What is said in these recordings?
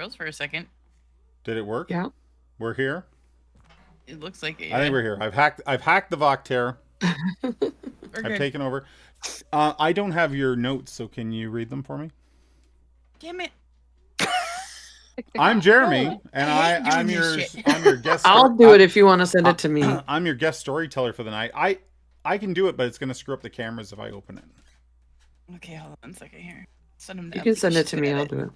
froze for a second. Did it work? Yeah. We're here. It looks like it. I think we're here. I've hacked the Voctare. I've taken over. I don't have your notes, so can you read them for me? Damn it. I'm Jeremy, and I'm your guest. I'll do it if you want to send it to me. I'm your guest storyteller for the night. I can do it, but it's going to screw up the cameras if I open it. Okay, hold on a second here. Send them. You can send it to me. I'll do it.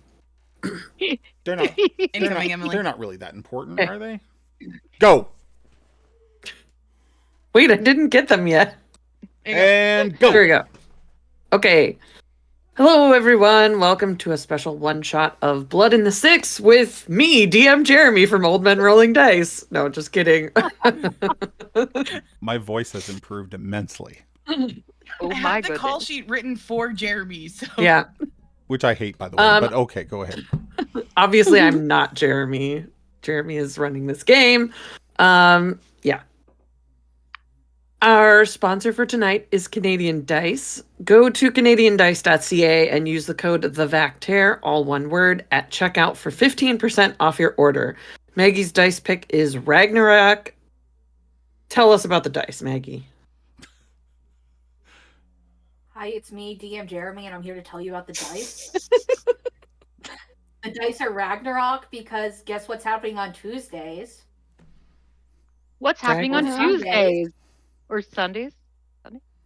They're not. Incoming, Emily. They're not really that important, are they? Go. Wait, I didn't get them yet. And go. Here we go. Okay. Hello, everyone. Welcome to a special one-shot of Blood in the Six with me, DM Jeremy from Old Men Rolling Dice. No, just kidding. My voice has improved immensely. Oh my god! The call sheet written for Jeremy. So. Yeah. Which I hate, by the way. But okay, go ahead. Obviously, I'm not Jeremy. Jeremy is running this game. Yeah. Our sponsor for tonight is Canadian Dice. Go to canadiandice.ca and use the code TheVacTare, all one word, at checkout for 15% off your order. Maggie's dice pick is Ragnarok. Tell us about the dice, Maggie. Hi, it's me, DM Jeremy, and I'm here to tell you about the dice. The dice are Ragnarok because guess what's happening on Tuesdays? What's happening on Tuesdays? Or Sundays?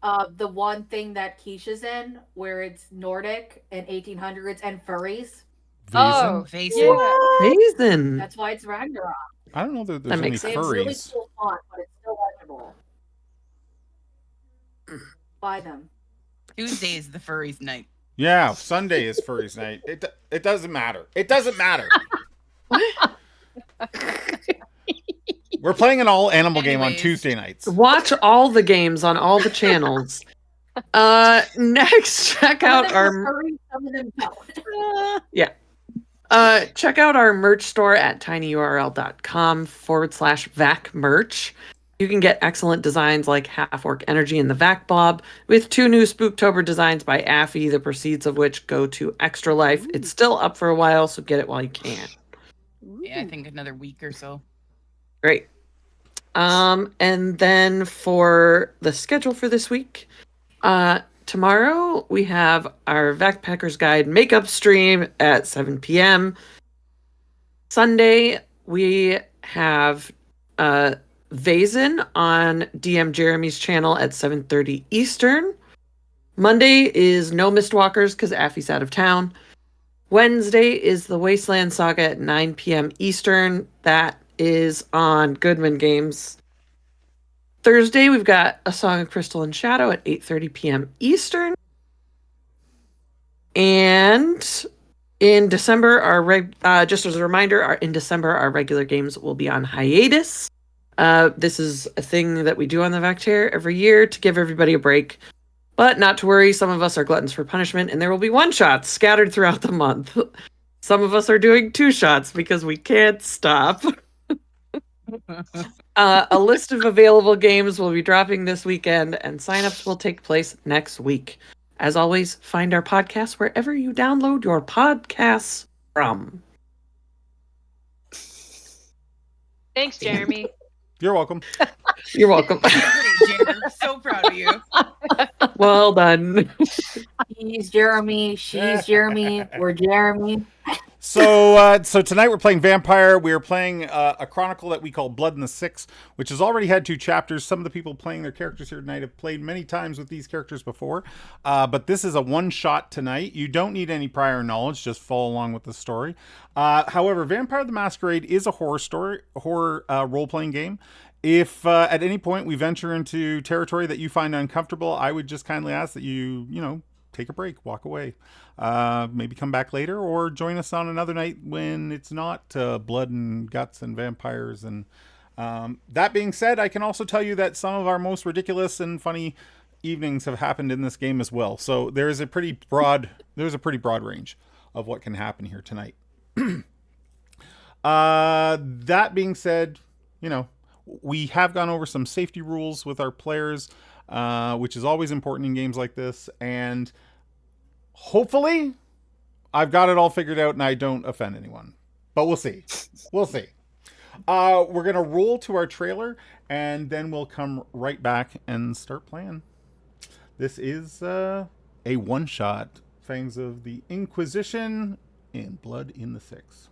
The one thing that Keisha's in, where it's Nordic and 1800s and furries. Oh, Vaesen. That's why it's Ragnarok. I don't know that there's any furries. It's really cool font, but it's still legible. Buy them. Tuesday is the furries night. Yeah, Sunday is furries night. It doesn't matter. It doesn't matter. We're playing an all animal game on Tuesday nights. Watch all the games on all the channels. Next, check out our check out our merch store at tinyurl.com/VAC-merch. You can get excellent designs like Half Orc Energy and the Vac Blob, with 2 new Spooktober designs by Affy, the proceeds of which go to Extra Life. It's still up for a while, so get it while you can. Yeah, I think another week or so. Great. And then for the schedule for this week, tomorrow we have our Backpacker's Guide makeup stream at 7 p.m. Sunday, we have Vaesen on DM Jeremy's channel at 7:30 Eastern. Monday is no Mistwalkers because Affy's out of town. Wednesday is the Wasteland Saga at 9 p.m. Eastern. That is on Goodman Games. Thursday, we've got A Song of Crystal and Shadow at 8:30 p.m. Eastern. And in December, just as a reminder, in December, our regular games will be on hiatus. This is a thing that we do on the Vactare every year to give everybody a break. But not to worry, some of us are gluttons for punishment, and there will be one-shots scattered throughout the month. Some of us are doing 2-shots because we can't stop. A list of available games will be dropping this weekend, and signups will take place next week. As always, find our podcast wherever you download your podcasts from. Thanks, Jeremy. You're welcome. You're welcome. So proud of you. Well done. He's Jeremy. She's Jeremy. We're Jeremy. So tonight we're playing Vampire. We're playing a chronicle that we call Blood in the Six, which has already had 2 chapters. Some of the people playing their characters here tonight have played many times with these characters before. But this is a one-shot tonight. You don't need any prior knowledge. Just follow along with the story. However, Vampire the Masquerade is a horror role-playing game. If at any point we venture into territory that you find uncomfortable, I would just kindly ask that you take a break, walk away. Maybe come back later or join us on another night when it's not blood and guts and vampires. And that being said, I can also tell you that some of our most ridiculous and funny evenings have happened in this game as well. So there's a pretty broad range of what can happen here tonight. That being said, we have gone over some safety rules with our players, which is always important in games like this. And hopefully I've got it all figured out and I don't offend anyone. but we'll see. We'll see. We're going to roll to our trailer, and then we'll come right back and start playing. This is a one-shot. Fangs of the Inquisition and Blood in the Six.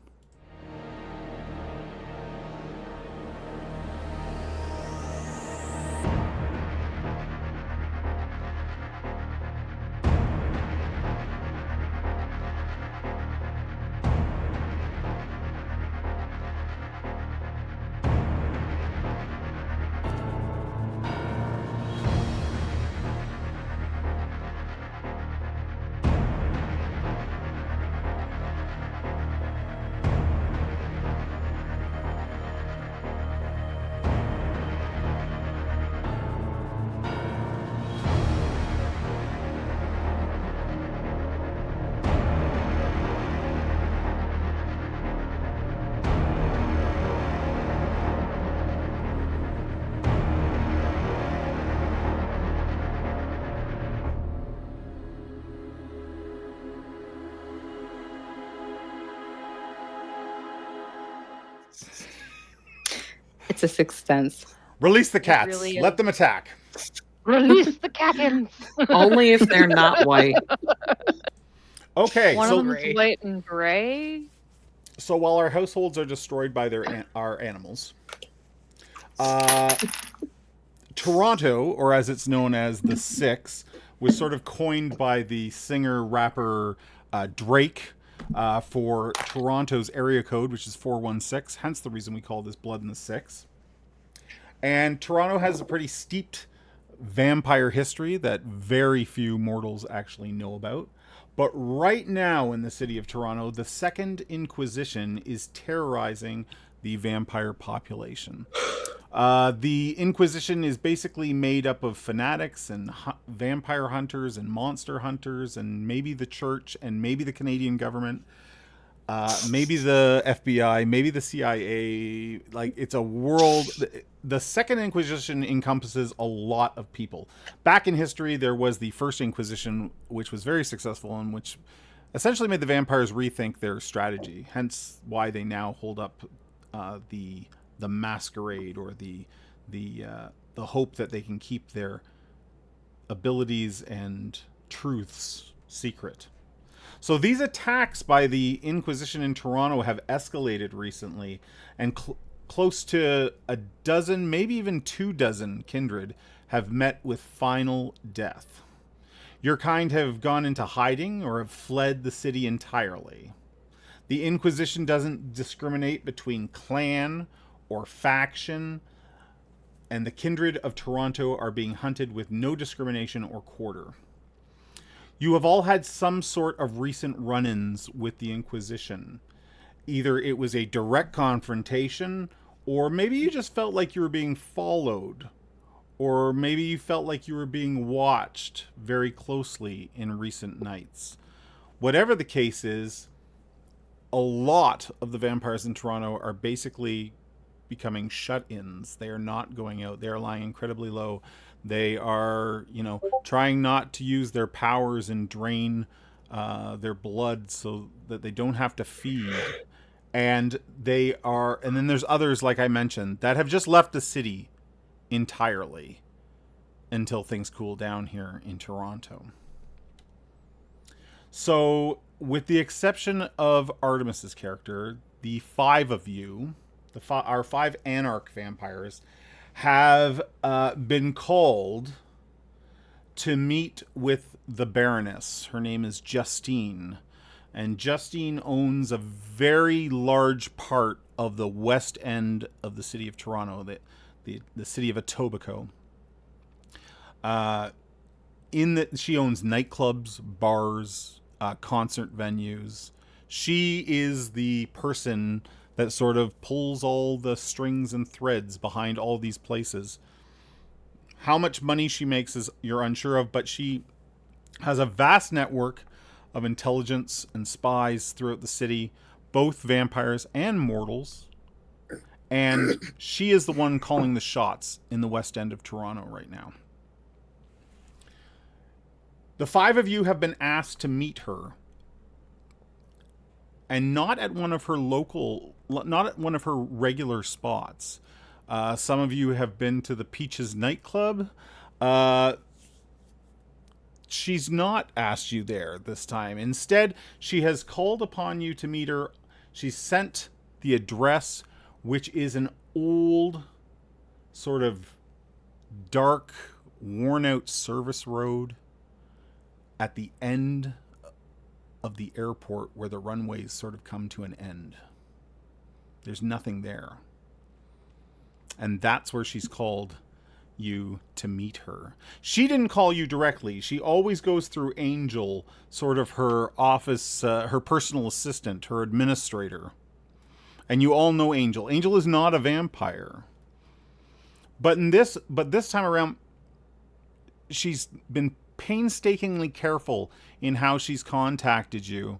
It's a sixth sense. Release the cats. really Let them attack. Release the Catkins. Only if they're not white. Okay, One so of them is white and gray. so while our households are destroyed by our animals, Toronto, or as it's known as the Six, was sort of coined by the singer-rapper Drake for Toronto's area code, which is 416, hence the reason we call this Blood in the Six. And Toronto has a pretty steeped vampire history that very few mortals actually know about. But right now in the city of Toronto, the Second Inquisition is terrorizing the vampire population. The Inquisition is basically made up of fanatics and vampire hunters and monster hunters and maybe the church and maybe the Canadian government, maybe the FBI, maybe the CIA. Like, it's a world. The Second Inquisition encompasses a lot of people. Back in history, there was the First Inquisition, which was very successful and which essentially made the vampires rethink their strategy. Hence why they now hold up the masquerade, or the hope that they can keep their abilities and truths secret. So these attacks by the Inquisition in Toronto have escalated recently, and close to a dozen, maybe even 24 kindred have met with final death. Your kind have gone into hiding or have fled the city entirely. The Inquisition doesn't discriminate between clan or faction, and the kindred of Toronto are being hunted with no discrimination or quarter. You have all had some sort of recent run-ins with the Inquisition. Either it was a direct confrontation, or maybe you just felt like you were being followed, or maybe you felt like you were being watched very closely in recent nights. Whatever the case is, a lot of the vampires in Toronto are basically becoming shut-ins. They are not going out. They are lying incredibly low. They are, trying not to use their powers and drain their blood so that they don't have to feed. And then there's others, like I mentioned, that have just left the city entirely until things cool down here in Toronto. So, with the exception of Artemis's character, the five of you, our five Anarch vampires, have been called to meet with the Baroness. Her name is Justine. And Justine owns a very large part of the west end of the city of Toronto, the city of Etobicoke. She owns nightclubs, bars, concert venues. She is the person that sort of pulls all the strings and threads behind all these places. How much money she makes is you're unsure of, but she has a vast network of intelligence and spies throughout the city, both vampires and mortals. And she is the one calling the shots in the west end of Toronto right now. The five of you have been asked to meet her and not at one of her regular spots. Some of you have been to the Peaches nightclub. She's not asked you there this time. Instead, she has called upon you to meet her. She's sent the address, which is an old, sort of dark, worn-out service road at the end of the airport where the runways sort of come to an end. There's nothing there. And that's where she's called you to meet her. She didn't call you directly. She always goes through Angel, sort of her office, her personal assistant, her administrator. And you all know Angel. Angel is not a vampire. But this time around, she's been painstakingly careful in how she's contacted you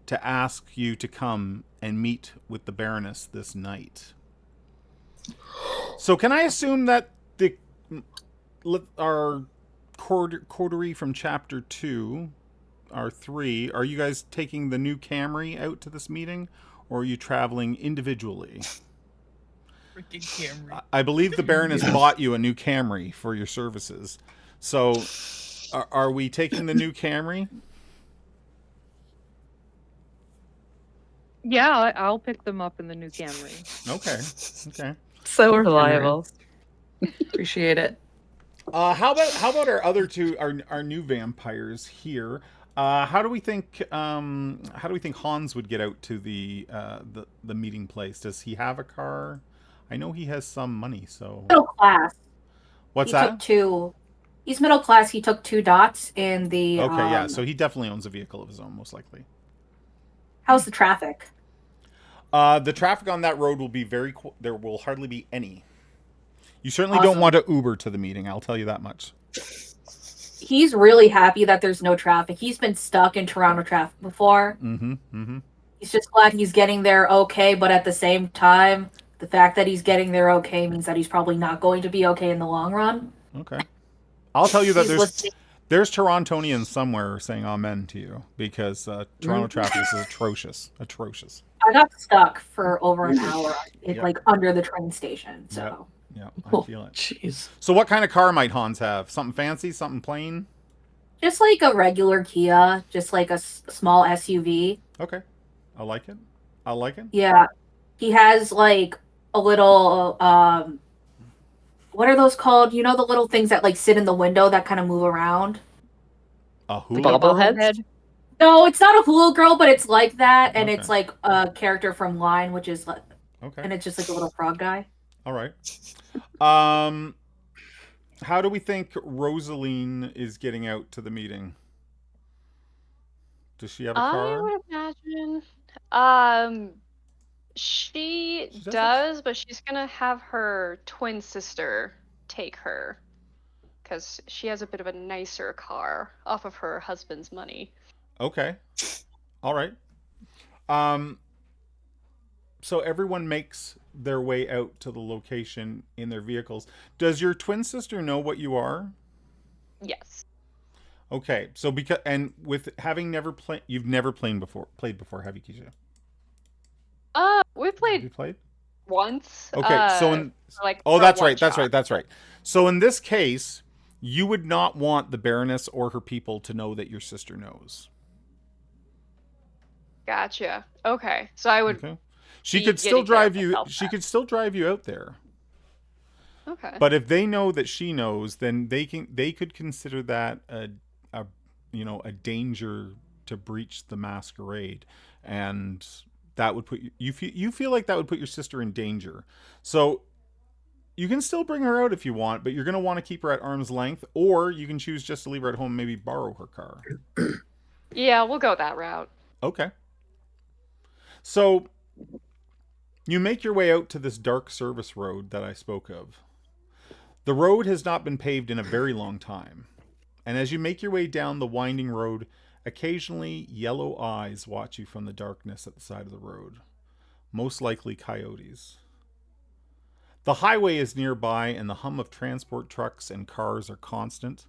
to ask you to come and meet with the Baroness this night. So can I assume that our coterie from chapter 2, our 3, are you guys taking the new Camry out to this meeting, or are you traveling individually? Freaking Camry. I believe the Baroness bought you a new Camry for your services. So are we taking the new Camry? Yeah, I'll pick them up in the new Camry. Okay. So reliable. Appreciate it. How about our other two, our new vampires here? How do we think Hans would get out to the meeting place? Does he have a car? I know he has some money, so Middle class. What's He that? took 2. He's middle class. He took 2 dots in the. Okay, yeah. So he definitely owns a vehicle of his own, most likely. How's the traffic? The traffic on that road will be there will hardly be any. You certainly Awesome. don't want to Uber to the meeting, I'll tell you that much. He's really happy that there's no traffic. He's been stuck in Toronto traffic before. He's just glad he's getting there okay, but at the same time, the fact that he's getting there okay means that he's probably not going to be okay in the long run. Okay. I'll tell you that He's listening. there's Torontonians somewhere saying amen to you, because Toronto traffic is atrocious. I got stuck for over an hour, Yep. like under the train station. So Yeah, I feel it. Jeez. So what kind of car might Hans have? Something fancy? Something plain? just like a regular Kia, just like a small SUV. Okay. I like it. Yeah, he has like a little what are those called? You know, the little things that like sit in the window that kind of move around. A hula Bobbleheads? Head. No, it's not a hula girl, but it's like that, and Okay. it's like a character from Line, which is like, Okay. and it's just like a little frog guy. All right. How do we think Rosaline is getting out to the meeting? Does she have a I car? would imagine. She She does does, but she's gonna have her twin sister take her, because she has a bit of a nicer car off of her husband's money. Okay. All right. So everyone makes their way out to the location in their vehicles. Does your twin sister know what you are? Yes. Okay. So with having never played, you've never played before, have you, Keisha? We Have played you played? once. Okay. So like oh, for that's one right. That's shot. right. That's right. So in this case, you would not want the Baroness or her people to know that your sister knows. Gotcha. Okay. So I would. Okay. She be could still getting care of drive you. myself She then. could still drive you out there. Okay. But if they know that she knows, then they could consider that a danger to breach the masquerade, and that would put you feel like that would put your sister in danger. So you can still bring her out if you want, but you're going to want to keep her at arm's length, or you can choose just to leave her at home and maybe borrow her car. Yeah, we'll go that route. Okay. So you make your way out to this dark service road that I spoke of. The road has not been paved in a very long time, and as you make your way down the winding road, occasionally yellow eyes watch you from the darkness at the side of the road, most likely coyotes. The highway is nearby, and the hum of transport trucks and cars are constant,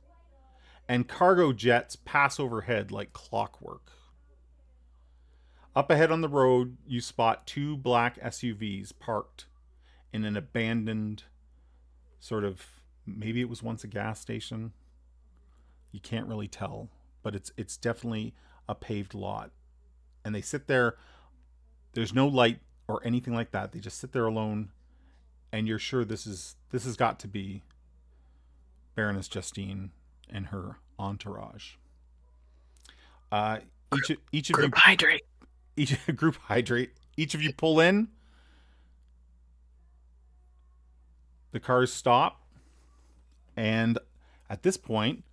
and cargo jets pass overhead like clockwork. Up ahead on the road, you spot 2 black SUVs parked in an abandoned sort of, maybe it was once a gas station. You can't really tell, but it's definitely a paved lot. And they sit there. There's no light or anything like that. They just sit there alone, and you're sure this has got to be Baroness Justine and her entourage. Each of Group hydrate. Each group hydrate. Each of you pull in. The cars stop, and at this point,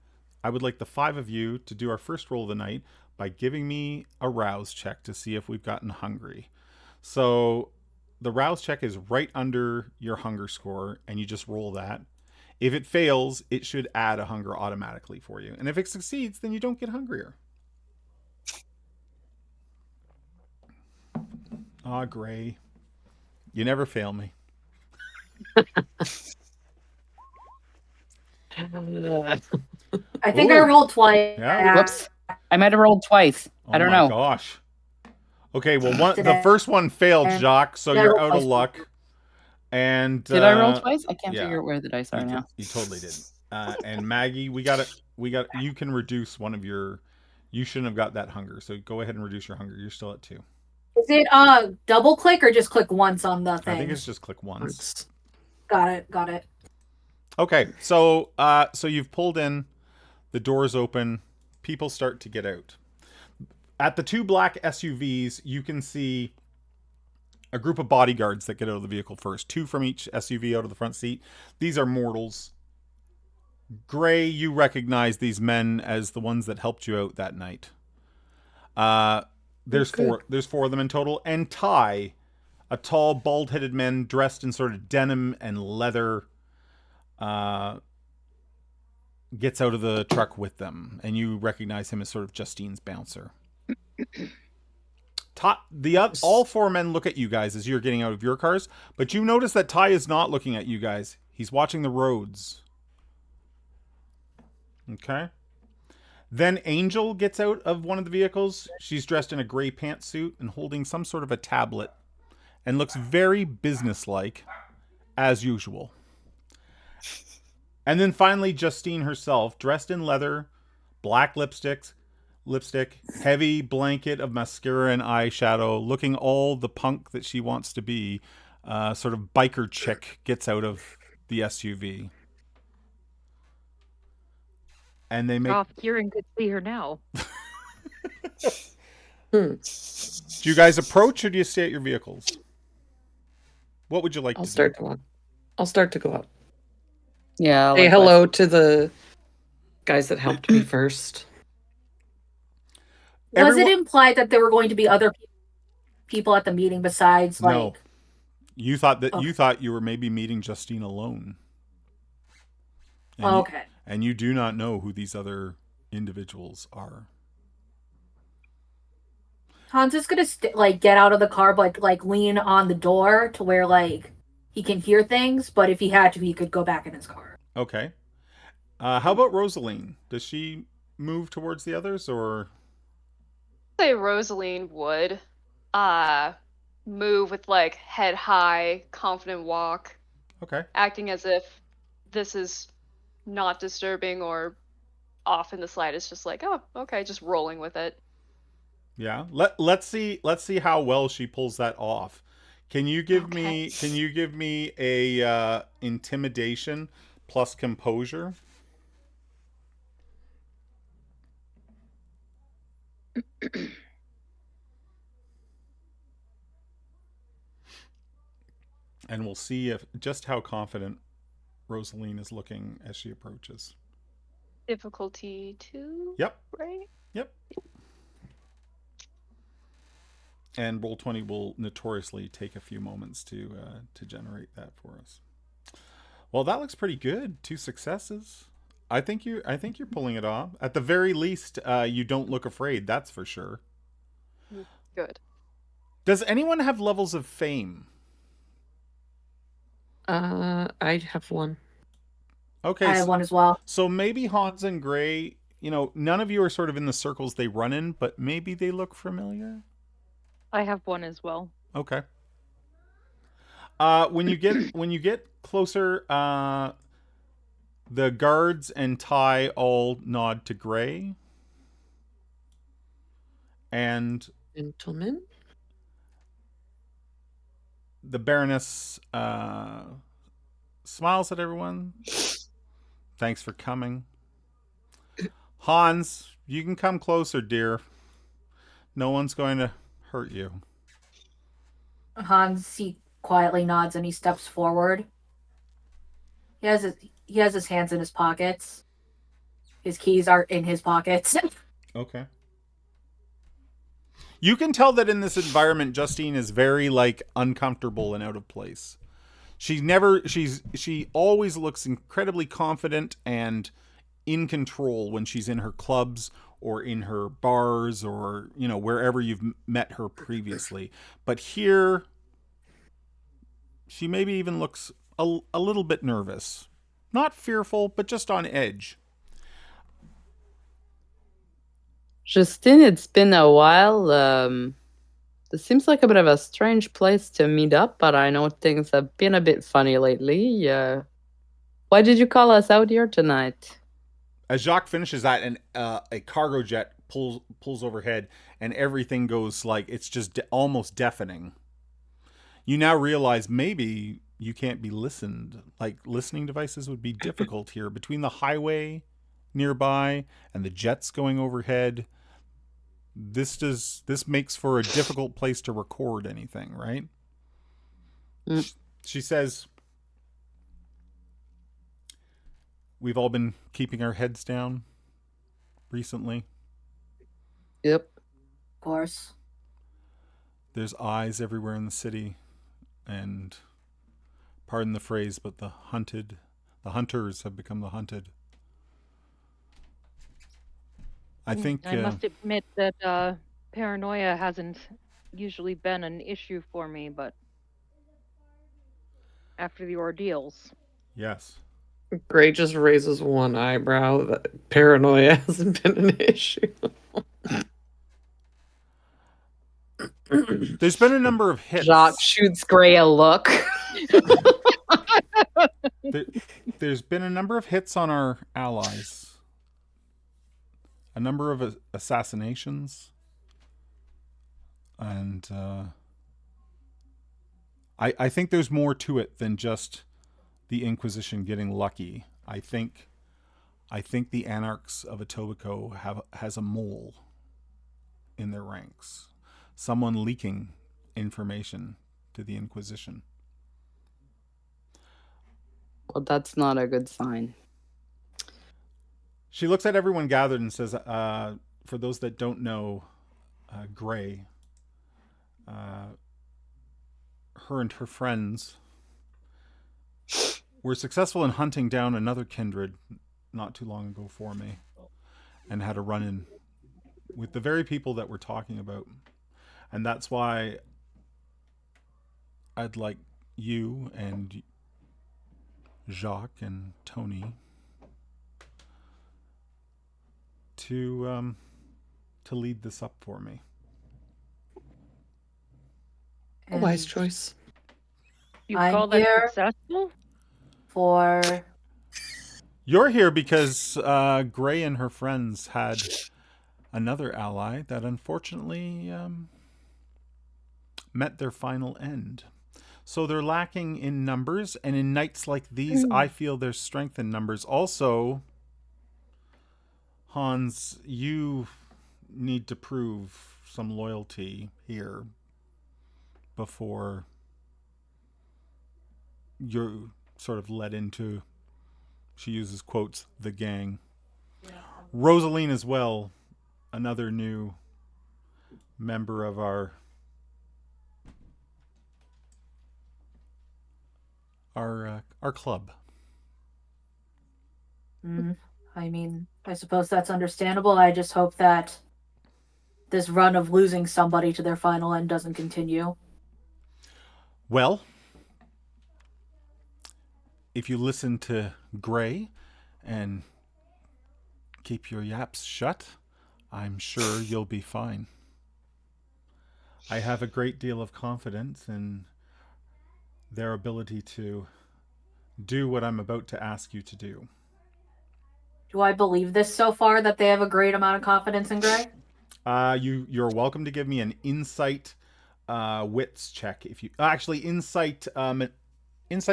I would like the 5 of you to do our first roll of the night by giving me a rouse check to see if we've gotten hungry. So the rouse check is right under your hunger score, and you just roll that. If it fails, it should add a hunger automatically for you. And if it succeeds, then you don't get hungrier. Aw, Gray. You never fail me. I think I rolled twice. Yeah. Whoops. I might have rolled twice. I don't know. Oh my gosh. Okay, well, the first one failed, Jacques, so you're out of luck. And did I roll twice? I can't figure out where the dice are now. You totally did. And Maggie, you can reduce one of your. You shouldn't have got that hunger, so go ahead and reduce your hunger. You're still at 2. Is it double click or just click once on the thing? I think it's just click once. Got it. Okay, so you've pulled in, the doors open, people start to get out. At the 2 black SUVs, you can see a group of bodyguards that get out of the vehicle first. 2 from each SUV out of the front seat. These are mortals. Gray, you recognize these men as the ones that helped you out that night. There's 4 of them in total. And Ty, a tall, bald-headed man dressed in sort of denim and leather, gets out of the truck with them, and you recognize him as sort of Justine's bouncer. All 4 men look at you guys as you're getting out of your cars, but you notice that Ty is not looking at you guys. He's watching the roads. Okay. Then Angel gets out of one of the vehicles. She's dressed in a gray pantsuit and holding some sort of a tablet, and looks very businesslike, as usual. And then finally, Justine herself, dressed in leather, black lipstick, heavy blanket of mascara and eyeshadow, looking all the punk that she wants to be, sort of biker chick, gets out of the SUV. And they make... Off here and could see her now. Do you guys approach, or do you stay at your vehicles? What would you like to do? I'll start to go up. Yeah. Say hello to the guys that helped me first. Was it implied that there were going to be other people at the meeting besides, like... No. You thought that you thought you were maybe meeting Justine alone. And okay. And you do not know who these other individuals are. Hans is gonna get out of the car, but like lean on the door to where like he can hear things. But if he had to, he could go back in his car. Okay. How about Rosaline? Does she move towards the others, or? Say Rosaline would, move with like head high, confident walk. Okay. Acting as if this is not disturbing or off in the slightest, just like, oh, okay, just rolling with it. Yeah. Let's see how well she pulls that off. Can you give me a intimidation plus composure? And we'll see if just how confident Rosaline is looking as she approaches. Difficulty 2? Yep. Right? Yep. And Roll20 will notoriously take a few moments to generate that for us. Well, that looks pretty good. 2 successes. I think you're pulling it off. At the very least, you don't look afraid. That's for sure. Good. Does anyone have levels of fame? I have 1. Okay. I have 1 as well. So maybe Hans and Gray, none of you are sort of in the circles they run in, but maybe they look familiar. I have one as well. Okay. When you get closer, the guards and Ty all nod to Gray. And Gentlemen. the Baroness smiles at everyone. Thanks for coming. Hans, you can come closer, dear. No one's going to hurt you. Hans, he quietly nods and he steps forward. He has his hands in his pockets. His keys are in his pockets. Okay. You can tell that in this environment, Justine is very uncomfortable and out of place. She always looks incredibly confident and in control when she's in her clubs or in her bars or, wherever you've met her previously. But here, she maybe even looks a little bit nervous. Not fearful, but just on edge. Justine, it's been a while. This seems like a bit of a strange place to meet up, but I know things have been a bit funny lately. Why did you call us out here tonight? As Jacques finishes that, and a cargo jet pulls overhead, and everything goes it's just almost deafening. You now realize maybe you can't be listened. Listening devices would be difficult here. Between the highway nearby and the jets going overhead, this makes for a difficult place to record anything, right? She says, we've all been keeping our heads down recently. Yep. Of course. There's eyes everywhere in the city, and pardon the phrase, but the hunters have become the hunted. I must admit that paranoia hasn't usually been an issue for me, but after the ordeals. Yes. Gray just raises one eyebrow. That paranoia hasn't been an issue. There's been a number of hits. Jacques shoots Gray a look. There's been a number of hits on our allies. A number of assassinations. And I think there's more to it than just the Inquisition getting lucky. I think the Anarchs of Etobicoke has a mole in their ranks. Someone leaking information to the Inquisition. Well, that's not a good sign. She looks at everyone gathered and says, for those that don't know, Gray, her and her friends were successful in hunting down another kindred not too long ago for me, and had a run-in with the very people that we're talking about. And that's why I'd like you and Jacques and Tony to lead this up for me. A wise choice. You call that successful? You're here because Gray and her friends had another ally that unfortunately met their final end. So they're lacking in numbers, and in nights like these, I feel there's strength in numbers. Also, Hans, you need to prove some loyalty here before you're sort of led into, she uses quotes, the gang. Yeah. Rosaline as well, another new member of our club. I mean, I suppose that's understandable. I just hope that this run of losing somebody to their final end doesn't continue. Well, if you listen to Gray and keep your yaps shut, I'm sure you'll be fine. I have a great deal of confidence in their ability to do what I'm about to ask you to do. Do I believe this so far that they have a great amount of confidence in Gray? You're welcome to give me an insight wits check if you actually insight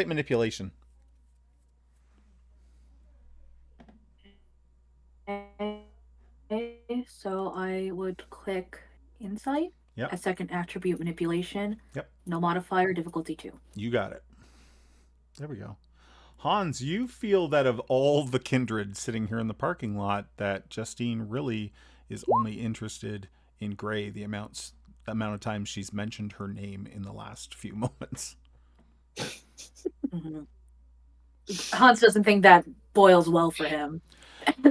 manipulation. Okay, so I would click insight. Yep. A second attribute manipulation. Yep. No modifier, difficulty 2. You got it. There we go. Hans, you feel that of all the kindred sitting here in the parking lot, that Justine really is only interested in Gray, the amount of times she's mentioned her name in the last few moments. Mm-hmm. Hans doesn't think that boils well for him.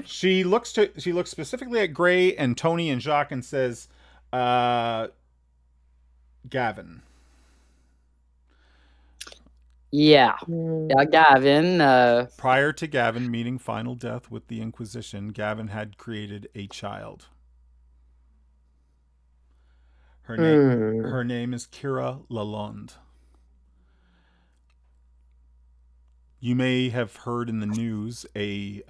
She looks specifically at Gray and Tony and Jacques and says, Gavin. Yeah, Gavin. Prior to Gavin meeting final death with the Inquisition, Gavin had created a child. Her name is Kira Lalonde. You may have heard in the news a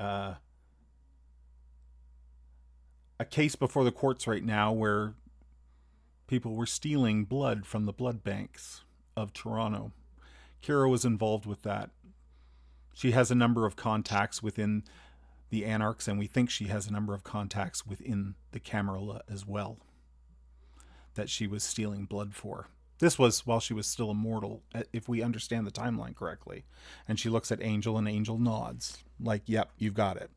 case before the courts right now where people were stealing blood from the blood banks of Toronto. Kira was involved with that. She has a number of contacts within the Anarchs, and we think she has a number of contacts within the Camarilla as well that she was stealing blood for. This was while she was still immortal, if we understand the timeline correctly. And she looks at Angel, and Angel nods, like, yep, you've got it.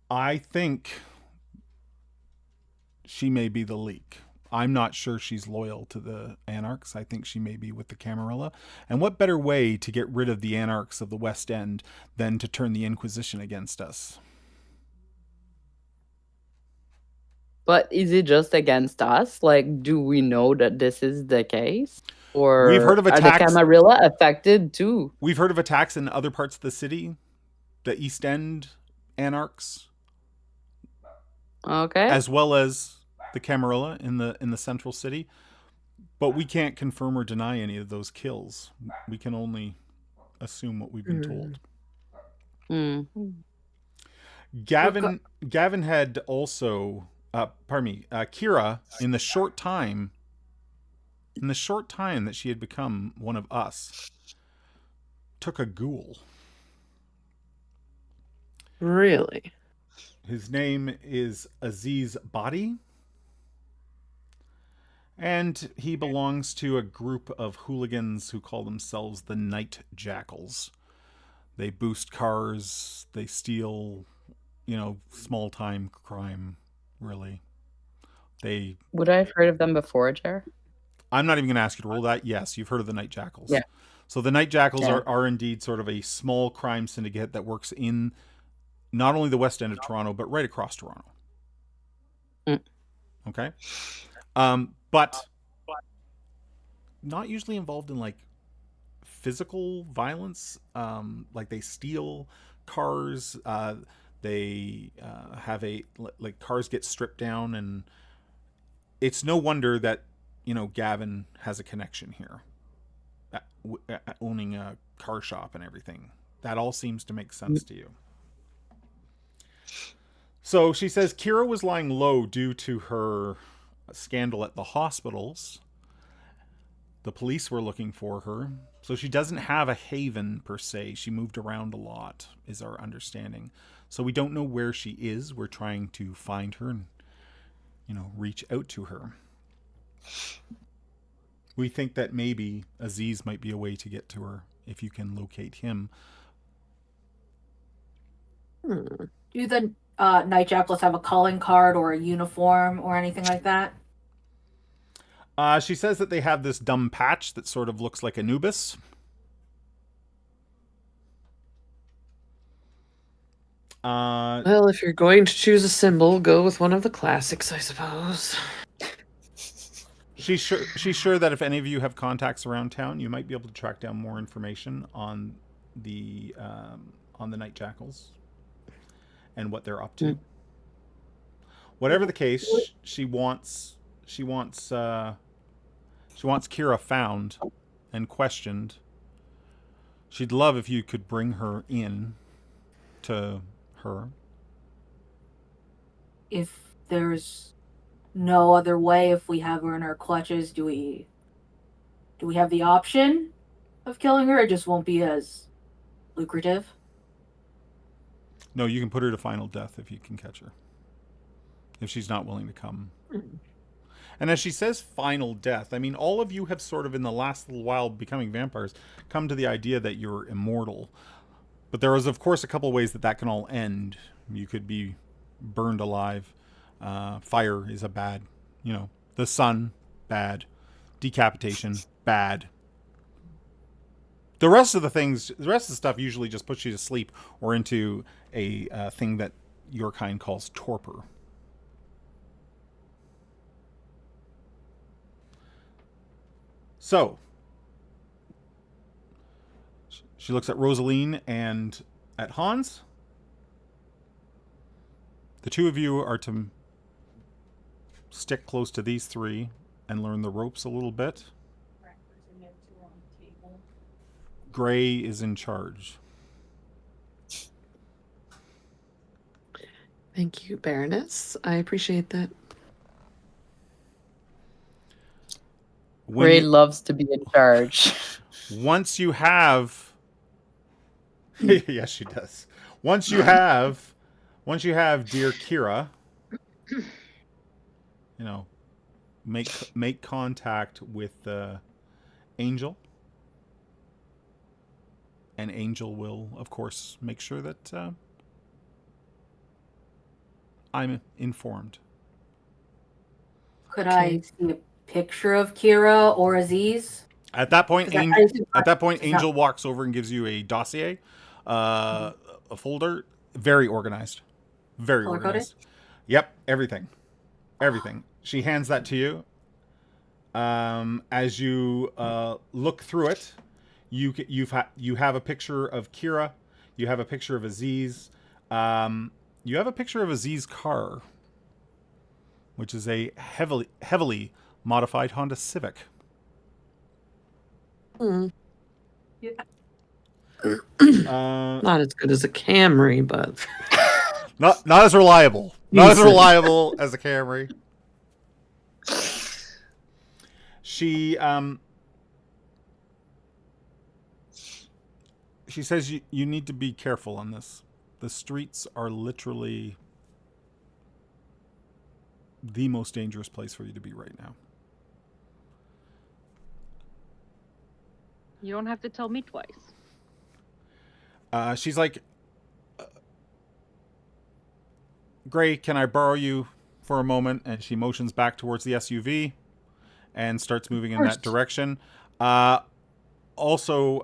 I think she may be the leak. I'm not sure she's loyal to the Anarchs. I think she may be with the Camarilla. And what better way to get rid of the Anarchs of the West End than to turn the Inquisition against us? But is it just against us? Like, do we know that this is the case? Or we've heard of attacks. Are the Camarilla affected too? We've heard of attacks in other parts of the city. The East End Anarchs. Okay. As well as the Camarilla in the central city. But we can't confirm or deny any of those kills. We can only assume what we've been told. Gavin had also Kira, in the short time that she had become one of us, took a ghoul. Really? His name is Aziz Badi, and he belongs to a group of hooligans who call themselves the Night Jackals. They boost cars, they steal, small-time crime, really. Would I have heard of them before, Jer? I'm not even going to ask you to roll that. Yes, you've heard of the Night Jackals. Yeah. So the Night Jackals are indeed sort of a small crime syndicate that works in not only the West End of Toronto, but right across Toronto. Okay? But not usually involved in, like, physical violence. Like, they steal cars. They have cars get stripped down, and it's no wonder that, Gavin has a connection here. Owning a car shop and everything. That all seems to make sense to you. So she says Kira was lying low due to her scandal at the hospitals. The police were looking for her. So she doesn't have a haven per se. She moved around a lot, is our understanding. So we don't know where she is. We're trying to find her and, reach out to her. We think that maybe Aziz might be a way to get to her if you can locate him. Do the Night Jackals have a calling card or a uniform or anything like that? She says that they have this dumb patch that sort of looks like Anubis. Well, if you're going to choose a symbol, go with one of the classics, I suppose. She's sure that if any of you have contacts around town, you might be able to track down more information on the Night Jackals and what they're up to. Whatever the case, she wants Kira found and questioned. She'd love if you could bring her in to her. If there's no other way, if we have her in our clutches, do we have the option of killing her? It just won't be as lucrative. No, you can put her to final death if you can catch her. If she's not willing to come. And as she says final death, I mean, all of you have sort of in the last little while becoming vampires come to the idea that you're immortal. But there is, of course, a couple ways that can all end. You could be burned alive. Fire is a bad, the sun, bad. Decapitation, bad. The rest of the stuff usually just puts you to sleep or into a thing that your kind calls torpor. So, she looks at Rosaline and at Hans. The two of you are to stick close to these three and learn the ropes a little bit. Gray is in charge. Thank you, Baroness. I appreciate that. Gray loves to be in charge. Once you have... yes, she does. Once you have dear Kira, make contact with Angel. And Angel will, of course, make sure that I'm informed. Could I see a picture of Kira or Aziz? At that point, Angel walks over and gives you a dossier, a folder, very organized, very organized. Yep, everything. She hands that to you. As you look through it, you have a picture of Kira, you have a picture of Aziz, you have a picture of Aziz's car, which is a heavily modified Honda Civic. Yeah. Not as good as a Camry, but not as reliable. Not as reliable as a Camry. She says you need to be careful on this. The streets are literally the most dangerous place for you to be right now. You don't have to tell me twice. She's like, Gray, can I borrow you for a moment? And she motions back towards the SUV and starts moving in that direction. Also,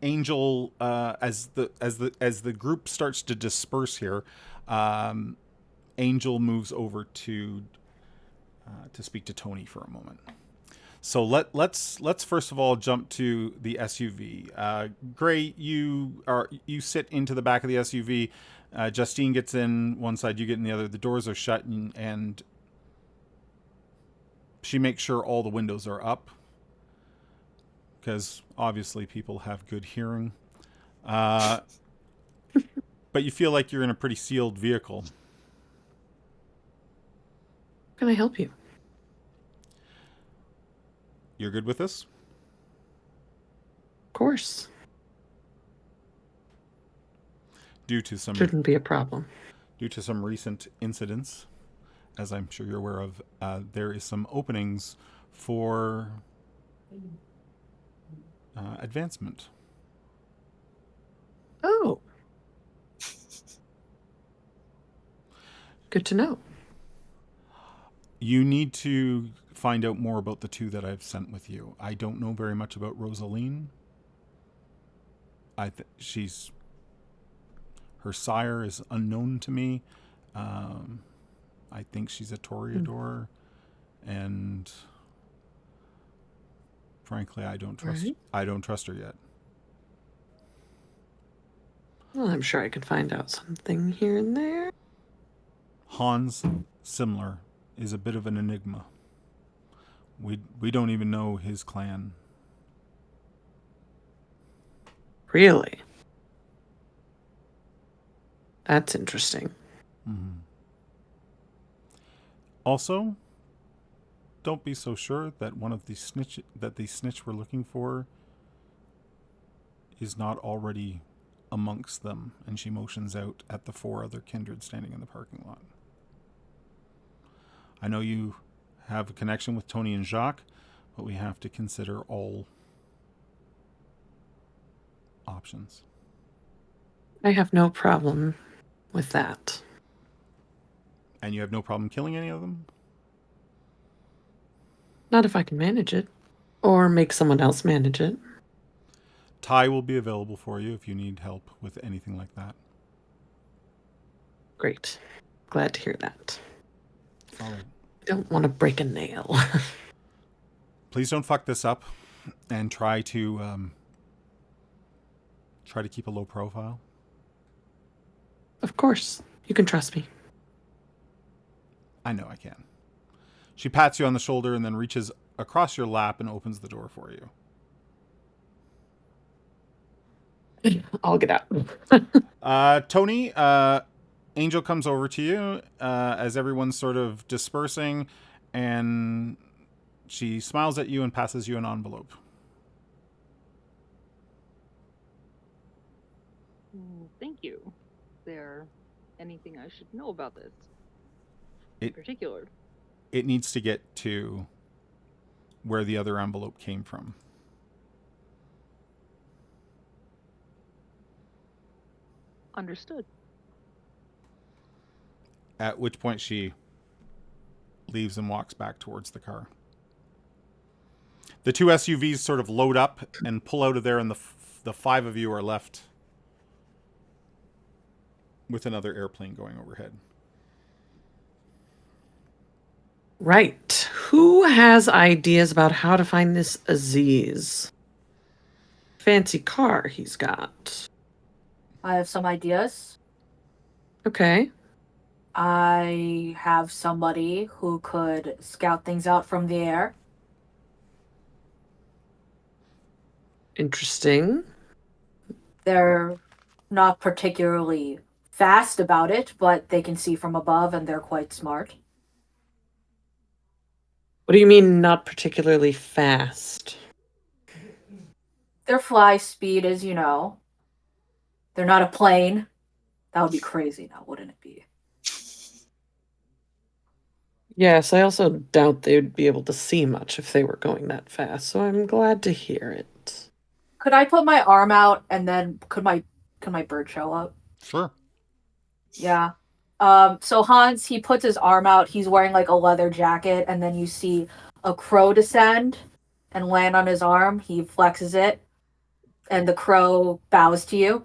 Angel, as the group starts to disperse here, Angel moves over to speak to Tony for a moment. So let's first of all jump to the SUV. Gray, you sit into the back of the SUV. Justine gets in one side, you get in the other. The doors are shut, and she makes sure all the windows are up, because obviously people have good hearing. But you feel like you're in a pretty sealed vehicle. How can I help you? You're good with this? Of course. Shouldn't be a problem. Due to some recent incidents, as I'm sure you're aware of, there is some openings for advancement. Oh. Good to know. You need to find out more about the two that I've sent with you. I don't know very much about Rosaline. Her sire is unknown to me. I think she's a Toreador, and frankly, I don't trust her yet. Well, I'm sure I could find out something here and there. Hans Simler is a bit of an enigma. We don't even know his clan. Really? That's interesting. Mm-hmm. Also, don't be so sure that one of the snitch we're looking for is not already amongst them. And she motions out at the 4 other kindred standing in the parking lot. I know you have a connection with Tony and Jacques, but we have to consider all options. I have no problem with that. And you have no problem killing any of them? Not if I can manage it. Or make someone else manage it. Ty will be available for you if you need help with anything like that. Great. Glad to hear that. All right. I don't want to break a nail. Please don't fuck this up, and try to keep a low profile. Of course. You can trust me. I know I can. She pats you on the shoulder and then reaches across your lap and opens the door for you. I'll get out. Tony, Angel comes over to you as everyone's sort of dispersing, and she smiles at you and passes you an envelope. Thank you. Is there anything I should know about this in It- particular? It needs to get to where the other envelope came from. Understood. At which point she leaves and walks back towards the car. The 2 SUVs sort of load up and pull out of there, and the 5 of you are left with another airplane going overhead. Right. Who has ideas about how to find this Aziz? Fancy car he's got. I have some ideas. Okay. I have somebody who could scout things out from the air. Interesting. They're not particularly fast about it, but they can see from above and they're quite smart. What do you mean not particularly fast? Their fly speed is, they're not a plane. That would be crazy now, wouldn't it be? Yes, I also doubt they'd be able to see much if they were going that fast, so I'm glad to hear it. Could I put my arm out and then could my bird show up? Sure. Yeah. So Hans, he puts his arm out, he's wearing like a leather jacket, and then you see a crow descend and land on his arm. He flexes it, and the crow bows to you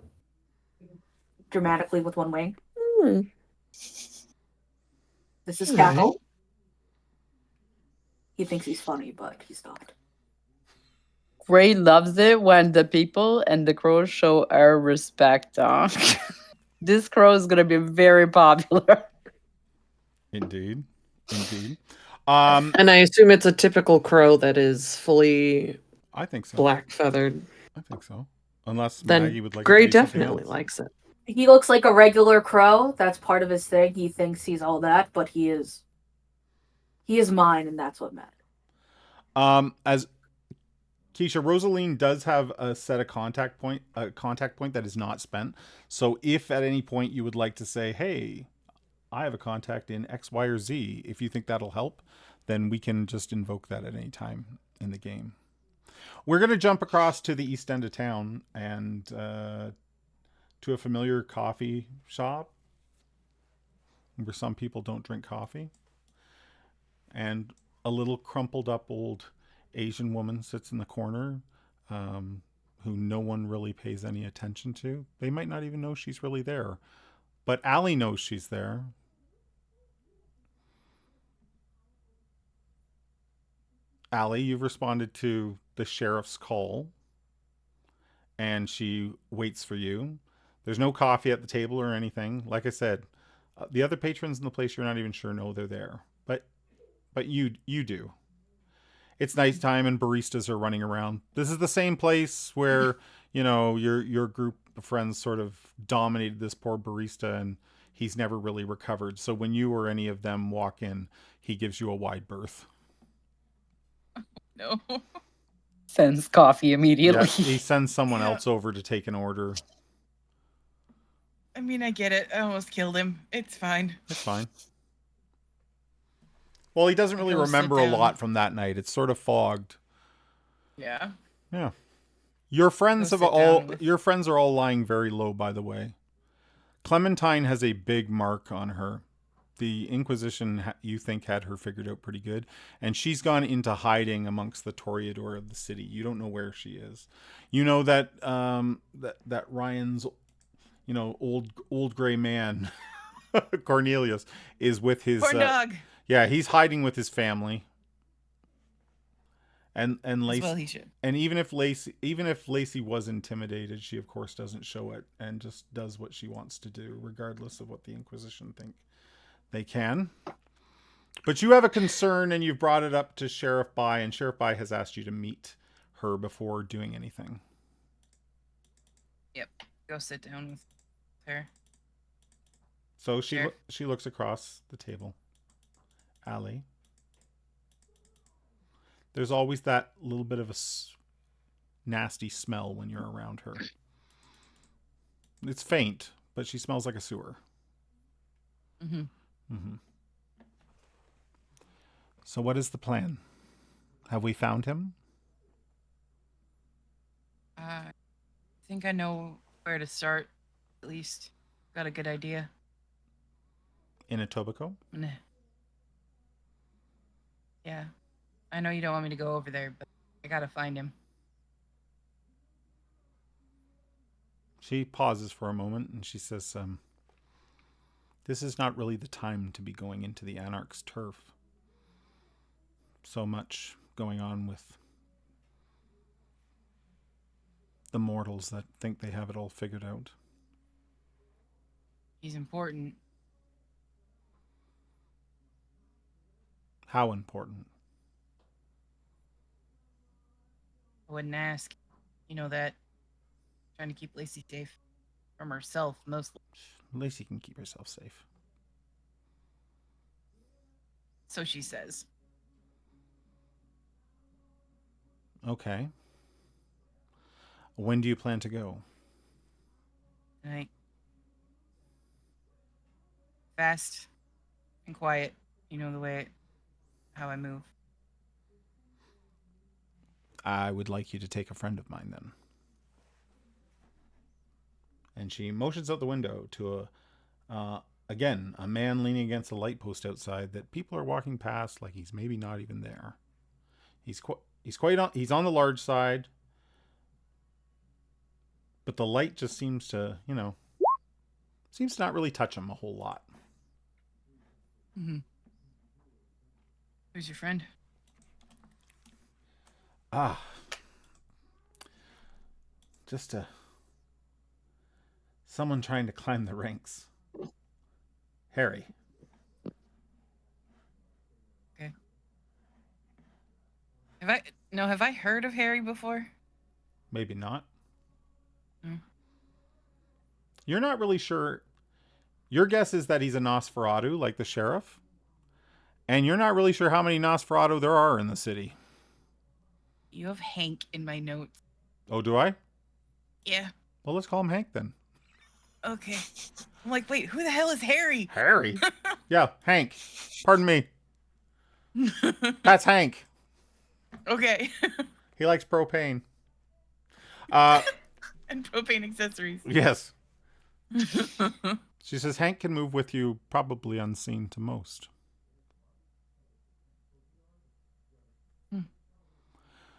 dramatically with one wing. This is Cackle. Right. He thinks he's funny, but he's not. Gray loves it when the people and the crows show our respect. This crow is gonna be very popular. Indeed. And I assume it's a typical crow that is fully I think so. black feathered. I think so. Unless Then Maggie would like Gray it to be something definitely else. likes it. He looks like a regular crow. That's part of his thing. He thinks he's all that, but he is mine, and that's what matters. As Keisha, Rosaline does have a set of contact point that is not spent. So if at any point you would like to say, hey, I have a contact in X, Y, or Z, if you think that'll help, then we can just invoke that at any time in the game. We're going to jump across to the east end of town and to a familiar coffee shop where some people don't drink coffee. And a little crumpled up old Asian woman sits in the corner who no one really pays any attention to. They might not even know she's really there. But Allie knows she's there. Allie, you've responded to the sheriff's call, and she waits for you. There's no coffee at the table or anything. Like I said, the other patrons in the place you're not even sure know they're there, but you do. It's nighttime and baristas are running around. This is the same place where your group of friends sort of dominated this poor barista, and he's never really recovered. So when you or any of them walk in, he gives you a wide berth. No. Sends coffee immediately. Yeah, he sends someone else over to take an order. I mean, I get it. I almost killed him. It's fine. It's fine. Well, he doesn't really remember a lot from that night. It's sort of fogged. Yeah. Yeah. Your friends are all lying very low, by the way. Clementine has a big mark on her. The Inquisition, you think, had her figured out pretty good, and she's gone into hiding amongst the Toreador of the city. You don't know where she is. You know that that Ryan's, old gray man, Cornelius, is with his Poor dog. Yeah, he's hiding with his family. And Lacey, well, he should. And even if Lacey was intimidated, she of course doesn't show it and just does what she wants to do, regardless of what the Inquisition think they can. But you have a concern, and you've brought it up to Sheriff Bai, and Sheriff Bai has asked you to meet her before doing anything. Yep. Go sit down with her. So she looks across the table. Allie. There's always that little bit of a nasty smell when you're around her. It's faint, but she smells like a sewer. Mm-hmm. Mm-hmm. So what is the plan? Have we found him? I think I know where to start, at least. Got a good idea. In Etobicoke? Yeah. I know you don't want me to go over there, but I gotta find him. She pauses for a moment and she says, this is not really the time to be going into the Anarch's turf. So much going on with the mortals that think they have it all figured out. He's important. How important? I wouldn't ask. You know that. Trying to keep Lacey safe. From herself, mostly. Lacey can keep herself safe. So she says. Okay. When do you plan to go? Tonight. Fast and quiet. You know the way how I move. I would like you to take a friend of mine then. And she motions out the window to again, a man leaning against a light post outside that people are walking past like he's maybe not even there. He's on the large side, but the light just seems to not really touch him a whole lot. Mm-hmm. Who's your friend? Just someone trying to climb the ranks. Harry. Okay. Have I heard of Harry before? Maybe not. Mm. You're not really sure. Your guess is that he's a Nosferatu, like the sheriff. And you're not really sure how many Nosferatu there are in the city. You have Hank in my notes. Oh, do I? Yeah. Well, let's call him Hank then. Okay. I'm like, wait, who the hell is Harry? Harry? Yeah, Hank. Pardon me. That's Hank. Okay. He likes propane. And propane accessories. Yes. She says Hank can move with you, probably unseen to most.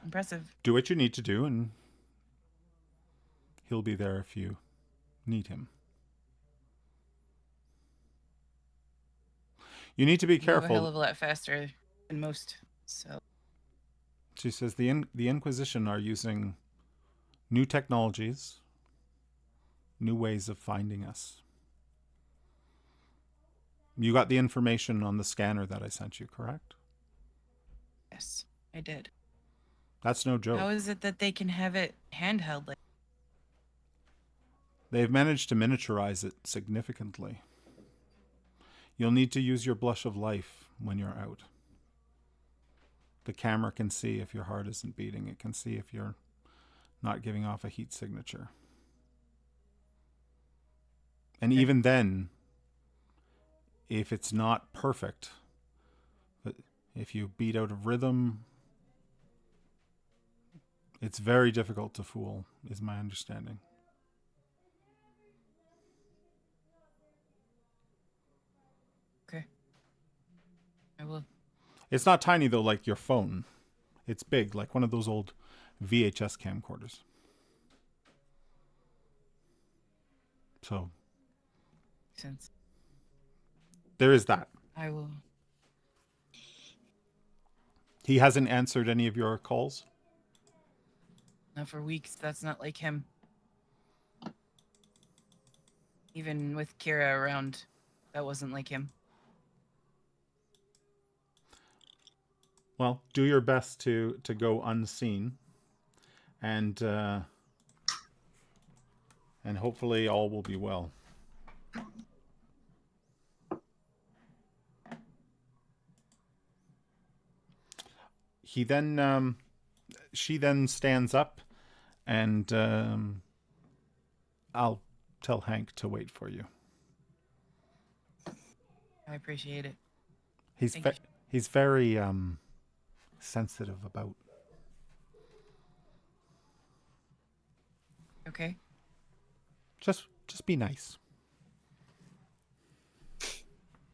Impressive. Do what you need to do, and he'll be there if you need him. You need to be careful. A hell of a lot faster than most. So she says the Inquisition are using new technologies, new ways of finding us. You got the information on the scanner that I sent you, correct? Yes, I did. That's no joke. How is it that they can have it handheld? Like, They've managed to miniaturize it significantly. You'll need to use your blush of life when you're out. The camera can see if your heart isn't beating. It can see if you're not giving off a heat signature. And even then, if it's not perfect, but if you beat out of rhythm, it's very difficult to fool, is my understanding. okay. I will. It's not tiny, though, like your phone. It's big, like one of those old VHS camcorders. So, Sense. there is that. I will. He hasn't answered any of your calls? Not for weeks. That's not like him. Even with Kira around, that wasn't like him. Well, do your best to go unseen, and hopefully all will be well. He then, she then stands up, and I'll tell Hank to wait for you. I appreciate it. He's Thank you. he's very sensitive about. Okay. Just be nice.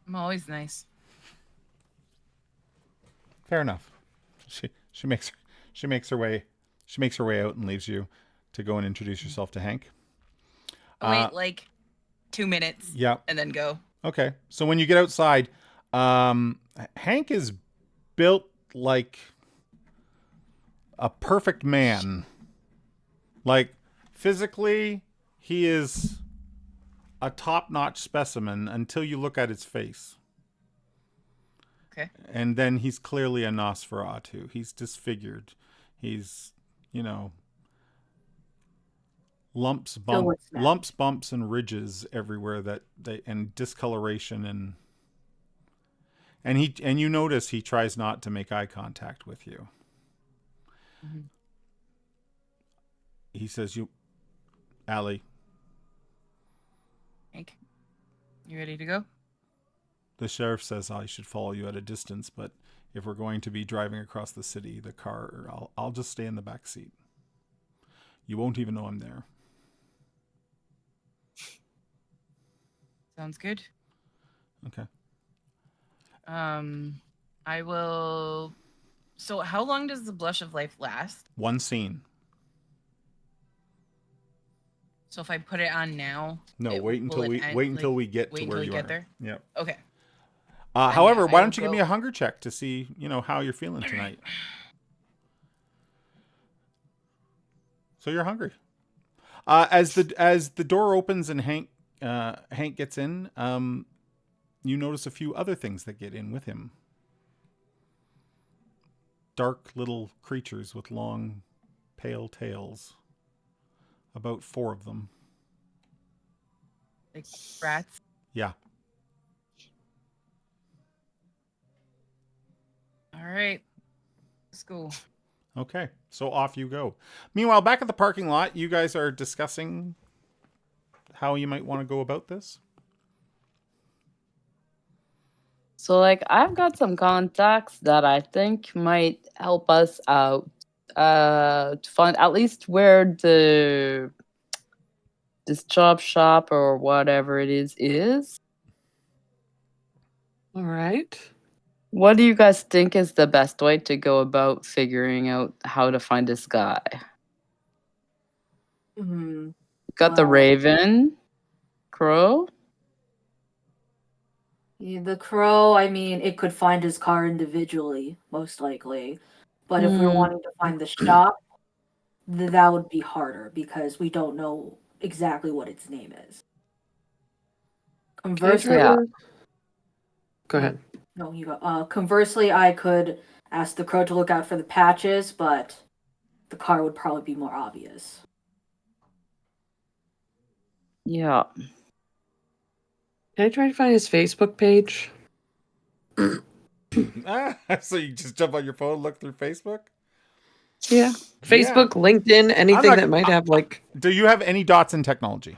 I'm always nice. Fair enough. She makes her way out and leaves you to go and introduce yourself to Hank. Wait like 2 minutes. Yeah. And then go. Okay. So when you get outside, Hank is built like a perfect man. Like physically, he is a top-notch specimen until you look at his face. Okay. And then he's clearly a Nosferatu. He's disfigured. He's, lumps, bumps, and ridges everywhere and discoloration and you notice he tries not to make eye contact with you. Mm-hmm. He says, Allie. Hank, you ready to go? The sheriff says I should follow you at a distance, but if we're going to be driving across the city, the car, I'll just stay in the back seat. You won't even know I'm there. Sounds good. Okay. I will. So, how long does the blush of life last? One scene. So, if I put it on now, No, wait until we get to where you are. There. Yeah. Okay. However, I why will don't you give go. me a hunger check to see, how you're feeling tonight? So you're hungry. As the door opens and Hank gets in, you notice a few other things that get in with him. Dark little creatures with long, pale tails. About 4 of them. Like rats? Yeah. All right. Let's go. Okay, so off you go. Meanwhile, back at the parking lot, you guys are discussing how you might want to go about this. So, like, I've got some contacts that I think might help us out to find at least where this chop shop or whatever it is. All right. What do you guys think is the best way to go about figuring out how to find this guy? Got the Well- Raven, Crow. Yeah, the crow, I mean, it could find his car individually, most likely. But if we're wanting to find the shop, that would be harder because we don't know exactly what its name is. Conversely, Yeah. Go ahead. no, you go. Conversely, I could ask the crow to look out for the patches, but the car would probably be more obvious. Yeah. Can I try to find his Facebook page? So you just jump on your phone, look through Facebook? Yeah. Facebook, LinkedIn, anything that might have like. Do you have any dots in technology?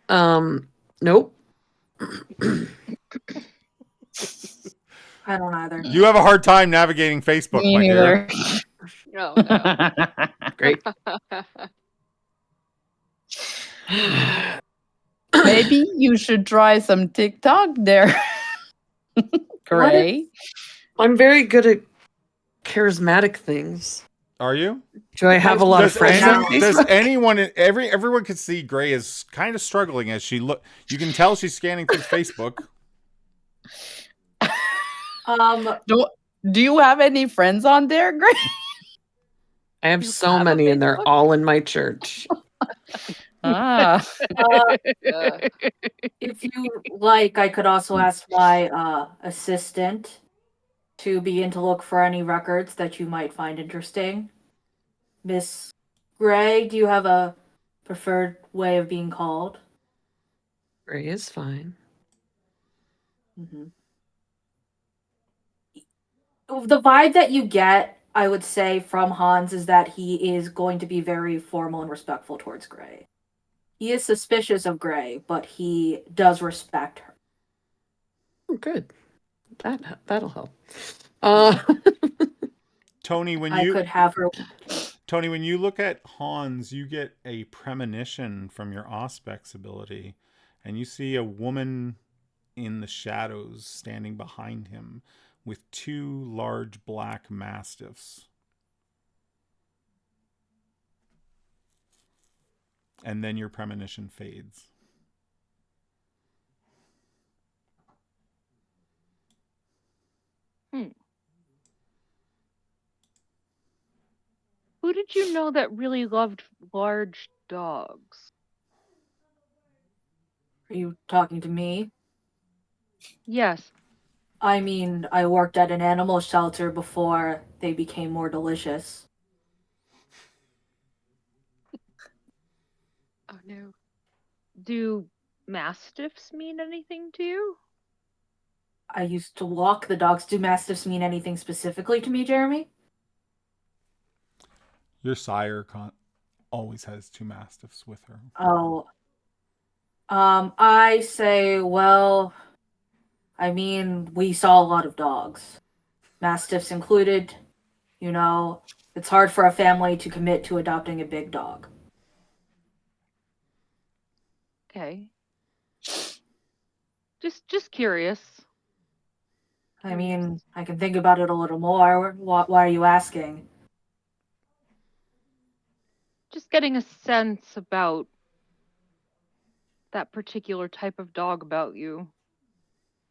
Nope. I don't either. You have a hard time navigating Facebook, Me my dear. neither. No, no. Great. Maybe you should try some TikTok there. Gray. I'm very good at charismatic things. Are you? Do I have a lot of friends on Does Facebook? anyone everyone can see Gray is kind of struggling as she look? You can tell she's scanning through Facebook. Do you have any friends on there, Gray? I have so many, and they're all in my church. If you like, I could also ask my assistant to begin to look for any records that you might find interesting. Miss Gray, do you have a preferred way of being called? Gray is fine. Mm-hmm. The vibe that you get, I would say, from Hans is that he is going to be very formal and respectful towards Gray. He is suspicious of Gray, but he does respect her. Oh, good. That'll help. Tony, when I could have her. Tony, when you look at Hans, you get a premonition from your Auspex ability, and you see a woman in the shadows standing behind him with two large black mastiffs. And then your premonition fades. Who did you know that really loved large dogs? Are you talking to me? Yes. I mean, I worked at an animal shelter before they became more delicious. Oh no. Do mastiffs mean anything to you? I used to walk the dogs. Do mastiffs mean anything specifically to me, Jeremy? Your sire always has two mastiffs with her. Oh. I say, well, I mean, we saw a lot of dogs. Mastiffs included. You know, it's hard for a family to commit to adopting a big dog. Okay. Just curious. I mean, I can think about it a little more. Why are you asking? Just getting a sense about that particular type of dog about you.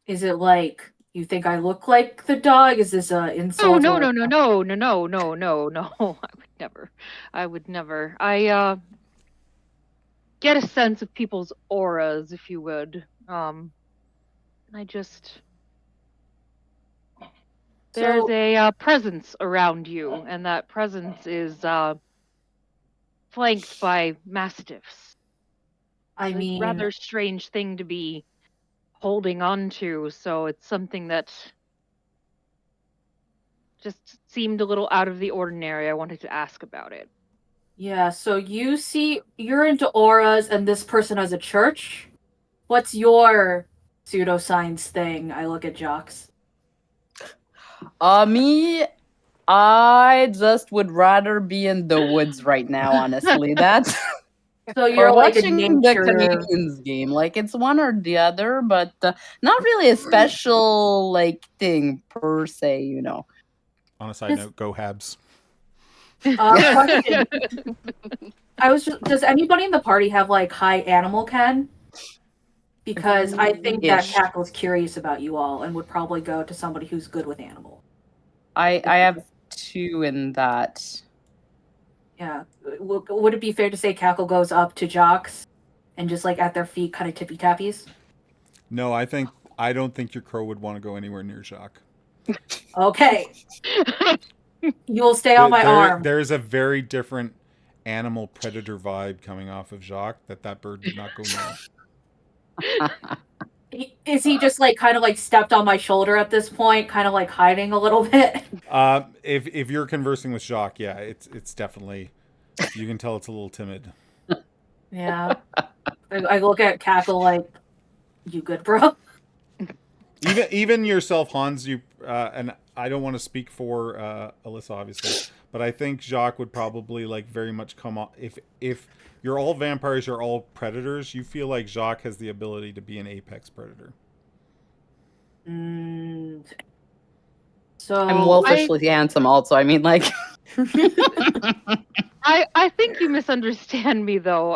Is it like you think I look like the dog? Is this an insult? No. I would never. I get a sense of people's auras, if you would. There's a presence around you, and that presence is flanked by mastiffs. I mean, a rather strange thing to be holding on to, so it's something that just seemed a little out of the ordinary. I wanted to ask about it. Yeah, so you're into auras and this person has a church? What's your pseudoscience thing? I look at Jacques. Me, I just would rather be in the woods right now, honestly. That's So you're like a watching the nature... Canadians game. Like, it's one or the other, but not really a special, like, thing per se, you know. On a side note, go Habs. Question. Does anybody in the party have like high animal ken? Because I think that Cackle's curious about you all and would probably go to somebody who's good with animal. I have two in that. Yeah. would it be fair to say Cackle goes up to Jacques and just like at their feet kind of tippy tappies? No, I don't think your crow would want to go anywhere near Jacques. Okay. You will stay on my arm. There's a very different animal predator vibe coming off of Jacques that bird would not go near. Is he just like kind of like stepped on my shoulder at this point, kind of like hiding a little bit? If you're conversing with Jacques, yeah, it's definitely, you can tell it's a little timid. Yeah. I look at Cackle like, you good, bro? Even yourself, Hans, you and I don't want to speak for Elissa, obviously, but I think Jacques would probably like very much come off if you're all vampires, you're all predators. You feel like Jacques has the ability to be an apex predator. So I'm wolfishly handsome, also. I mean, like. I think you misunderstand me, though.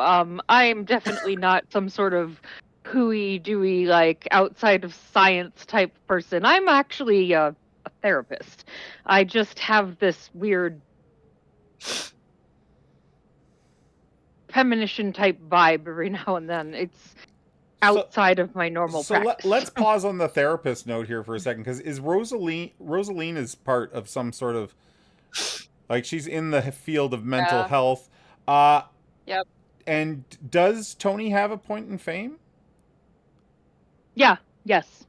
I am definitely not some sort of hooey-dooey, like, outside of science type person. I'm actually a therapist. I just have this weird premonition type vibe every now and then. It's outside of my normal practice. Let's pause on the therapist note here for a second, because is Rosaline is part of some sort of, like, she's in the field of mental health. Yep. And does Tony have a point in fame? Yeah. Yes.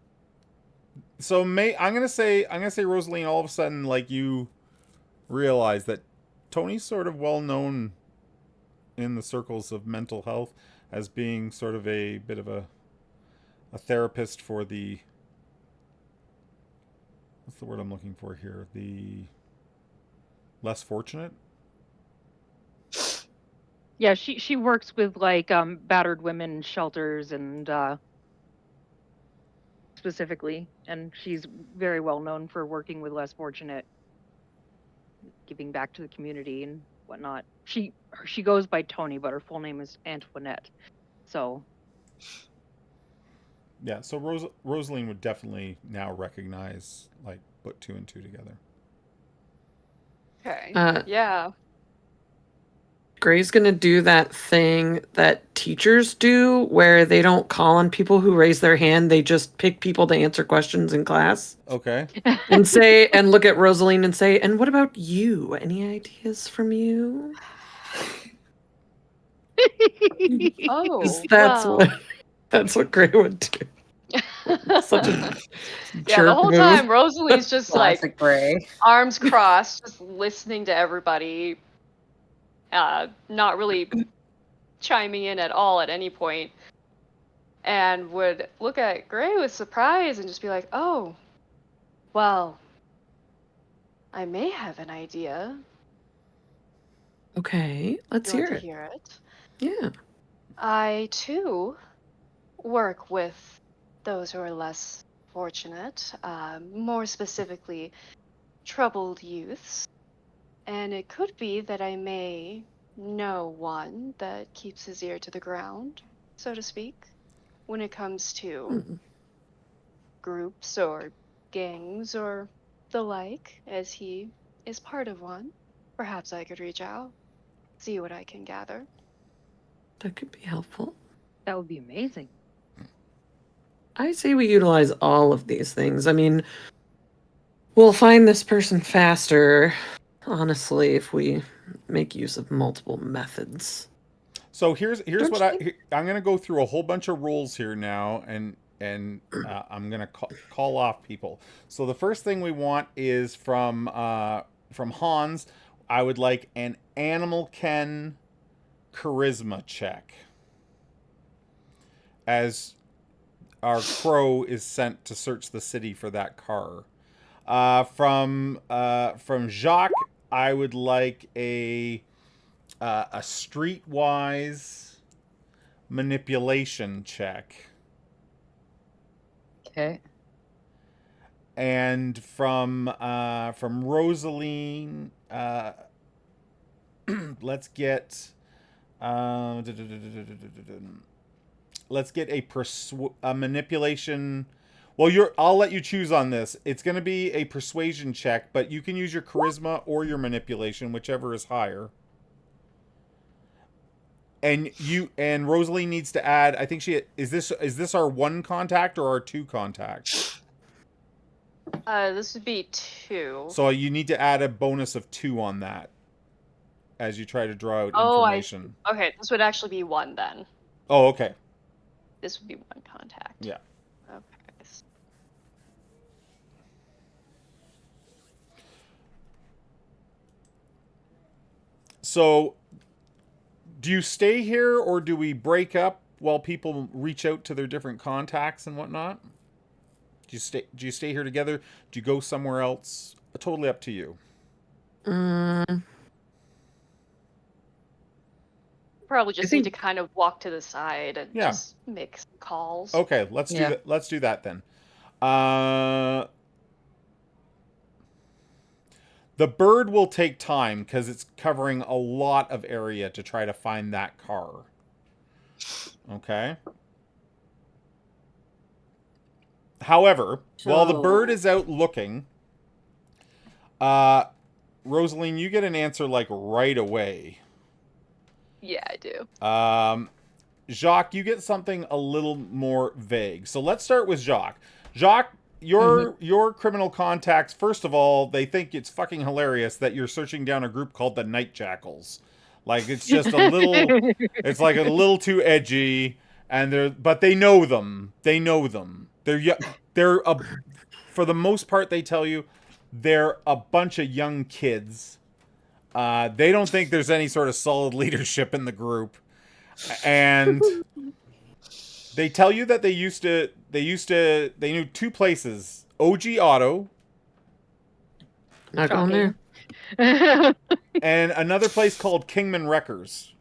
So I'm gonna say Rosaline, all of a sudden, like, you realize that Tony's sort of well known in the circles of mental health as being sort of a bit of a therapist for the, what's the word I'm looking for here? The less fortunate? Yeah, she works with like battered women shelters and specifically, and she's very well known for working with less fortunate, giving back to the community and whatnot. She goes by Tony, but her full name is Antoinette. So yeah, so Rosaline would definitely now recognize, like, put two and two together. Okay. Uh, Yeah. Gray's gonna do that thing that teachers do where they don't call on people who raise their hand, they just pick people to answer questions in class. Okay. And look at Rosaline and say, and what about you? Any ideas from you? Oh. That's what Gray would do. Such a Yeah, the whole move. time Rosaline's just like Classic Gray. arms crossed, just listening to everybody, not really chiming in at all at any point, and would look at Gray with surprise and just be like, "Oh, well, I may have an idea. Okay, let's You hear want it. to hear it?" Yeah. I too work with those who are less fortunate, more specifically, troubled youths. And it could be that I may know one that keeps his ear to the ground, so to speak, when it comes to groups or gangs or the like, as he is part of one. Perhaps I could reach out, see what I can gather. That could be helpful. That would be amazing. I say we utilize all of these things. I mean, we'll find this person faster, honestly, if we make use of multiple methods. So here's Don't what you I'm gonna go through a whole bunch of rules here now, and I'm gonna call off people. So the first thing we want is from Hans. I would like an animal ken charisma check, as our crow is sent to search the city for that car. From Jacques, I would like a streetwise manipulation check. Okay. And from Rosaline, let's get a manipulation. Well, I'll let you choose on this. It's going to be a persuasion check, but you can use your charisma or your manipulation, whichever is higher. And Rosaline needs to add. I think is this our one contact or our two contact? This would be 2. So you need to add a bonus of 2 on that as you try to draw out Oh, information. Okay, this would actually be 1 then. Oh, okay. This would be 1 contact. Yeah. Okay. So, do you stay here or do we break up while people reach out to their different contacts and whatnot? Do you stay here together? Do you go somewhere else? Totally up to you. Probably just need to kind of walk to the side and Yeah. just make some calls. Okay, let's do that. Let's do that then. The bird will take time because it's covering a lot of area to try to find that car. Okay. However, while the bird is out looking, Rosaline, you get an answer like right away. Yeah, I do. Jacques, you get something a little more vague. So let's start with Jacques. Jacques, your criminal contacts, first of all, they think it's fucking hilarious that you're searching down a group called the Night Jackals. Like, it's just a little, it's like a little too edgy, but they know them. They know them. For the most part, they tell you, they're a bunch of young kids. They don't think there's any sort of solid leadership in the group. And they tell you that they knew 2 places. OG Auto. Not going there. And another place called Kingman Records.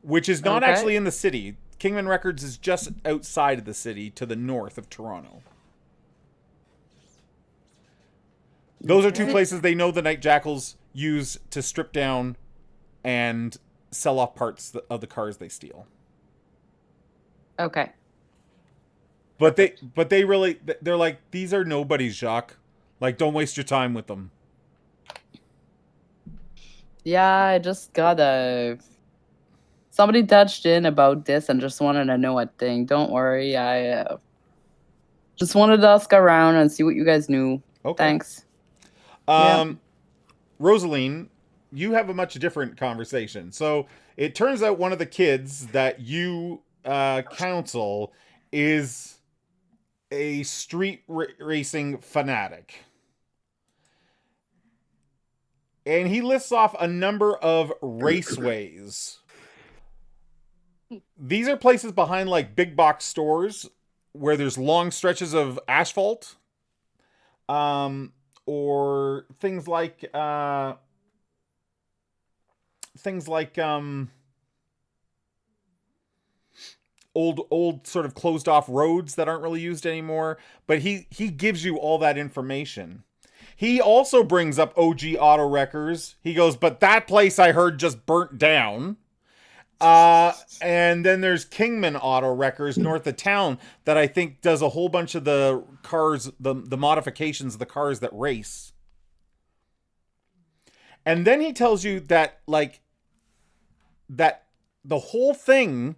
Which is not actually in the city. Kingman Records is just outside of the city to the north of Toronto. Those are 2 places they know the Night Jackals use to strip down and sell off parts of the cars they steal. Okay. But they're like, these are nobodies, Jacques. Like, don't waste your time with them. Yeah, I just got somebody touched in about this and just wanted to know a thing. Don't worry, I just wanted to ask around and see what you guys knew. Okay. Thanks. Rosaline, you have a much different conversation. So it turns out one of the kids that you counsel is a street racing fanatic. And he lists off a number of raceways. These are places behind like big box stores where there's long stretches of asphalt. Or things like old sort of closed off roads that aren't really used anymore. But he gives you all that information. He also brings up OG Auto Wreckers. He goes, but that place I heard just burnt down. And then there's Kingman Auto Wreckers north of town that I think does a whole bunch of the cars, the modifications of the cars that race. And then he tells you that that the whole thing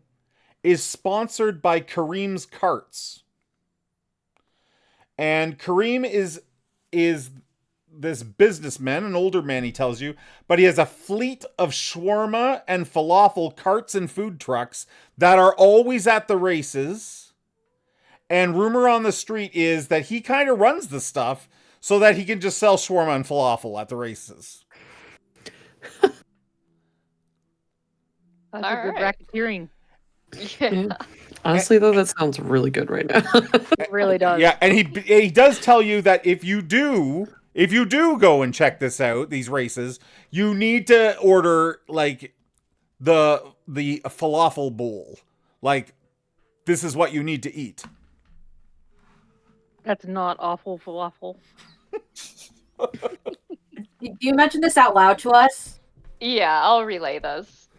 is sponsored by Kareem's Carts. And Kareem is this businessman, an older man, he tells you, but he has a fleet of shawarma and falafel carts and food trucks that are always at the races. And rumor on the street is that he kind of runs the stuff so that he can just sell shawarma and falafel at the races. That's a good racketeering. Yeah. Honestly, though, that sounds really good right now. It really does. Yeah, and he does tell you that if you do go and check this out, these races, you need to order like the falafel bowl. Like, this is what you need to eat. That's not awful falafel. Do you mention this out loud to us? Yeah, I'll relay this.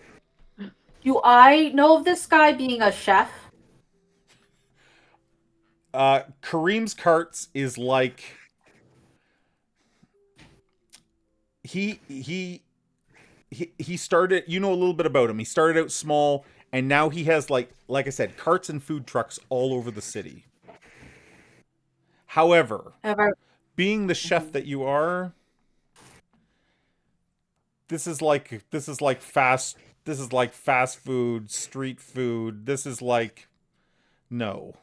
Do I know of this guy being a chef? Kareem's Carts is like he he started, you know, a little bit about him. He started out small, and now he has, like I said, carts and food trucks all over the city. However, being the chef that you are, this is like fast food, street food. This is like, no.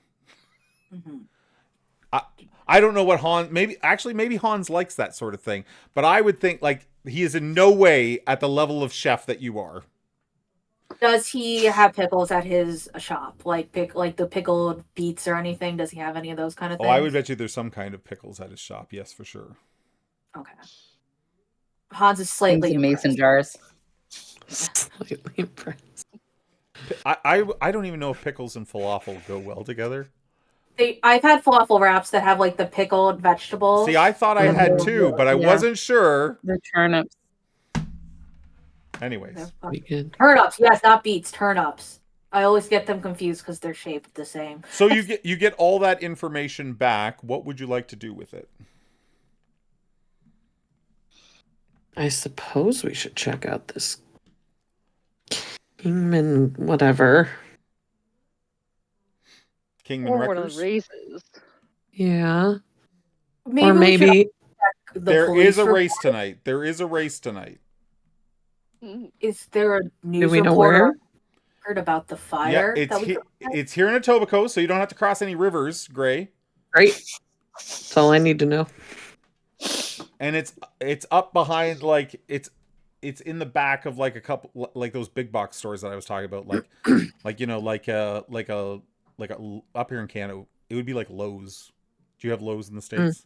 I don't know what maybe Hans likes that sort of thing, but I would think like he is in no way at the level of chef that you are. Does he have pickles at his shop, like the pickled beets or anything? Does he have any of those kind of things? Oh, I would bet you there's some kind of pickles at his shop. Yes, for sure. Okay. Hans is slightly impressed. Mason jars. Slightly impressed. I don't even know if pickles and falafel go well together. I've had falafel wraps that have like the pickled vegetables. See, I thought I had two, but I wasn't sure. The turnips. Anyways. Turnips, yes, not beets, turnips. I always get them confused because they're shaped the same. So you get all that information back. What would you like to do with it? I suppose we should check out this Kingman whatever. Kingman Or one of Wreckers? the races. Yeah. Maybe Or maybe there is a race tonight. There is a race tonight. Is there a news do we know report where? heard about the fire? Yeah, it's here in Etobicoke, so you don't have to cross any rivers, Gray. Great. That's all I need to know. And it's up behind, like it's in the back of like a couple, like those big box stores that I was talking about, like you know, like a up here in Canada, it would be like Lowe's. Do you have Lowe's in the States?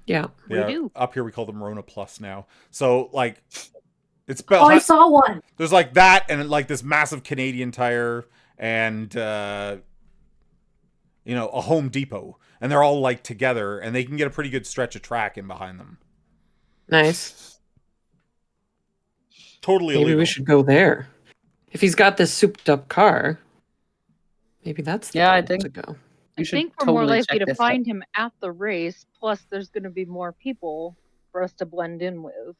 Yeah, we do. Up here we call them Rona Plus now. So like it's I saw one. There's like that and like this massive Canadian Tire and you know, a Home Depot, and they're all like together, and they can get a pretty good stretch of track in behind them. Nice. Totally maybe illegal. we should go there. If he's got this souped up car, maybe that's the I place think to go. I think we're more likely to find him at the race. Plus, there's going to be more people for us to blend in with.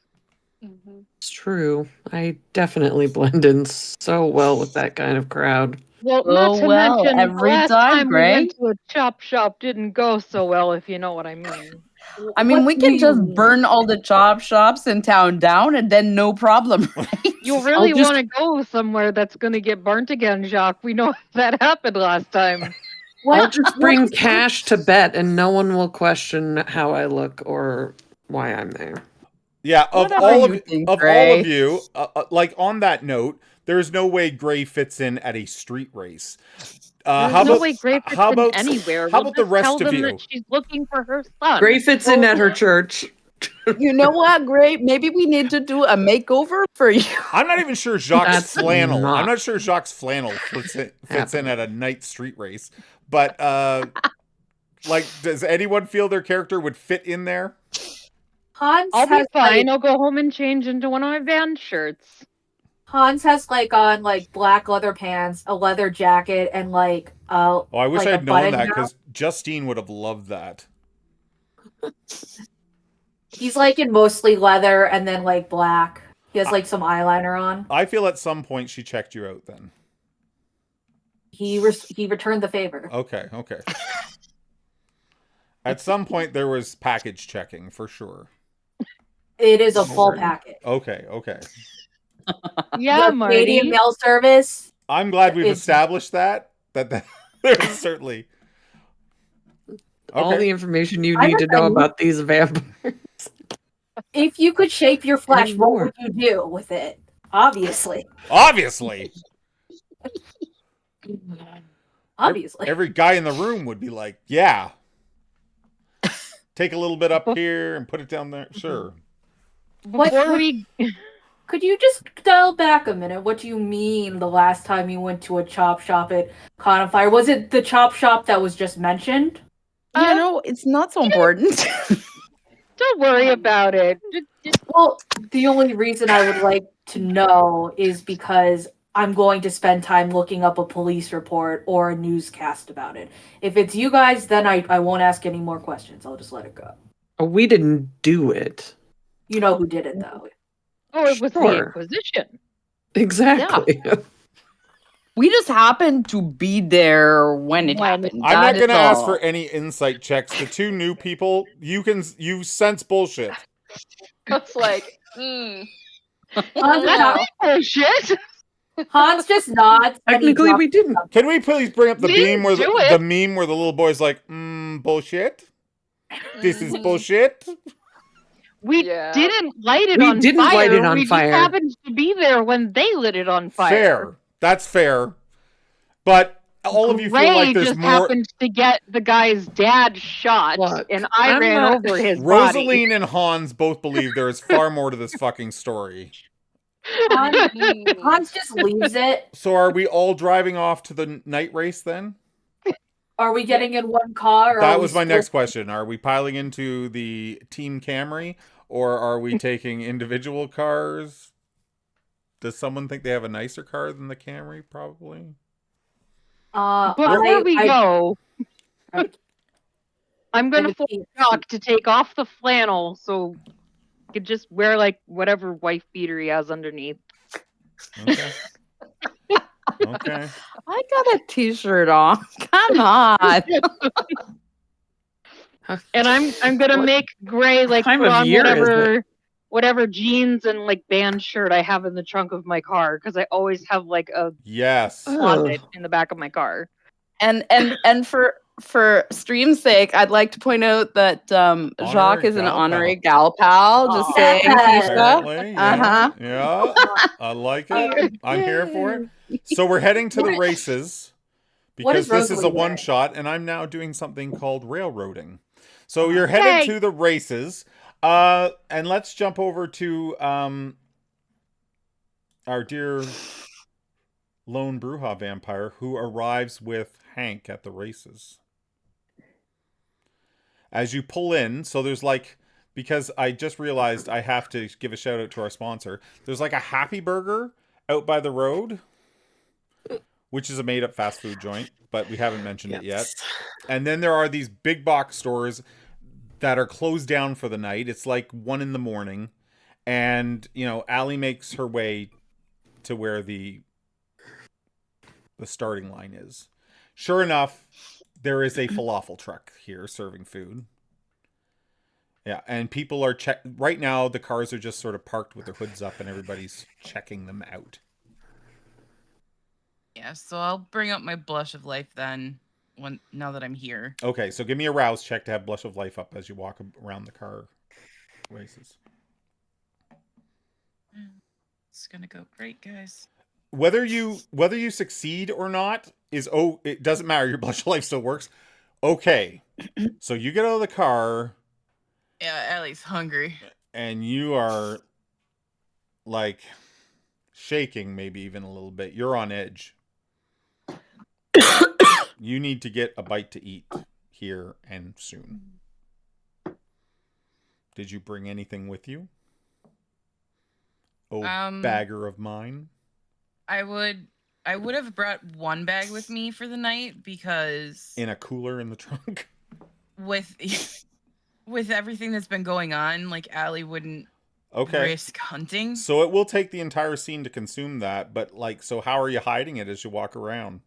It's true. I definitely blend in so well with that kind of crowd. Well, not to mention, every the last time, we Gray. went to a chop shop didn't go so well, if you know what I mean. I mean, we can just mean? burn all the chop shops in town down, and then no problem. Right? You really want to go somewhere that's going to get burnt again, Jacques. We know that happened last time. I'll just bring cash to bet, and no one will question how I look or why I'm there. Yeah, of Whatever all you of think, all Gray. of you, like on that note, there is no way Gray fits in at a street race. There's How no about way Gray fits how about in anywhere. how We'll about the just rest tell of them you? that she's looking for her son. Gray fits in at her church. You know what, Gray? Maybe we need to do a makeover for you. I'm not even sure Jacques' That's flannel. not I'm not sure Jacques' flannel fits in at a night street race. But like, does anyone feel their character would fit in there? Hans I'll be has fine. like, I'll go home and change into one of my band shirts. Hans has like on like black leather pants, a leather jacket, and like Oh, I wish like I a had known button that down. because Justine would have loved that. He's like in mostly leather and then like black. He has like some eyeliner on. I feel at some point she checked you out then. He returned the favor. Okay. At some point there was package checking for sure. It is a full packet. Okay. Yeah, The Marty. Canadian Mail Service. I'm glad we've It's- established that there's certainly All okay. the information you I need to know recommend- about these vampires. If you could shape your flesh, And what more. would you do with it? Obviously. Obviously. Every guy in the room would be like, yeah. Take a little bit up here and put it down there. Sure. Before we Could you just dial back a minute? What do you mean the last time you went to a chop shop at Conifire? Was it the chop shop that was just mentioned? You know, it's not so important. don't worry about it. Well, the only reason I would like to know is because I'm going to spend time looking up a police report or a newscast about it. If it's you guys, then I won't ask any more questions. I'll just let it go. We didn't do it. You know who did it, though. Oh, it was the Sure. Inquisition. Exactly. We just happened to be there when it happened. I'm not That going to is ask all. for any insight checks. The two new people, you sense bullshit. It's like, Hans, no. Bullshit. Hans just nods. and he Technically, drops we didn't. Can we please bring up the We beam where didn't the do meme where the little boy's like, bullshit? This is bullshit? We Yeah. didn't light it We on didn't fire. light it on we fire. just happened to be there when they lit it on fire. Fair. That's fair. But all of you feel like there's just more. happened to get the guy's dad shot, Look, and I I'm ran not- over his body. Rosaline and Hans both believe there is far more to this fucking story. Hans just leaves it. So are we all driving off to the night race then? Are we getting in one car? Or That are was we my still- next question. Are we piling into the Team Camry or are we taking individual cars? Does someone think they have a nicer car than the Camry? Probably. Before we go, I'm gonna force Jacques to take off the flannel so he could just wear like whatever wife beater he has underneath. Okay. Okay. I got a t-shirt on. Come on. And I'm gonna make Gray like time put of on year is whatever jeans and like band shirt I have in the trunk of my car because I always have like a Yes. closet in the back of my car. And for stream's sake, I'd like to point out that Jacques is an gal honorary pal. gal pal. Just saying, Yes. Keisha. Apparently, yeah. Uh-huh. Yeah. I like it. I'm here for it. So we're heading to the races What because is this is a Rosaline wearing? one shot and I'm now doing something called railroading. So you're headed to the races. And let's jump over to our dear lone Bruja vampire who arrives with Hank at the races. As you pull in, so there's like, because I just realized I have to give a shout out to our sponsor. There's like a Happy Burger out by the road, which is a made up fast food joint, but we haven't mentioned it yet. And then there are these big box stores that are closed down for the night. It's like 1 a.m. And, you know, Allie makes her way to where the starting line is. Sure enough, there is a falafel truck here serving food. Yeah, and people are right now the cars are just sort of parked with their hoods up and everybody's checking them out. Yeah, so I'll bring up my blush of life then now that I'm here. Okay, so give me a rouse check to have Blush of Life up as you walk around the car races. It's gonna go great, guys. Whether you succeed or not it doesn't matter. Your Blush of Life still works. Okay, so you get out of the car. Yeah, Allie's hungry. And you are like shaking, maybe even a little bit. You're on edge. You need to get a bite to eat here and soon. Did you bring anything with you? Oh, bagger of mine. I would have brought one bag with me for the night because In a cooler in the trunk. With everything that's been going on, like Allie wouldn't risk hunting. So it will take the entire scene to consume that, but like, so how are you hiding it as you walk around?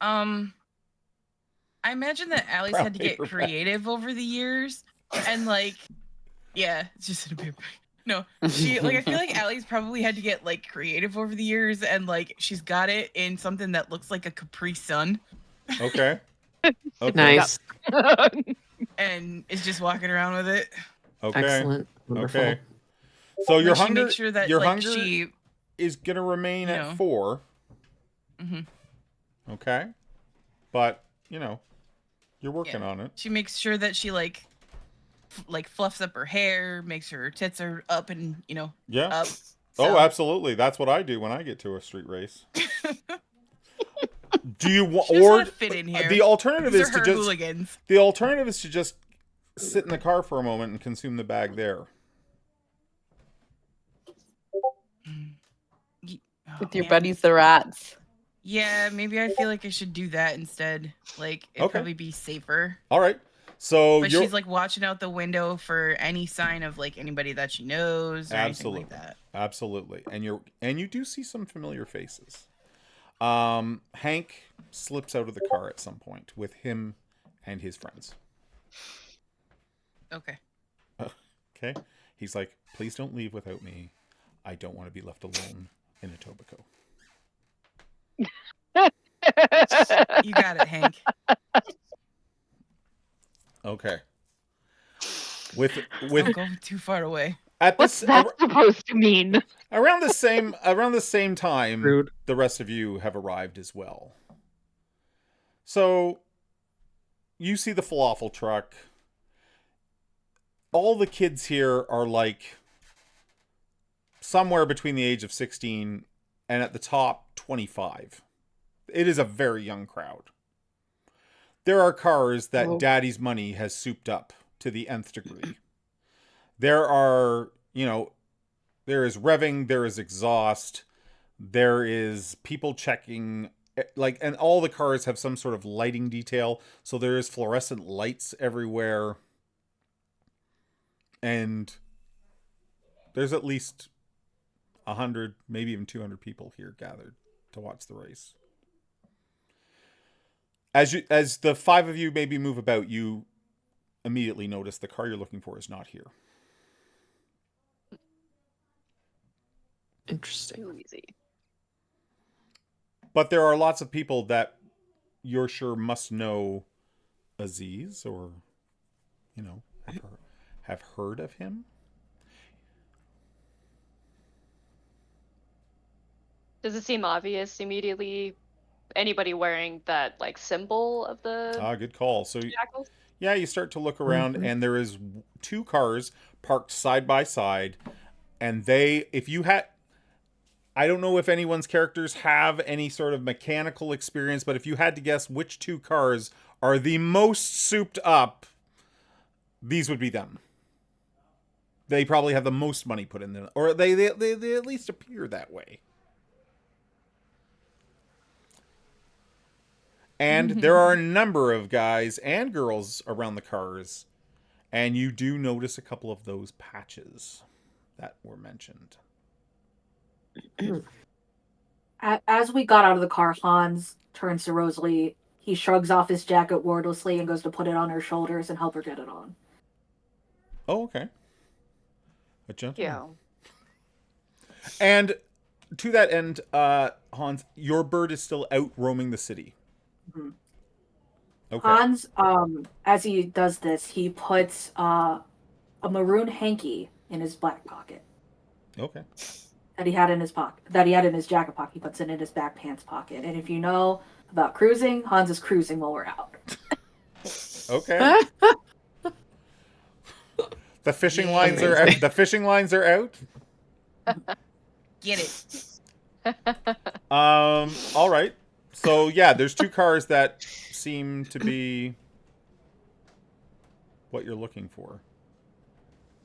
I imagine that Allie's had to get creative over the years, and like, yeah, it's just in a paper bag. No, I feel like Allie's probably had to get like creative over the years, and like she's got it in something that looks like a Capri Sun. Okay. Okay. Nice. And is just walking around with it. Okay. Excellent. Wonderful. Okay. So your She hunger, makes sure that, your like, hunger she, is gonna remain you at know. 4. Mm-hmm. Okay. But you're working on it. She makes sure that she like fluffs up her hair, makes sure her tits are up and Yeah. up. Oh, absolutely. That's what I do when I get to a street race. Do you want She doesn't wanna fit in here. The alternative These is are to her just hooligans. the alternative is to just sit in the car for a moment and consume the bag there. With your buddies, the rats. Yeah, maybe I feel like I should do that instead. Like, it'd Okay. probably be safer. All right. So But you're she's like watching out the window for any sign of like anybody that she knows or anything like that. Absolutely. And you do see some familiar faces. Hank slips out of the car at some point with him and his friends. Okay. Okay. He's like, please don't leave without me. I don't want to be left alone in Etobicoke. You got it, Hank. Okay. With Don't go too far away. at What's this that supposed to mean? around the same time, Rude. the rest of you have arrived as well. So you see the falafel truck. All the kids here are like somewhere between the age of 16 and at the top 25. It is a very young crowd. There are cars that daddy's money has souped up to the nth degree. There are, there is revving, there is exhaust, there is people checking, and all the cars have some sort of lighting detail. So there is fluorescent lights everywhere. And there's at least 100, maybe even 200 people here gathered to watch the race. As the five of you maybe move about, you immediately notice the car you're looking for is not here. Interesting. Too easy. But there are lots of people that you're sure must know Aziz or, have heard of him. Does it seem obvious immediately? Anybody wearing that like symbol of the Good call. So jackals? yeah, you start to look around, and there is two cars parked side by side, and I don't know if anyone's characters have any sort of mechanical experience, but if you had to guess which two cars are the most souped up, these would be them. They probably have the most money put in them, or they at least appear that way. And there are a number of guys and girls around the cars, and you do notice a couple of those patches that were mentioned. As we got out of the car, Hans turns to Rosalie. He shrugs off his jacket wordlessly and goes to put it on her shoulders and help her get it on. Oh, okay. A gentleman. Yeah. And to that end, Hans, your bird is still out roaming the city. Mm-hmm. Okay. Hans, as he does this, he puts a maroon hanky in his back pocket. Okay. That he had in his jacket pocket. He puts it in his back pants pocket. And if you know about cruising, Hans is cruising while we're out. Okay. The fishing lines are out. The fishing lines are out. Get it. All right. So yeah, there's two cars that seem to be what you're looking for.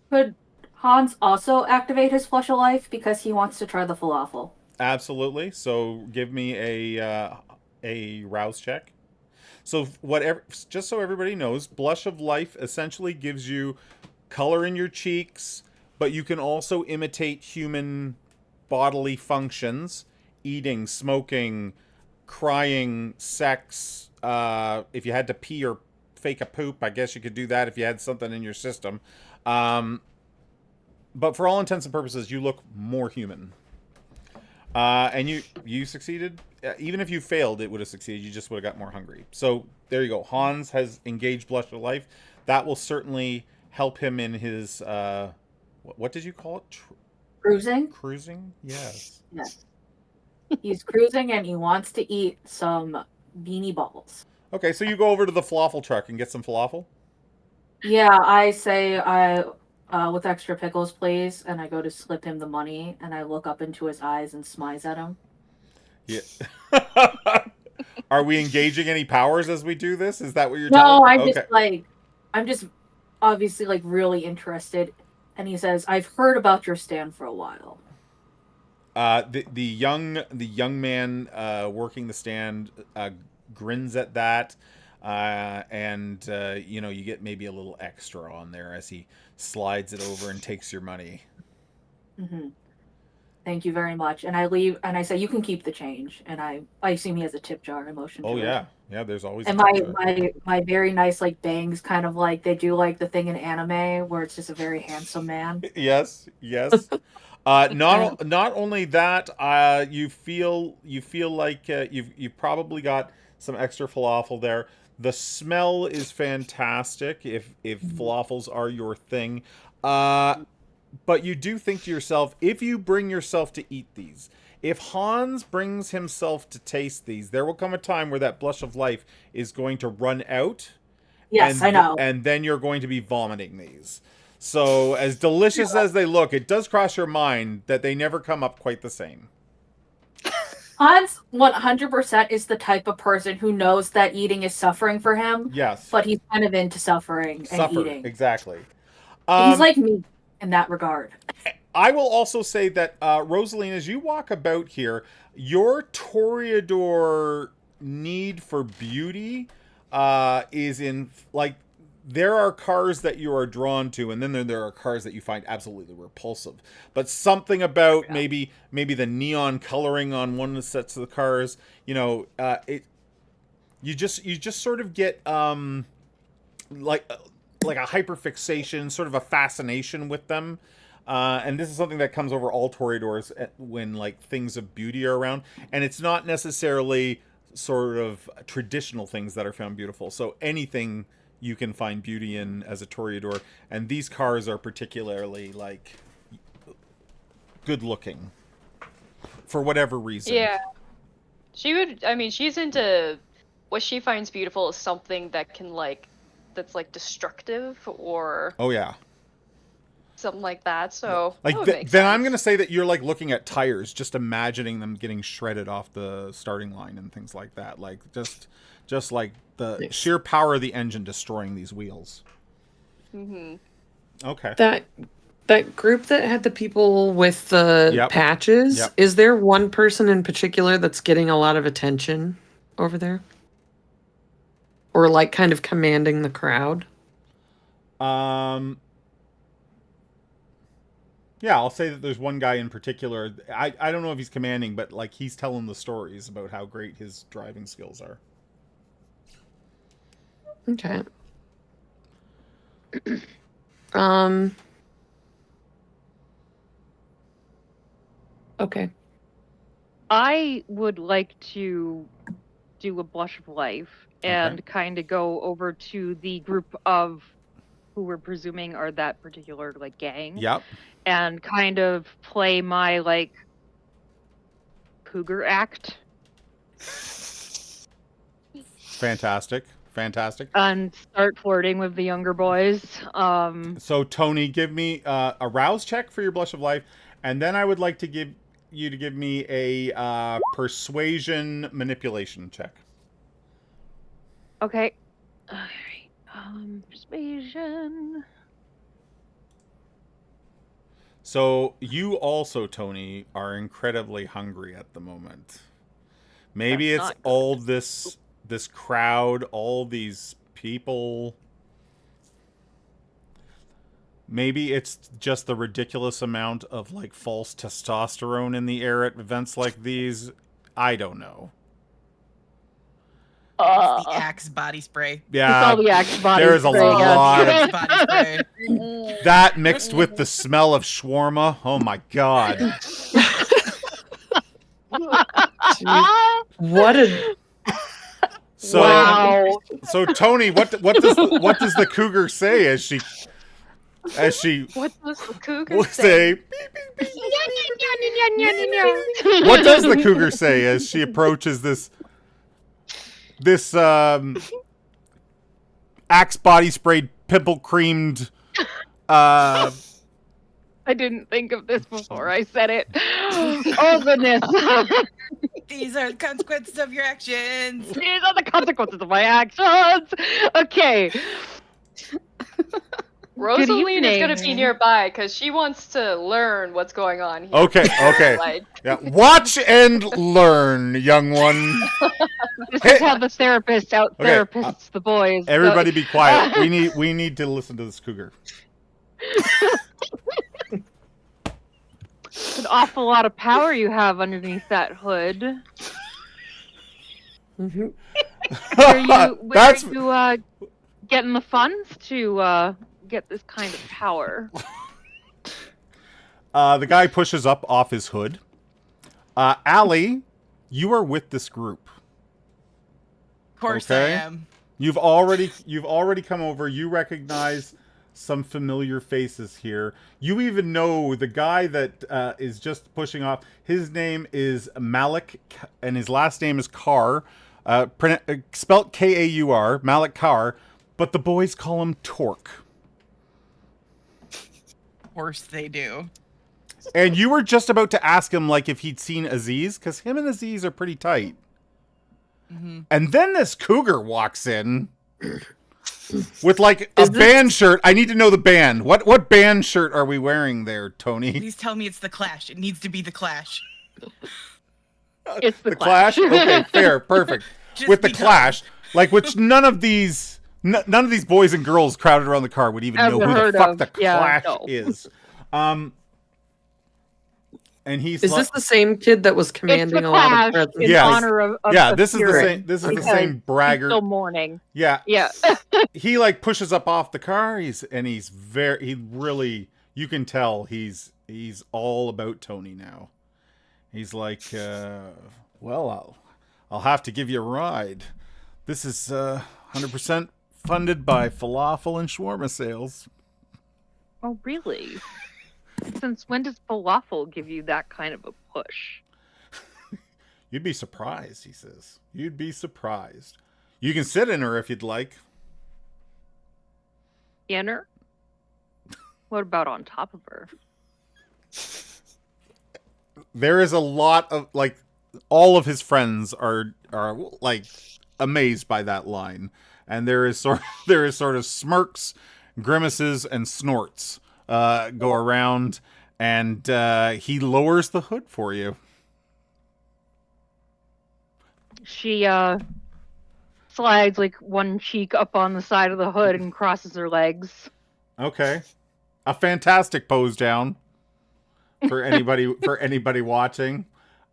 Could Hans also activate his flush of life because he wants to try the falafel? Absolutely. So give me a rouse check. So just so everybody knows, blush of life essentially gives you color in your cheeks, but you can also imitate human bodily functions: eating, smoking, crying, sex. If you had to pee or fake a poop, I guess you could do that if you had something in your system. But for all intents and purposes, you look more human. And you succeeded. Even if you failed, it would have succeeded. You just would have got more hungry. So there you go. Hans has engaged Blush of Life. That will certainly help him in his, what did you call it? Cruising? Cruising? Yes. Yes. He's cruising and he wants to eat some beanie balls. Okay, so you go over to the falafel truck and get some falafel? Yeah, I say, with extra pickles, please. And I go to slip him the money, and I look up into his eyes and smize at him. Yeah. Are we engaging any powers as we do this? Is that what you're telling me? No, I'm just obviously really interested. And he says, "I've heard about your stand for a while." The young man working the stand grins at that. and you get maybe a little extra on there as he slides it over and takes your money. Mm-hmm. Thank you very much. And I leave, and I say, you can keep the change. And I assume he has a tip jar. I motion to Oh it. yeah. There's always. And a tip jar. my very nice like bangs, kind of like they do like the thing in anime where it's just a very handsome man. Yes. Not only that, you feel like you've probably got some extra falafel there. The smell is fantastic if falafels are your thing. But you do think to yourself, if you bring yourself to eat these, if Hans brings himself to taste these, there will come a time where that blush of life is going to run out. Yes, I know. And then you're going to be vomiting these. So, as delicious as they look, it does cross your mind that they never come up quite the same. Hans 100% is the type of person who knows that eating is suffering for him. Yes. But he's kind of into suffering and eating. Exactly. He's like me in that regard. I will also say that, Rosaline, as you walk about here, your Toreador need for beauty is in, like, there are cars that you are drawn to, and then there are cars that you find absolutely repulsive. But something about maybe the neon coloring on one of the sets of the cars, you just sort of get like a hyperfixation, sort of a fascination with them. And this is something that comes over all Toreadors when like things of beauty are around, and it's not necessarily sort of traditional things that are found beautiful. So anything you can find beauty in as a Toreador, and these cars are particularly like good looking for whatever reason. Yeah, she's into what she finds beautiful is something that can that's destructive or something like that. So like then I'm gonna say that you're like looking at tires, just imagining them getting shredded off the starting line and things like that. Like just like the sheer power of the engine destroying these wheels. Mm-hmm. Okay. That group that had the people with the patches, is there one person in particular that's getting a lot of attention over there? Or like kind of commanding the crowd? Yeah, I'll say that there's one guy in particular. I don't know if he's commanding, but like he's telling the stories about how great his driving skills are. Okay. Okay. I would like to do a blush of life and kind of go over to the group of who we're presuming are that particular like gang. Yep. And kind of play my like cougar act. Fantastic. And start flirting with the younger boys. So Tony, give me a rouse check for your blush of life, and then I would like to give me a persuasion manipulation check. Okay. All right. Persuasion. So you also, Tony, are incredibly hungry at the moment. Maybe it's all this crowd, all these people. Maybe it's just the ridiculous amount of like false testosterone in the air at events like these. I don't know. It's the Axe body spray. Yeah, it's all the Axe body there's spray. a lot of body spray. That mixed with the smell of shawarma. Oh my god! What a So, wow. So Tony, what does the cougar say as she what does the cougar say? say? What does the cougar say as she approaches this Axe body sprayed, pimple creamed I didn't think of this before I said it. Oh goodness. These are the consequences of your actions. These are the consequences of my actions. Okay. Rosaline is going to be evening. nearby because she wants to learn what's going on here. Okay. Like, Yeah. Watch and learn, young one. This Hey. is how the therapist out-therapists the boys. Everybody be quiet. We need to listen to this cougar. An awful lot of power you have underneath that hood. Mm-hmm. Where are you getting the funds to get this kind of power? The guy pushes up off his hood. Allie, you are with this group. Of course Okay. I am. You've already come over. You recognize some familiar faces here. You even know the guy that is just pushing off. His name is Malik, and his last name is Carr. Spelt K-A-U-R, Malik Carr, but the boys call him Torque. Of course they do. And you were just about to ask him, like, if he'd seen Aziz, because him and Aziz are pretty tight. Mm-hmm. And then this cougar walks in with, like, a band shirt. I need to know the band. What band shirt are we wearing there, Tony? Please tell me it's the Clash. It needs to be the Clash. It's the Clash? Okay, fair, perfect. Just With the because. Clash, like, which none of these boys and girls crowded around the car would even know Ever who the heard fuck of. the Yeah, Clash no. is. And he's Is this the same kid that was It's commanding the a lot Clash of presents? in Yes. honor of yeah, the this is the spirit, same. This is the because same braggart. Still mourning. Yeah, Yeah. he like pushes up off the car. He really, you can tell he's all about Tony now. He's like, well, I'll have to give you a ride. This is 100% funded by falafel and shawarma sales. Oh, really? Since when does falafel give you that kind of a push? You'd be surprised, he says. You'd be surprised. You can sit in her if you'd like. In her? What about on top of her? There is a lot of, like, all of his friends are like amazed by that line, and there is sort of smirks, grimaces, and snorts go around, and he lowers the hood for you. She slides like one cheek up on the side of the hood and crosses her legs. Okay, a fantastic pose down for anybody watching.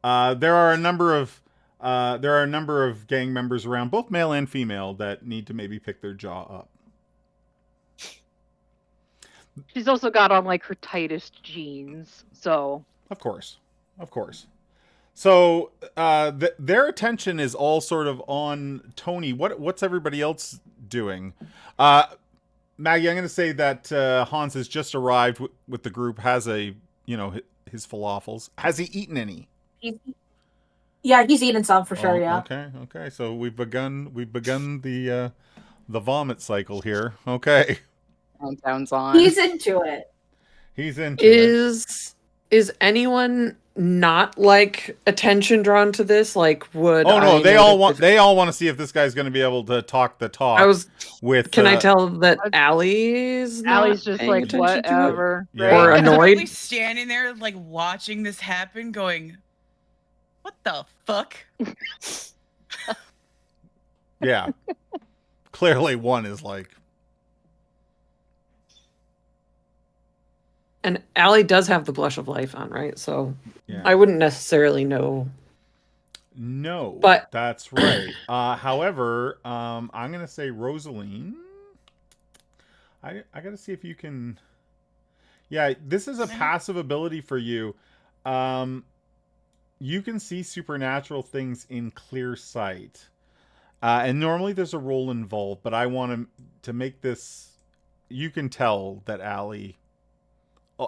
There are a number of gang members around, both male and female, that need to maybe pick their jaw up. She's also got on like her tightest jeans, so Of course. So their attention is all sort of on Tony. What's everybody else doing? Maggie, I'm going to say that Hans has just arrived with the group. Has his falafels. Has he eaten any? Yeah, he's eating some for sure. Yeah. Okay. So we've begun the vomit cycle here. Okay. Countdown's on. He's into it. Is anyone not like attention drawn to this? Like, would Oh no, I they know all that want to see if this guy's going to be able to talk the talk. Can I tell that Allie's not Allie's just paying like attention to it? whatever. Yeah. Or I'm annoyed? literally standing there, like, watching this happen, going, what the fuck? Yeah. Clearly one is like, And Allie does have the blush of life on, right? So yeah. I wouldn't necessarily know. No, But- that's right. However, I'm gonna say Rosaline. I gotta see if you can. Yeah, this is a passive ability for you. You can see supernatural things in clear sight, and normally there's a roll involved. But I want to make this. You can tell that Allie.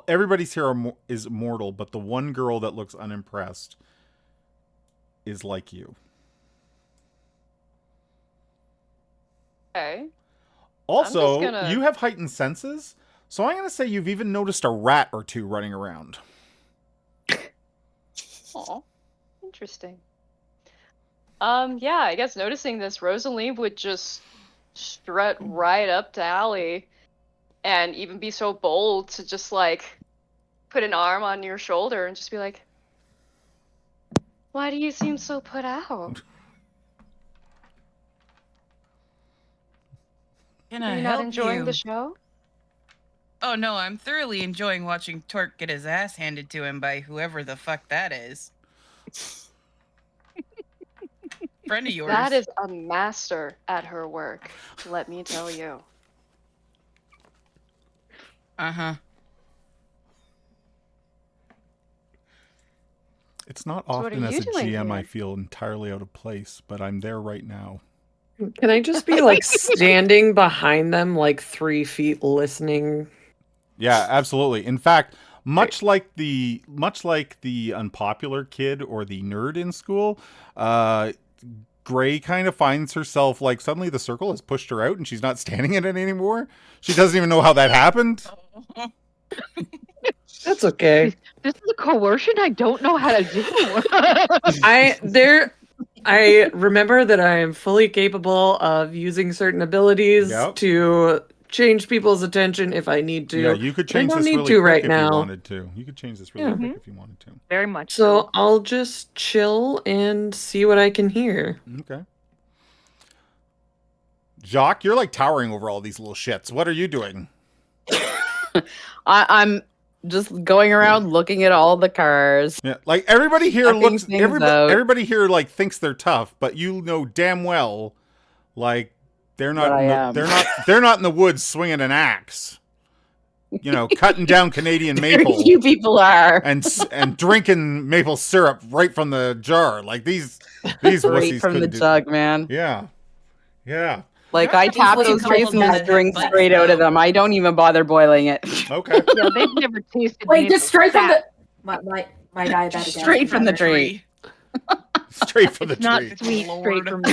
Everybody's here is mortal, but the one girl that looks unimpressed is like you. Okay. Also, gonna- you have heightened senses, so I'm going to say you've even noticed a rat or two running around. Aw, interesting. Yeah, I guess noticing this, Rosaline would just strut right up to Allie and even be so bold to just like put an arm on your shoulder and just be like, why do you seem so put out? Can Are I you not help enjoying you? the show? Oh no, I'm thoroughly enjoying watching Torque get his ass handed to him by whoever the fuck that is. Friend of yours. That is a master at her work, let me tell you. Uh-huh. It's not So what often are as you a doing GM I here? feel entirely out of place, but I'm there right now. Can I just be like standing behind them, like 3 feet, listening? Yeah, absolutely. In fact, much like the unpopular kid or the nerd in school, Gray kind of finds herself like suddenly the circle has pushed her out and she's not standing in it anymore. She doesn't even know how that happened. That's okay. This is a coercion I don't know how to do. I remember that I am fully capable of using certain abilities Yep. to change people's attention if I need to. Yeah, you could but I change don't this need really to quick right if now. you wanted to. You could change this really Yeah. quick if you wanted to. Very much So I'll just chill and see what I can hear. Okay. Jacques, you're like towering over all these little shits. What are you doing? I'm just going around looking at all the cars. Yeah, like everybody here Checking looks. things out. Everybody here like thinks they're tough, but you know damn well, like they're not. That I In the, am. they're not in the woods swinging an axe. You know, cutting down Canadian maple. You people are. and drinking maple syrup right from the jar. Like these Straight wussies from the couldn't do- jug, man. Yeah, yeah. Like There are I tap people those who grapes and couple just that drink have straight bikes, out of though. them. I don't even bother boiling it. Okay. Yeah, they've never tasted Wait, maple just straight from sap. the my diabetic. Straight from the tree. Straight from the It's not tree. sweet Lord. straight from the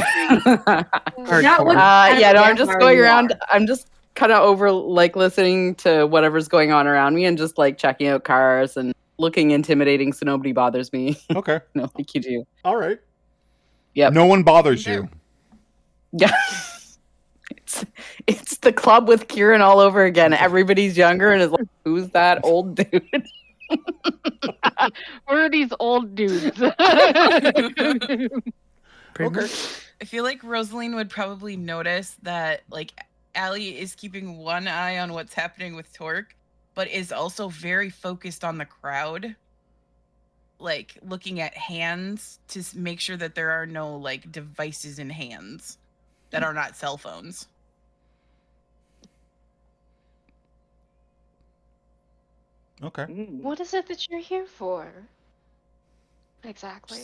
tree. Not what Yeah, no, I'm just vampire going you around. are. I'm just kind of over, like, listening to whatever's going on around me and just, like, checking out cars and looking intimidating so nobody bothers me. Okay. No, like you do. All right. Yep. No one bothers you. Yeah. It's the club with Kieran all over again. Everybody's younger and is like, who's that old dude? Where are these old dudes? Okay. I feel like Rosaline would probably notice that, like, Allie is keeping one eye on what's happening with Torque, but is also very focused on the crowd. Like, looking at hands to make sure that there are no, like, devices in hands that are not cell phones. Okay. What is it that you're here for? Exactly.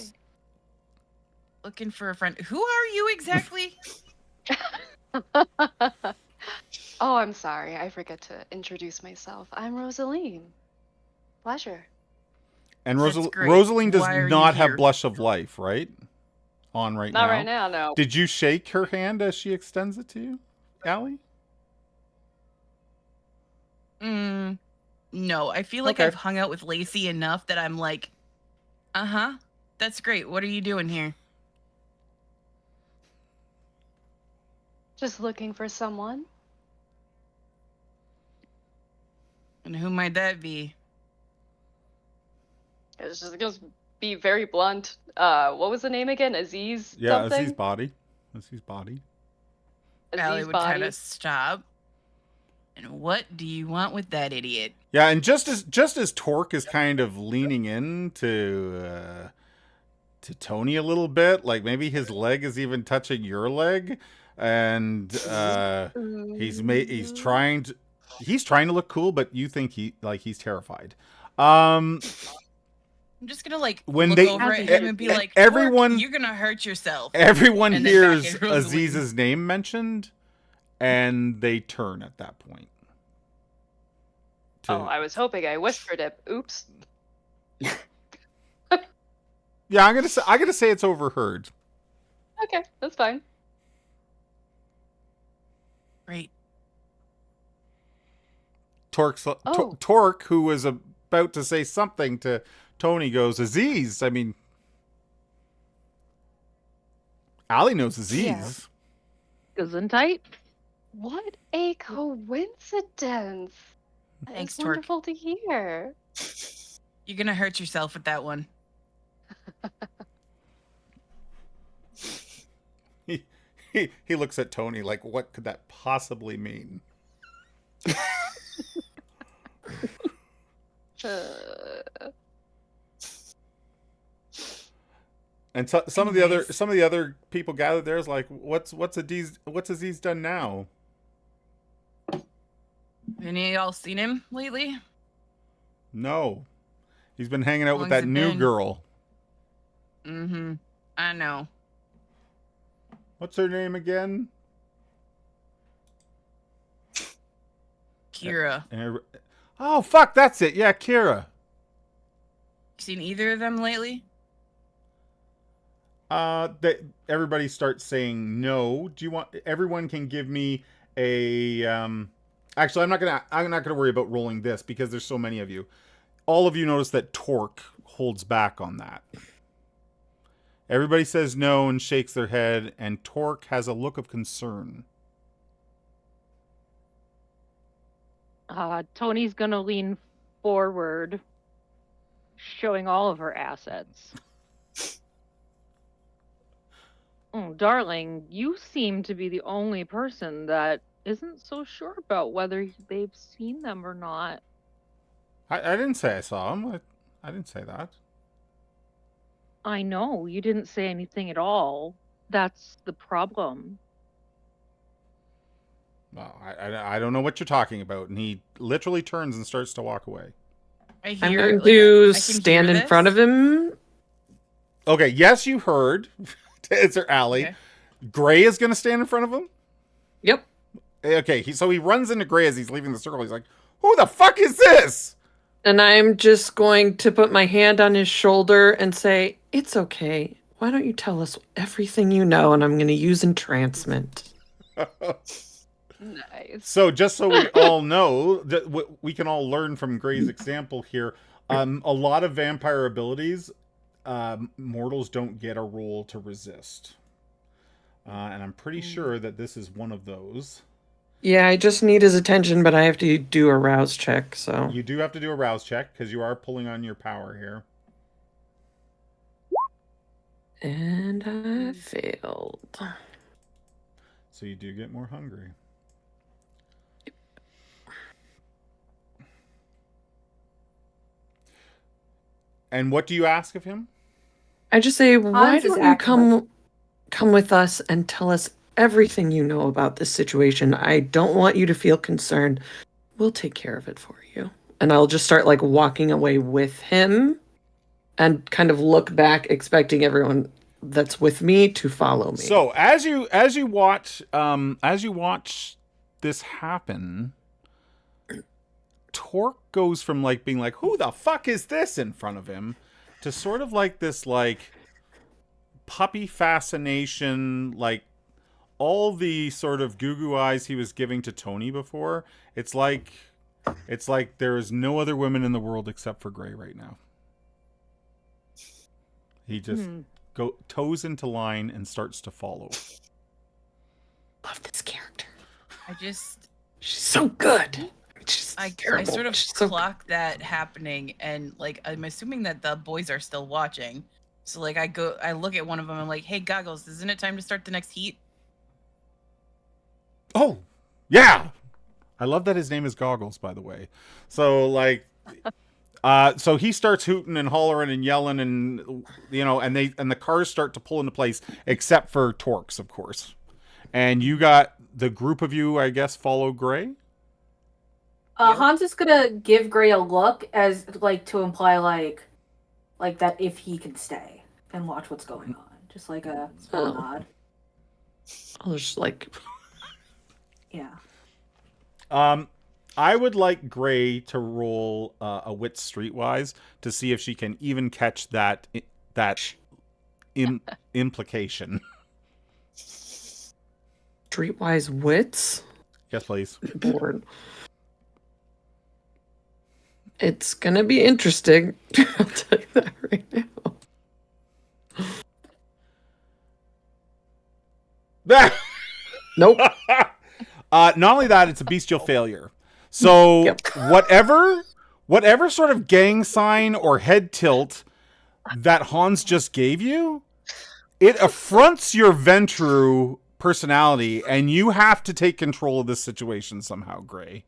Looking for a friend. Who are you exactly? Oh, I'm sorry. I forget to introduce myself. I'm Rosaline. Pleasure. And That's great. Rosaline does Why are you not have here? Blush of Life, right? On right now. Not right now, no. Did you shake her hand as she extends it to you, Allie? No, I feel like Okay. I've hung out with Lacey enough that I'm like, that's great. What are you doing here? Just looking for someone. And who might that be? It's just gonna be very blunt. What was the name again? Aziz Yeah, something? Aziz's body. Aziz's body. Allie Aziz would kind body. of stop. And what do you want with that idiot? Yeah, and just as Torque is kind of leaning in to Tony a little bit, like maybe his leg is even touching your leg, and he's trying to look cool, but you think he's terrified. I'm just gonna like When look they- over at him and be like, everyone- "Torque, you're gonna hurt yourself." Everyone And then back hears at Rosaline. Aziz's name mentioned, and they turn at that point. Oh, I was hoping I whispered it. Oops. Yeah, I'm gonna say it's overheard. Okay, that's fine. Great. Oh. Torque, who was about to say something to Tony, goes, Aziz. I mean, Allie knows Aziz. Yeah. Gesundheit? What a coincidence! Thanks, It's Torque. wonderful to hear. You're gonna hurt yourself with that one. He looks at Tony like, what could that possibly mean? And so, some of the other people gathered there is like, what's Aziz done now? Any of y'all seen him lately? No, he's been hanging out How with long's that it new been? girl. Mm-hmm. I know. What's her name again? Kira. Oh fuck, that's it. Yeah, Kira. Seen either of them lately? Everybody starts saying no. Do you want? Everyone can give me a. Actually, I'm not gonna worry about rolling this because there's so many of you. All of you notice that Torque holds back on that. Everybody says no and shakes their head, and Torque has a look of concern. Tony's gonna lean forward, showing all of her assets. Oh, darling, you seem to be the only person that isn't so sure about whether they've seen them or not. I didn't say I saw him. I didn't say that. I know, you didn't say anything at all. That's the problem. Well, I don't know what you're talking about. And he literally turns and starts to walk away. I I'm hear. going like, to I can stand hear in front this. of him. Okay, yes, you heard. To answer Allie. Okay. Gray is going to stand in front of him? Yep. Okay, so he runs into Gray as he's leaving the circle. He's like, who the fuck is this? And I'm just going to put my hand on his shoulder and say, it's okay. Why don't you tell us everything you know? And I'm going to use entrancement. Nice. So just so we all know, that we can all learn from Gray's example here, a lot of vampire abilities, mortals don't get a roll to resist. And I'm pretty sure that this is one of those. Yeah, I just need his attention, but I have to do a rouse check, so. You do have to do a rouse check, because you are pulling on your power here. And I failed. So you do get more hungry. And what do you ask of him? I just say, why Hans is don't you acting come with us and tell us everything you know about this situation? I don't want you to feel concerned. We'll take care of it for you. And I'll just start like walking away with him and kind of look back, expecting everyone that's with me to follow me. So as you watch this happen, Torque goes from like being like, who the fuck is this in front of him, to sort of like this like puppy fascination, like all the sort of goo eyes he was giving to Tony before. It's like there is no other women in the world except for Gray right now. He just toes into line and starts to follow. Love this character. She's so good. I terrible. sort of She's so clock that happening, and like I'm assuming that the boys are still watching. So like I look at one of them and I'm like, hey Goggles, isn't it time to start the next heat? Oh, yeah. I love that his name is Goggles, by the way. So like so he starts hooting and hollering and yelling, and and the cars start to pull into place, except for Torques, of course. And you got the group of you, I guess, follow Gray. Hans is gonna give Gray a look as like to imply like that if he can stay and watch what's going on, just like a small nod. I'll just like, yeah. I would like Gray to roll a wit streetwise to see if she can even catch that implication. streetwise wits. Yes, please. Bored. It's gonna be interesting. I'll tell you that right now. Nope. Not only that, it's a bestial failure. So Yep. whatever sort of gang sign or head tilt that Hans just gave you, it affronts your Ventru personality, and you have to take control of this situation somehow, Gray.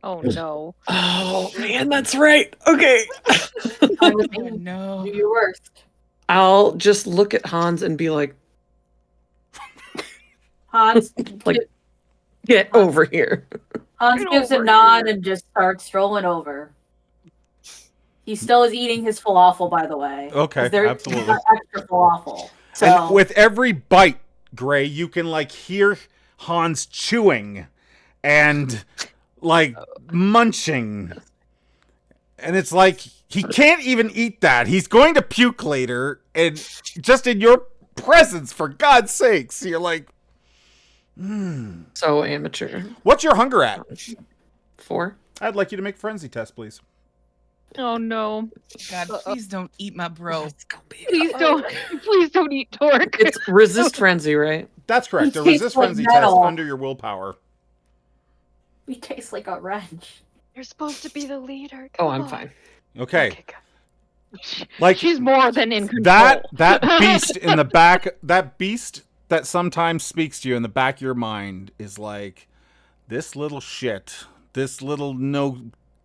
Oh no. Oh man, that's right. Okay. I was Oh thinking, no. do your worst. I'll just look at Hans and be like, Hans, like, get over here. Hans Get gives a over nod here. and just starts strolling over. He still is eating his falafel, by the way. 'cause Okay, there's absolutely. not extra falafel. So And with every bite, Gray, you can like hear Hans chewing and like munching. And it's like he can't even eat that. He's going to puke later, and just in your presence, for God's sakes, you're like, So amateur. what's your hunger at? 4. I'd like you to make a frenzy test, please. Oh no. God, please don't eat my bro. It's gonna be. Please don't eat Torque. It's resist frenzy, right? That's correct. He A tastes resist like frenzy metal. test under your willpower. he tastes like a wrench. You're supposed to be the leader. Oh, come I'm on. fine. Okay. good. Like She's more than in control. that beast in the back, that beast that sometimes speaks to you in the back of your mind is like, this little shit, this little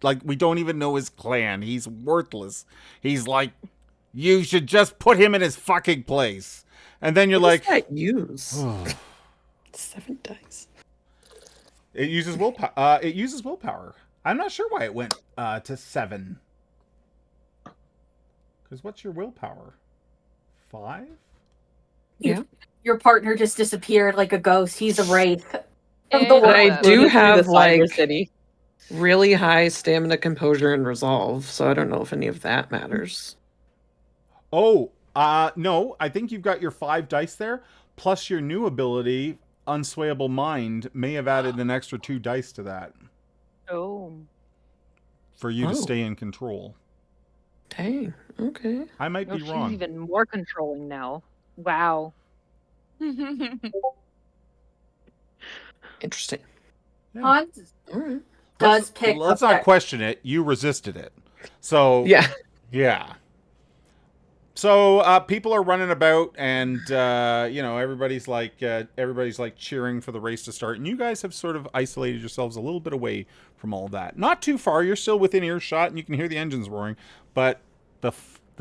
like we don't even know his clan. He's worthless. He's like, you should just put him in his fucking place. And then you're What like, does that use? oh. 7 dice. It uses willpower. I'm not sure why it went to 7. Because what's your willpower? 5? Yeah. Your partner just disappeared like a ghost. He's a wraith. And The I world. do Through have, the Cyber like- City. Really high stamina, composure, and resolve, so I don't know if any of that matters. Oh, no. I think you've got your 5 dice there, plus your new ability, Unswayable Mind, may have added an extra 2 dice to that Oh. for you to Oh. stay in control. Dang. Okay. I might No, be she's wrong. even more controlling now. Wow. Interesting. Hans All right. does pick Let's up not that- question it. You resisted it. So, Yeah. yeah. So people are running about, and everybody's like cheering for the race to start, and you guys have sort of isolated yourselves a little bit away from all that. Not too far. You're still within earshot, and you can hear the engines roaring. But the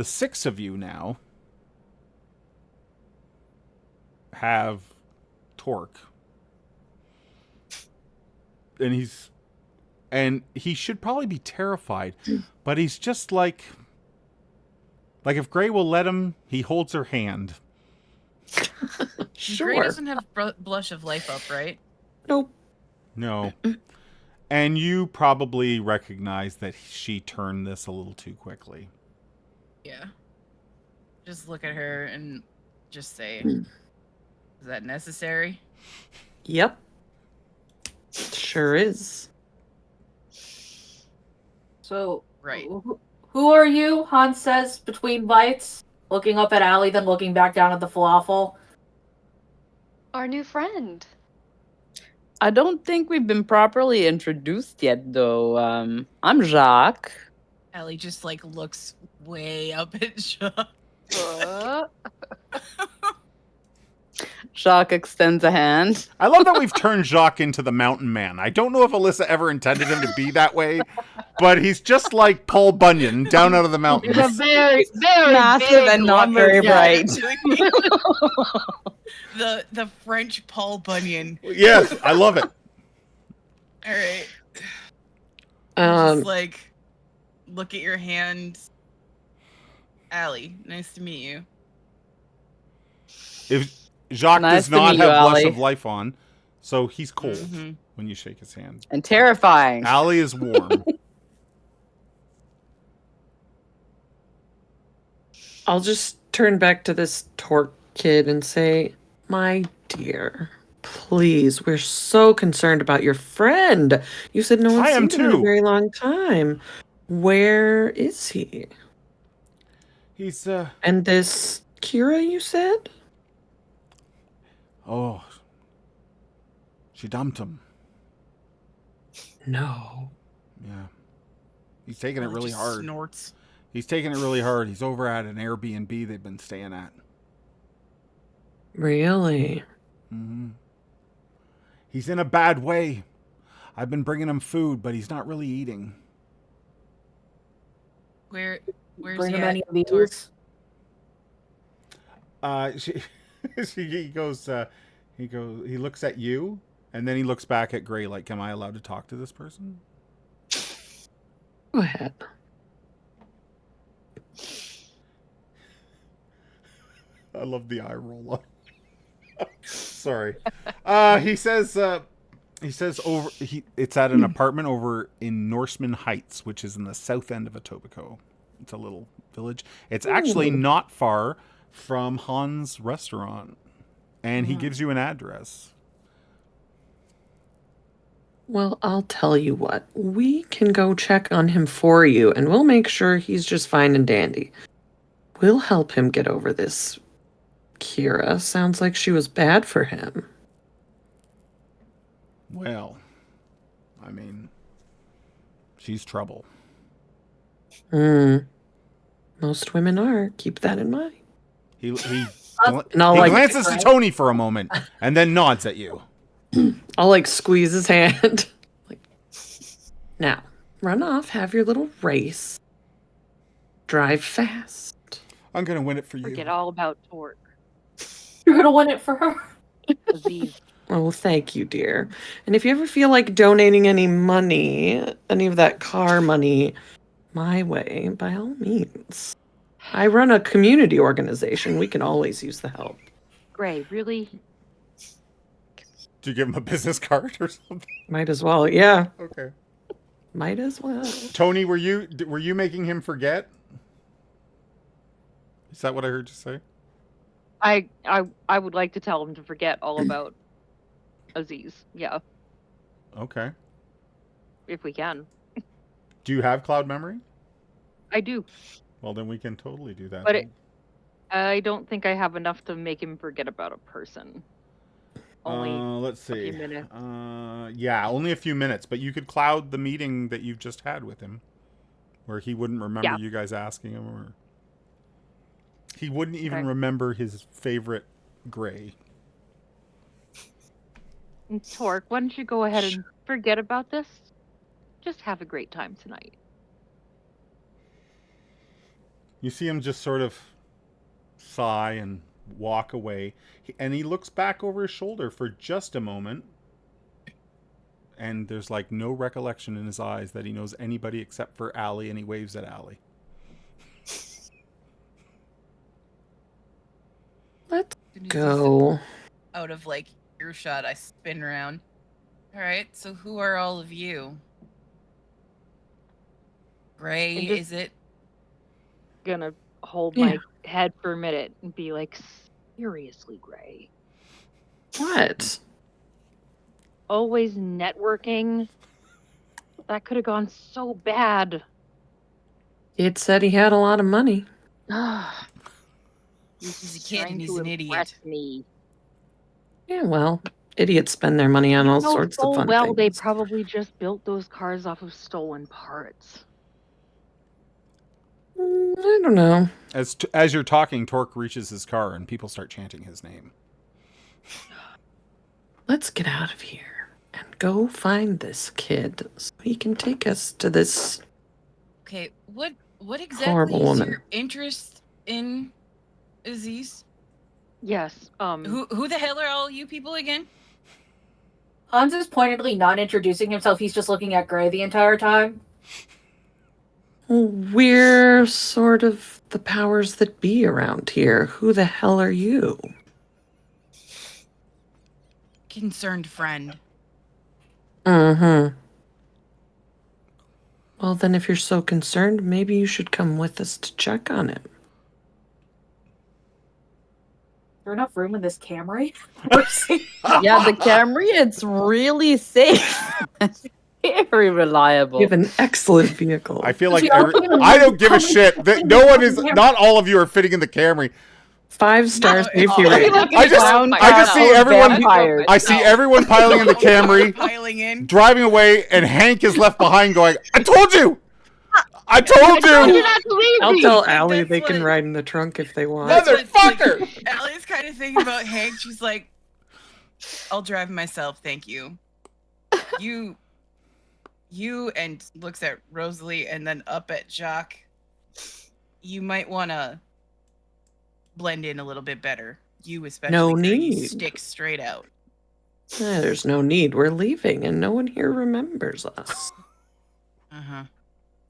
6 of you now have Torque, and he should probably be terrified, but he's just like if Gray will let him, he holds her hand. Gray Sure. doesn't have blush of life up, right? Nope. No. And you probably recognize that she turned this a little too quickly. Yeah. Just look at her and just say, is that necessary? Yep. Sure is. So, Right. who are you? Hans says between bites, looking up at Allie, then looking back down at the falafel. Our new friend. I don't think we've been properly introduced yet, though. I'm Jacques. Allie just like looks way up at Jacques. Jacques extends a hand. I love that we've turned Jacques into the mountain man. I don't know if Elissa ever intended him to be that way, but he's just like Paul Bunyan down out of the mountains. He's a very, very Massive big and not very lumberjack. bright. the French Paul Bunyan. Yes, I love it. All right. Um, Just like look at your hand. Allie, nice to meet you. If Jacques Nice does to not meet you, have blush Allie. of life on, so he's cold Mhm. when you shake his hand. And terrifying. Allie is warm. I'll just turn back to this Torque kid and say, my dear, please, we're so concerned about your friend. You said no I one's am seen him in a too. very long time. Where is he? He's And this Kira, you said? oh, She dumped him. No. Yeah. He's taking it Ellie really just hard. Snorts. He's taking it really hard. He's over at an Airbnb they've been staying at. Really? Mm-hmm. He's in a bad way. I've been bringing him food, but he's not really eating. Where's Bring he him at? any of Torque? these. He looks at you, and then he looks back at Gray like, am I allowed to talk to this person? Go ahead. I love the eye roll. Sorry. He says it's at an apartment over in Norseman Heights, which is in the south end of Etobicoke. It's a little village. It's actually not far from Han's restaurant. And he gives you an address. Well, I'll tell you what. We can go check on him for you, and we'll make sure he's just fine and dandy. We'll help him get over this. Kira sounds like she was bad for him. Well, I mean, she's trouble. Most women are. Keep that in mind. He And I'll, like, glances to Tony for a moment and then nods at you. I'll like squeeze his hand. Like, now, run off, have your little race. Drive fast. I'm gonna win it for you. Forget all about Torque. You're gonna win it for her. Aziz. Oh, well, thank you, dear. And if you ever feel like donating any money, any of that car money, my way, by all means. I run a community organization. We can always use the help. Gray, really? Do you give him a business card or something? Might as well, yeah. Okay. Might as well. Tony, were you making him forget? Is that what I heard you say? I would like to tell him to forget all about Aziz. Yeah, Okay. if we can. Do you have cloud memory? I do, Well, then we can totally do that. but I don't think I have enough to make him forget about a person. Only let's see. a few minutes. Yeah, only a few minutes, but you could cloud the meeting that you've just had with him, where he wouldn't remember you guys asking him, or he wouldn't even remember his favorite Gray. And Torque, why don't you go ahead and forget about this? Just have a great time tonight. You see him just sort of sigh and walk away, and he looks back over his shoulder for just a moment, and there's like no recollection in his eyes that he knows anybody except for Allie, and he waves at Allie. Let's go. Out of like earshot, I spin around. All right, so who are all of you? Gray, is it? Gonna hold my head for a minute and be like, seriously, Gray. What? Always networking. That could have gone so bad. It said he had a lot of money. He's a kid and he's an idiot. Me. Yeah, well, idiots spend their money on all You know sorts so of fun well, things. they probably just built those cars off of stolen parts. I don't know. As you're talking, Torque reaches his car, and people start chanting his name. Let's get out of here and go find this kid so he can take us to this. Okay, what exactly Horrible is woman. your interest in Aziz? Yes. Who the hell are all you people again? Hans is pointedly not introducing himself. He's just looking at Gray the entire time. We're sort of the powers that be around here. Who the hell are you? Concerned friend. Mm-hmm. Well, then if you're so concerned, maybe you should come with us to check on him. Is there enough room in this Camry? Yeah, the Camry, it's really safe. Very reliable. You have an excellent vehicle. I feel like I don't give a shit. Not all of you are fitting in the Camry. 5 star No, safety it's- rating. I just see everyone. I see everyone piling in the Camry, piling in. driving away, and Hank is left behind going, "I told you! I told you! I'll tell Like, Allie that's they can what- ride in the trunk if they want. That's what, Motherfucker!" Like, Allie's kind of thinking about Hank. She's like, I'll drive myself, thank you. You, and looks at Rosalie and then up at Jacques. You might want to blend in a little bit better. You especially. No Gray, you need. stick straight out. There's no need. We're leaving, and no one here remembers us. Uh-huh.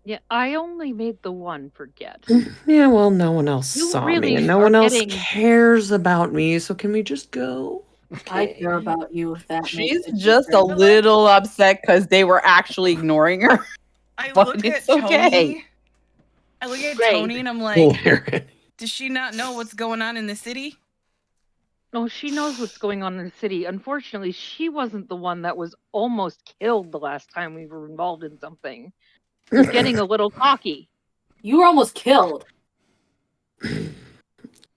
Yeah, I only made the one forget. Yeah, well, no one else You saw really me, and no are one else getting- cares about me, so can we just go? I care about you if that She's makes it just a different. little upset because they were actually ignoring her. I But look it's at okay. Tony. I look at Great. Tony and I'm like, Hilarious. does she not know what's going on in the city? No, she knows what's going on in the city. Unfortunately, she wasn't the one that was almost killed the last time we were involved in something. You're getting a little cocky. You were almost killed.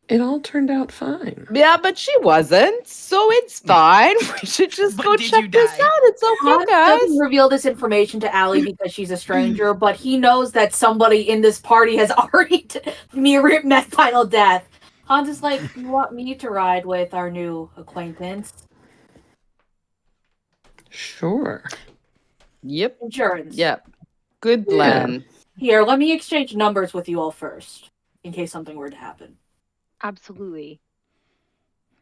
It all turned out fine. Yeah, but she wasn't, so it's fine. We should just But go did check you this die? out. It's okay, Hans guys. doesn't reveal this information to Allie because she's a stranger, but he knows that somebody in this party has already met final death. Hans is like, you want me to ride with our new acquaintance? Sure. Yep. Insurance. Yep. Good plan. Here, let me exchange numbers with you all first, in case something were to happen. Absolutely.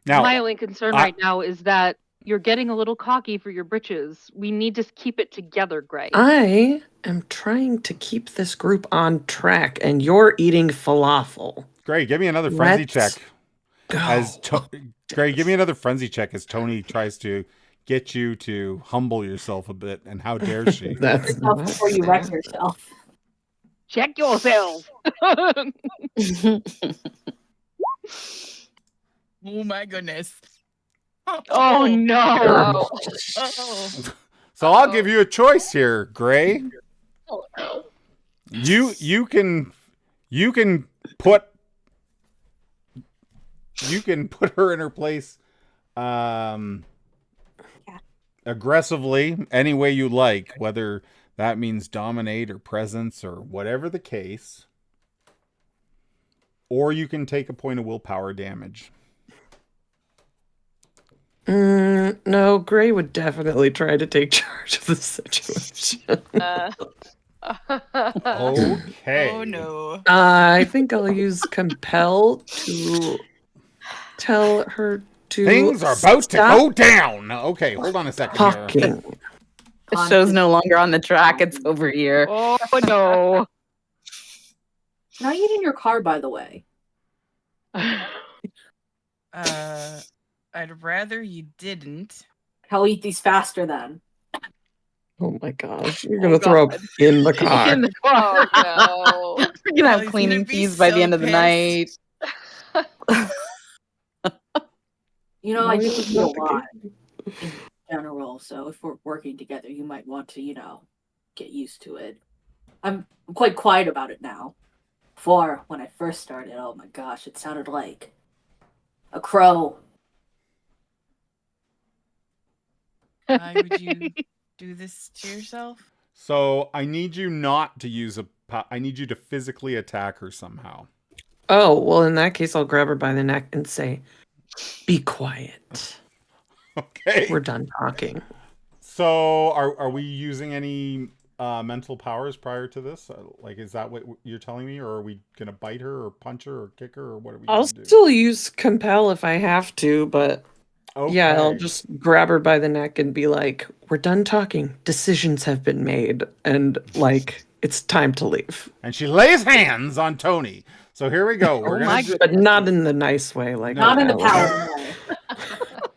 Now, My only concern right now is that you're getting a little cocky for your britches. We need to keep it together, Gray. I am trying to keep this group on track, and you're eating falafel. Gray, give me another frenzy Let's check. Go. Gray, give me another frenzy check as Tony tries to get you to humble yourself a bit. And how dare she? That's Yourself not before you wreck fair. yourself. Check yourself. Oh my goodness. Oh no. Oh. So I'll give you a choice here, Gray. You can put her in her place aggressively any way you like, whether that means dominate or presence or whatever the case. Or you can take a point of willpower damage. No, Gray would definitely try to take charge of the situation. Okay. Oh no. I think I'll use compel to tell her to Things are about to stop go down. Okay, hold on a second here. talking. The show's no longer on the track. It's over here. Oh no. Can I eat in your car, by the way? I'd rather you didn't. I'll eat these faster then. Oh my gosh, you're gonna throw up in the car. In the car. Oh no. We're gonna have Allie's cleaning gonna be fees by so the end of the night. pissed. You know, No, I do it's eat a not the lot in general, so if we're working together, you might want to, get used to it. I'm quite quiet about it now. Before, when I first started, oh my gosh, it sounded like a crow. Why would you do this to yourself? So I need you not to use I need you to physically attack her somehow. Oh, well, in that case, I'll grab her by the neck and say, "Be quiet. Okay. We're done talking." So are we using any mental powers prior to this? Like, is that what you're telling me? Or are we going to bite her or punch her or kick her or what are we I'll going to do? still use compel if I have to, but yeah, I'll Okay. just grab her by the neck and be like, "We're done talking. Decisions have been made, and like it's time to leave." And she lays hands on Tony. So here we go. We're my gonna But not in the nice way, like Not in the Ella. power way.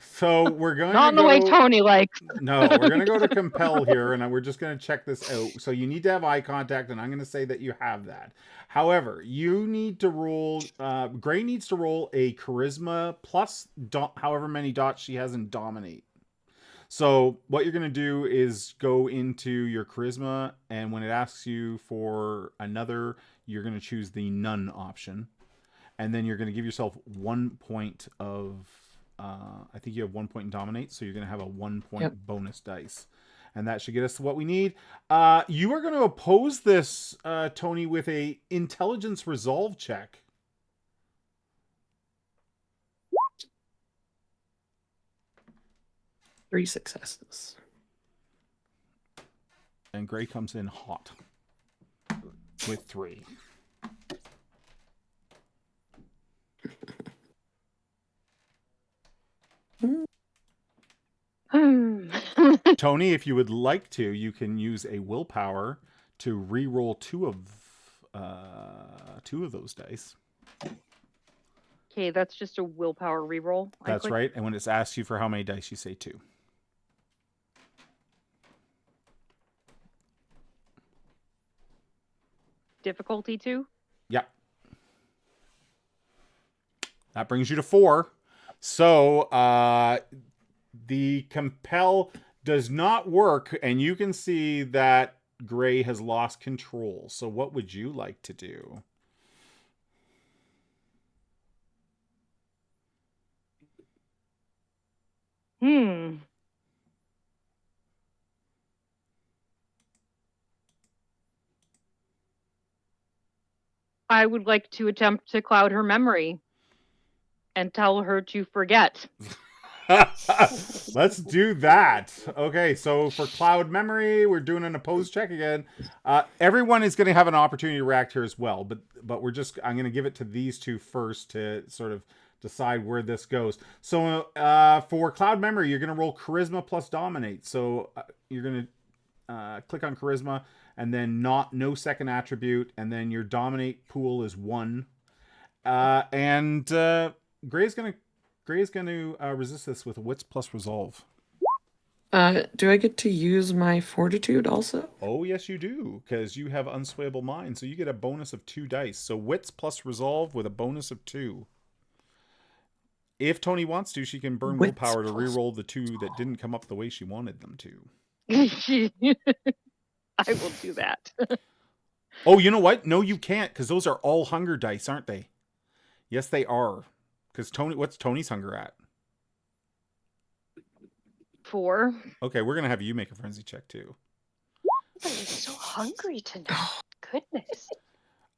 So we're going Not to in the go, way Tony likes. No, we're going to go to compel here, and we're just going to check this out. So you need to have eye contact, and I'm going to say that you have that. However, you need to roll. Gray needs to roll a charisma plus however many dots she has in dominate. So what you're going to do is go into your charisma, and when it asks you for another, you're going to choose the none option. and then you're going to give yourself 1 point of. I think you have 1 point in dominate, so you're going to have a 1 point bonus dice, and that should get us to what we need. You are going to oppose this, Tony, with a intelligence resolve check. Three successes. And Gray comes in hot with 3. Tony, if you would like to, you can use a willpower to re-roll 2 of those dice. Okay, that's just a willpower reroll. That's right. And when it's asked you for how many dice, you say 2. Difficulty 2? Yeah. That brings you to 4. So, the compel does not work, and you can see that Gray has lost control. So what would you like to do? I would like to attempt to cloud her memory and tell her to forget. Let's do that. Okay, so for cloud memory, we're doing an opposed check again. Everyone is going to have an opportunity to react here as well, but I'm going to give it to these two first to sort of decide where this goes. So for cloud memory, you're going to roll charisma plus dominate. So you're going to click on charisma and then no second attribute, and then your dominate pool is 1. And Gray is going to resist this with a wits plus resolve. Do I get to use my fortitude also? Oh, yes, you do, because you have unswayable mind, so you get a bonus of 2 dice. So wits plus resolve with a bonus of 2. If Tony wants to, she can burn willpower to re-roll the 2 that didn't come up the way she wanted them to. I will do that. Oh, you know what? No, you can't, because those are all hunger dice, aren't they? Yes, they are. Because what's Tony's hunger at? 4. Okay, we're gonna have you make a frenzy check too. I'm so hungry tonight. Goodness.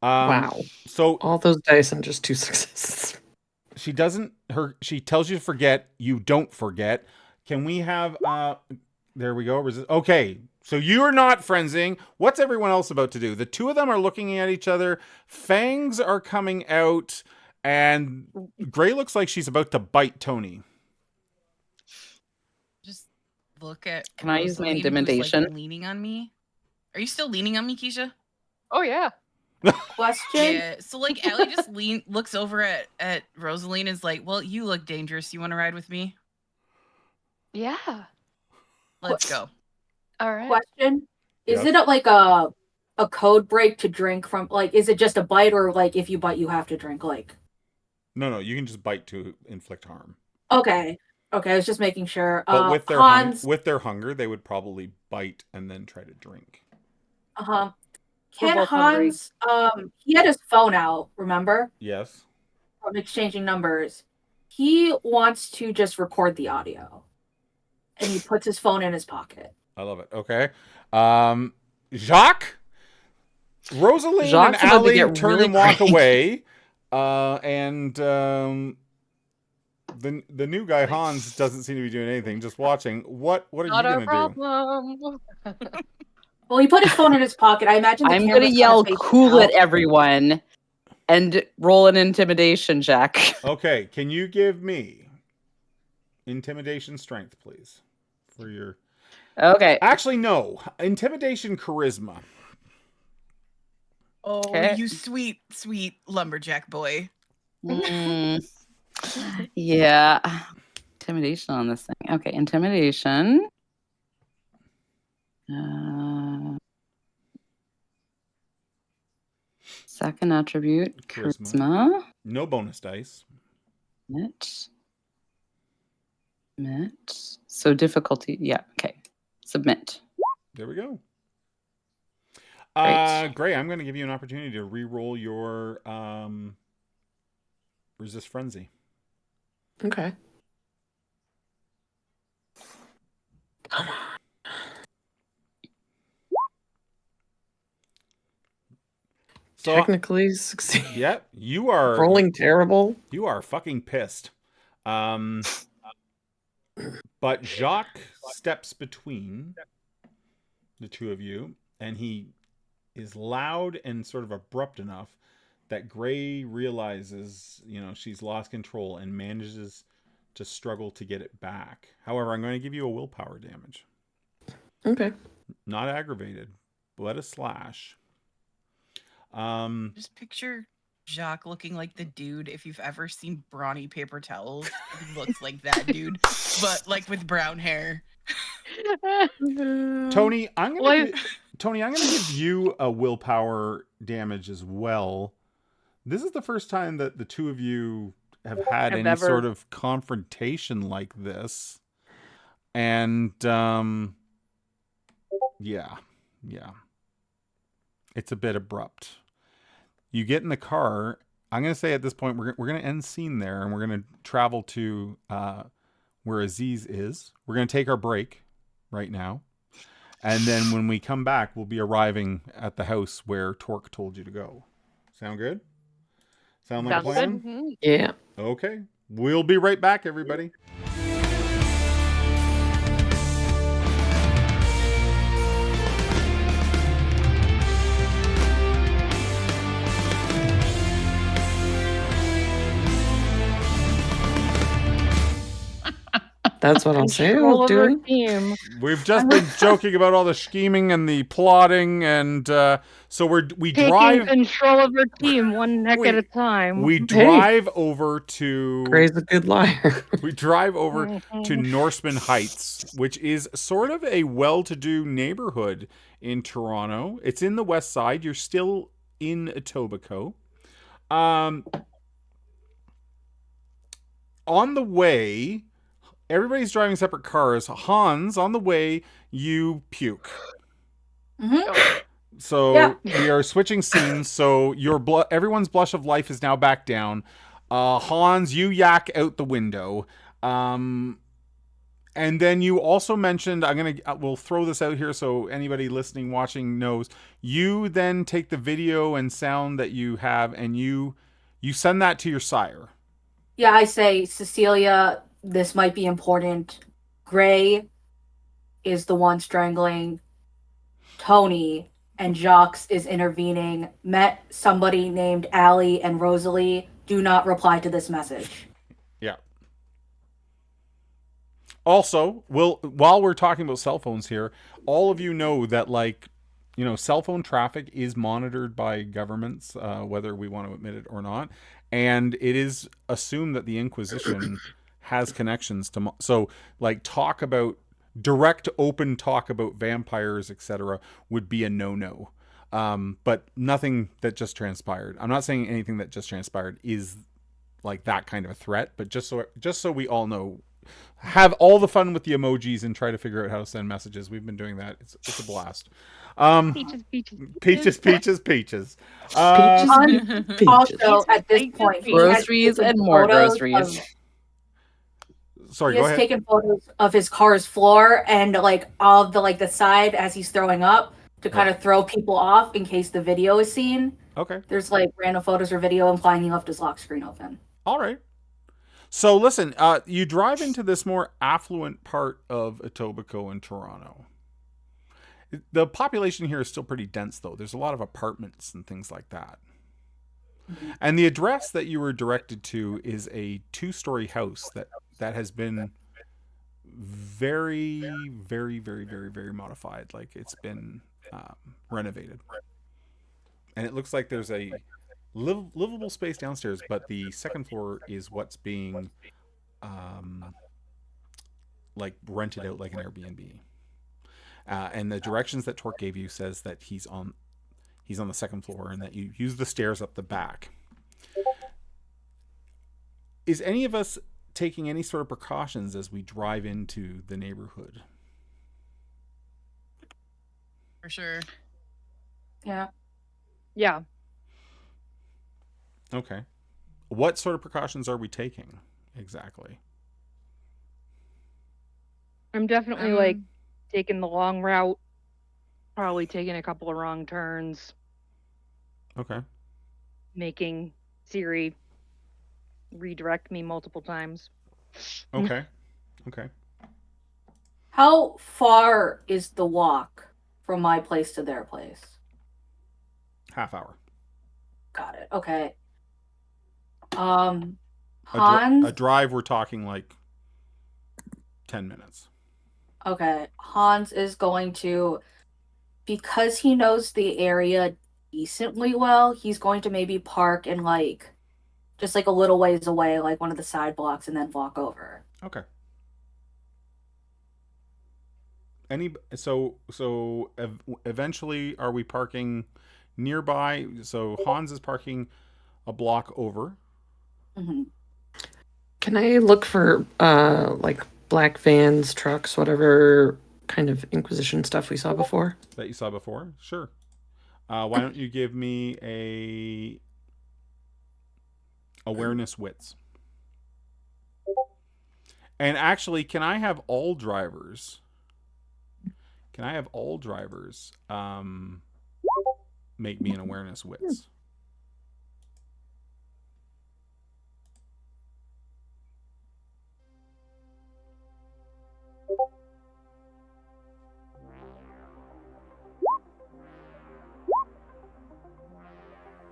Wow. So all those dice and just 2 successes. She tells you to forget. You don't forget. Can we have? There we go. Okay, so you are not frenzying. What's everyone else about to do? The 2 of them are looking at each other. Fangs are coming out. And Gray looks like she's about to bite Tony. Just look at. Can I use my Rosaline, who's, intimidation? like, leaning on me. Are you still leaning on me, Keisha? Oh yeah. Question? Yeah. So like Allie just looks over at Rosaline and is like, "Well, you look dangerous. You want to ride with me? Yeah. Let's go." All right. Question? Is it like a code break to drink from? Like, is it just a bite, or like if you bite, you have to drink? Like. No, you can just bite to inflict harm. Okay, I was just making sure. But with their hunger, they would probably bite and then try to drink. Ken Hans, he had his phone out, remember? Yes. From exchanging numbers. He wants to just record the audio. And he puts his phone in his pocket. I love it. Okay. Jacques? Rosaline and Allie turn and walk away. And the new guy, Hans, doesn't seem to be doing anything, just watching. What are you going to do? Well, he put his phone in his pocket. I imagine I'm going to yell cool at everyone and roll an intimidation check. Okay, can you give me intimidation strength, please? For your... Okay. Actually, no. Intimidation charisma. Oh, you sweet, sweet lumberjack boy. Yeah. Intimidation on this thing. Okay, intimidation. Second attribute, charisma. No bonus dice. Submit. So difficulty, yeah, okay. Submit. There we go. Gray, I'm going to give you an opportunity to re-roll your resist frenzy. Okay. Come on. So, Technically succeed. yeah, you are Rolling terrible. You are fucking pissed. But Jacques steps between the two of you, and he is loud and sort of abrupt enough that Gray realizes, she's lost control and manages to struggle to get it back. However, I'm going to give you a willpower damage. Okay. Not aggravated, but a slash. Just picture Jacques looking like the dude, if you've ever seen Brawny Paper Towels, he looks like that dude, but like with brown hair. Tony, I'm gonna give you a willpower damage as well. This is the first time that the two of you have had any sort of confrontation like this, and yeah, it's a bit abrupt. You get in the car. I'm going to say at this point, we're going to end scene there, and we're going to travel to where Aziz is. We're going to take our break right now. And then when we come back, we'll be arriving at the house where Torque told you to go. Sound good? Sound like a plan? Good. Yeah. Okay. We'll be right back, everybody. That's what I'll say. Control of our team. We've just been joking about all the scheming and the plotting, and so we Taking drive control of our team one neck at a time. We drive over to Gray's a good liar. We drive over to Norseman Heights, which is sort of a well-to-do neighborhood in Toronto. It's in the west side. You're still in Etobicoke. On the way, everybody's driving separate cars. Hans, on the way, you puke. Mm-hmm. So we are switching scenes. So everyone's blush of life is now back down. Hans, you yak out the window. And then you also mentioned, we'll throw this out here so anybody listening, watching knows. You then take the video and sound that you have, and you send that to your sire. Yeah, I say, Cecilia, this might be important. Gray is the one strangling Tony, and Jacques is intervening. Met somebody named Allie and Rosalie. Do not reply to this message. Yeah. Also, while we're talking about cell phones here, all of you know that, cell phone traffic is monitored by governments, whether we want to admit it or not. And it is assumed that the Inquisition has connections to... direct open talk about vampires, etc. would be a no-no. But nothing that just transpired. I'm not saying anything that just transpired is like that kind of a threat, but just so we all know, have all the fun with the emojis and try to figure out how to send messages. We've been doing that. It's a blast. Peaches. Also, at this point, groceries and more groceries. Sorry, he go has ahead. taken photos of his car's floor and all of the side as he's throwing up to kind of throw people off in case the video is seen. Okay. There's random photos or video implying he left his lock screen open. All right. So listen, you drive into this more affluent part of Etobicoke in Toronto. The population here is still pretty dense, though. There's a lot of apartments and things like that. Mm-hmm. And the address that you were directed to is a 2-story house that has been very, very, very, very, very modified. Like, it's been renovated. And it looks like there's a livable space downstairs, but the second floor is what's being rented out like an Airbnb. And the directions that Torque gave you says that he's on the second floor and that you use the stairs up the back. Is any of us taking any sort of precautions as we drive into the neighborhood? For sure. Yeah. Yeah. Okay. what sort of precautions are we taking exactly? I'm definitely like taking the long route, probably taking a couple of wrong turns, Okay. making Siri redirect me multiple times. Okay. Okay. How far is the walk from my place to their place? Half hour. Got it. Okay. Hans. A drive, we're talking like 10 minutes. Okay. Hans is going to, because he knows the area decently well, he's going to maybe park in like, just like a little ways away, like one of the side blocks, and then walk over. Okay. So eventually, are we parking nearby? So Hans is parking a block over. Mm-hmm. Can I look for like black vans, trucks, whatever kind of Inquisition stuff we saw before? That you saw before? Sure. Why don't you give me a awareness wits? And actually, can I have all drivers? Make me an awareness wits?